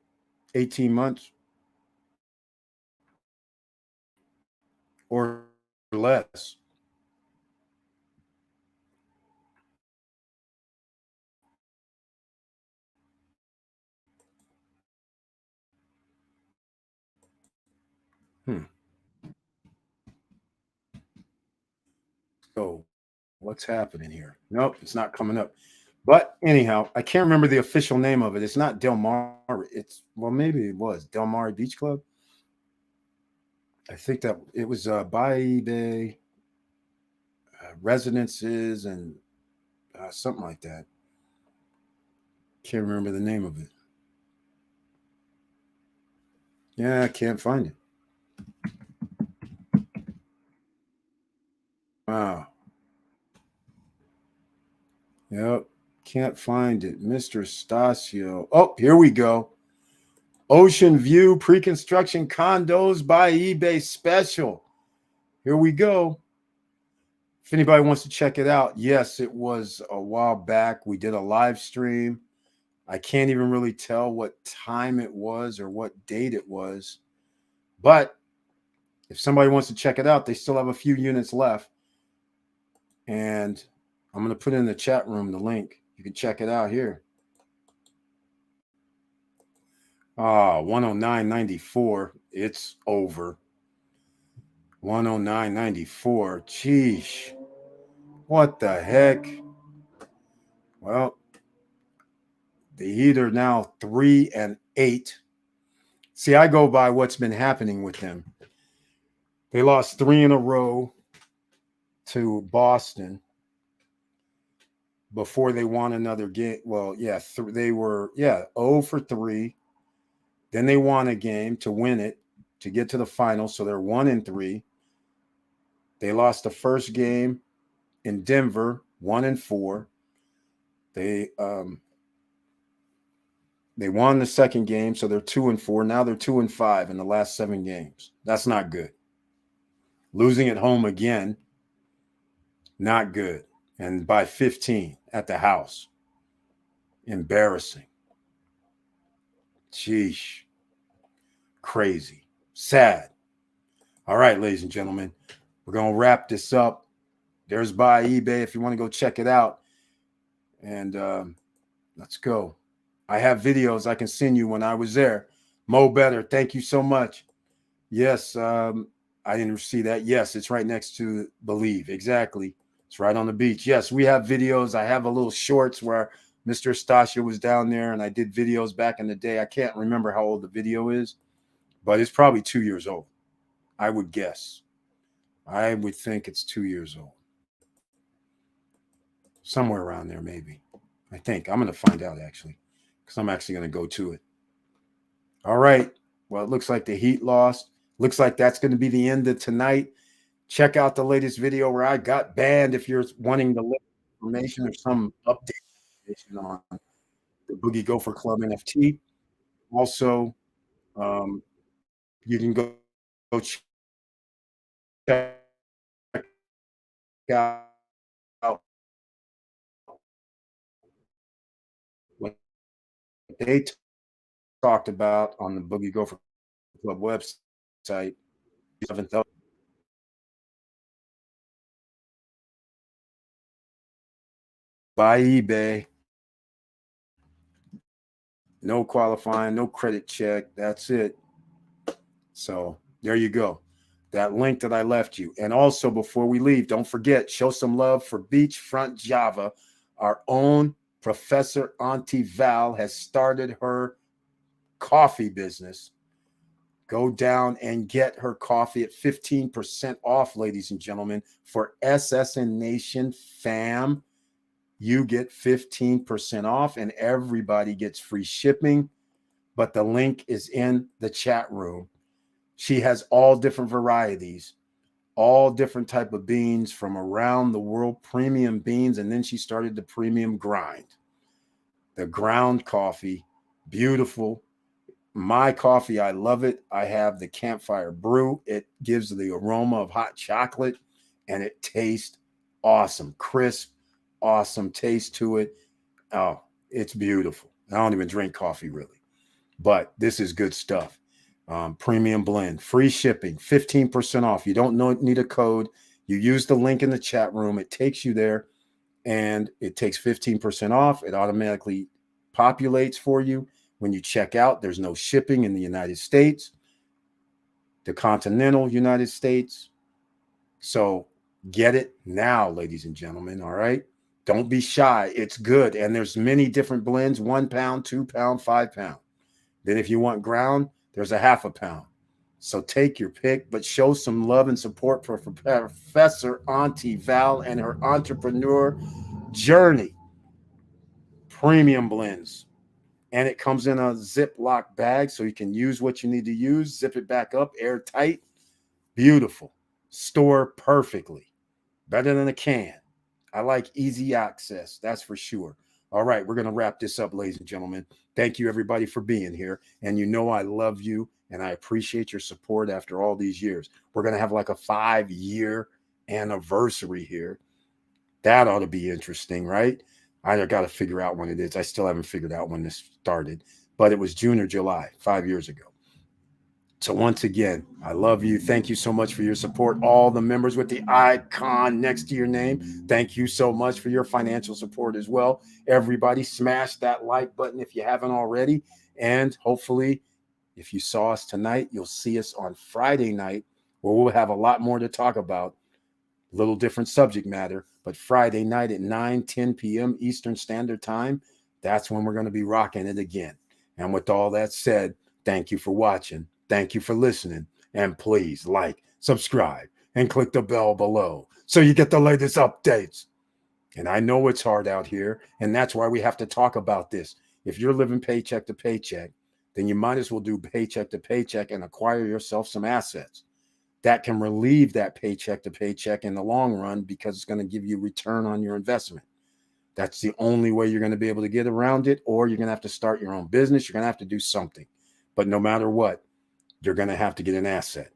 18 months or less. So what's happening here? Nope, it's not coming up. But anyhow, I can't remember the official name of it. It's not Del Mar. Well, maybe it was Del Mar Beach Club. I think that it was by eBay residences and something like that. Can't remember the name of it. Yeah, I can't find it. Wow. Yep. Can't find it. Mr. Stasio. Oh, here we go. Ocean View pre-construction condos by eBay special. Here we go. If anybody wants to check it out, yes, it was a while back. We did a live stream. I can't even really tell what time it was or what date it was. But if somebody wants to check it out, they still have a few units left. And I'm going to put in the chat room the link. You can check it out here. 109.94. It's over. 109.94. Geesh. What the heck? Well, the Heat are now 3-8. See, I go by what's been happening with them. They lost 3 in a row to Boston before they won another game. Well, yeah, they were 0 for 3. Then they won a game to win it to get to the final. So they're 1-3. They lost the first game in Denver, 1-4. They won the second game, so they're 2-4. Now they're 2-5 in the last 7 games. That's not good. Losing at home again, not good. And by 15 at the house. Embarrassing. Sheesh. Crazy. Sad. All right, ladies and gentlemen, we're going to wrap this up. There's by eBay if you want to go check it out. And let's go. I have videos I can send you when I was there. Mo Better, thank you so much. Yes, I didn't see that. Yes, it's right next to Believe. Exactly. It's right on the beach. Yes, we have videos. I have a little shorts where Mr. Stasha was down there and I did videos back in the day. I can't remember how old the video is, but it's probably 2 years old. I would guess. I would think it's 2 years old. Somewhere around there, maybe. I think. I'm going to find out actually, because I'm actually going to go to it. All right. Well, it looks like the Heat lost. Looks like that's going to be the end of tonight. Check out the latest video where I got banned if you're wanting the information or some update on the Boogie Gopher Club NFT. Also, you can go check out what they talked about on the Boogie Gopher Club website. By eBay. No qualifying, no credit check. That's it. So there you go. That link that I left you. And also, before we leave, don't forget, show some love for Beachfront Java. Our own Professor Auntie Val has started her coffee business. Go down and get her coffee at 15% off, ladies and gentlemen. For SSN Nation fam, you get 15% off and everybody gets free shipping. But the link is in the chat room. She has all different varieties, all different type of beans from around the world, premium beans. And then she started the premium grind. The ground coffee, beautiful. My coffee, I love it. I have the campfire brew. It gives the aroma of hot chocolate and it tastes awesome. Crisp, awesome taste to it. Oh, it's beautiful. I don't even drink coffee really, but this is good stuff. Premium blend, free shipping, 15% off. You don't need a code. You use the link in the chat room. It takes you there and it takes 15% off. It automatically populates for you. When you check out, there's no shipping in the United States, the continental United States. So get it now, ladies and gentlemen. All right. Don't be shy. It's good. And there's many different blends, 1 pound, 2 pound, 5 pound. Then if you want ground, there's a half a pound. So take your pick, but show some love and support for Professor Auntie Val and her entrepreneur journey. Premium blends. And it comes in a Ziploc bag so you can use what you need to use, zip it back up, airtight. Beautiful. Store perfectly. Better than a can. I like easy access, that's for sure. All right, we're going to wrap this up, ladies and gentlemen. Thank you, everybody, for being here. And you know I love you, and I appreciate your support after all these years. We're going to have like a 5-year anniversary here. That ought to be interesting, right? I got to figure out when it is. I still haven't figured out when this started, but it was June or July, 5 years ago. So once again, I love you. Thank you so much for your support. All the members with the icon next to your name, thank you so much for your financial support as well. Everybody smash that like button if you haven't already. And hopefully, if you saw us tonight, you'll see us on Friday night where we'll have a lot more to talk about. A little different subject matter, but Friday night at 9-10 p.m. Eastern Standard Time, that's when we're going to be rocking it again. And with all that said, thank you for watching. Thank you for listening. And please like, subscribe, and click the bell below so you get the latest updates. And I know it's hard out here, and that's why we have to talk about this. If you're living paycheck to paycheck, then you might as well do paycheck to paycheck and acquire yourself some assets that can relieve that paycheck to paycheck in the long run because it's going to give you return on your investment. That's the only way you're going to be able to get around it, or you're going to have to start your own business. You're going to have to do something. But no matter what, you're going to have to get an asset.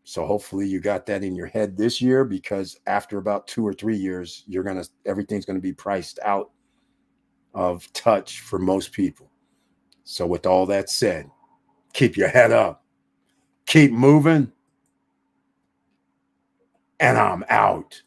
So hopefully you got that in your head this year, because after about 2 or 3 years, everything's going to be priced out of touch for most people. So with all that said, keep your head up, keep moving, and I'm out.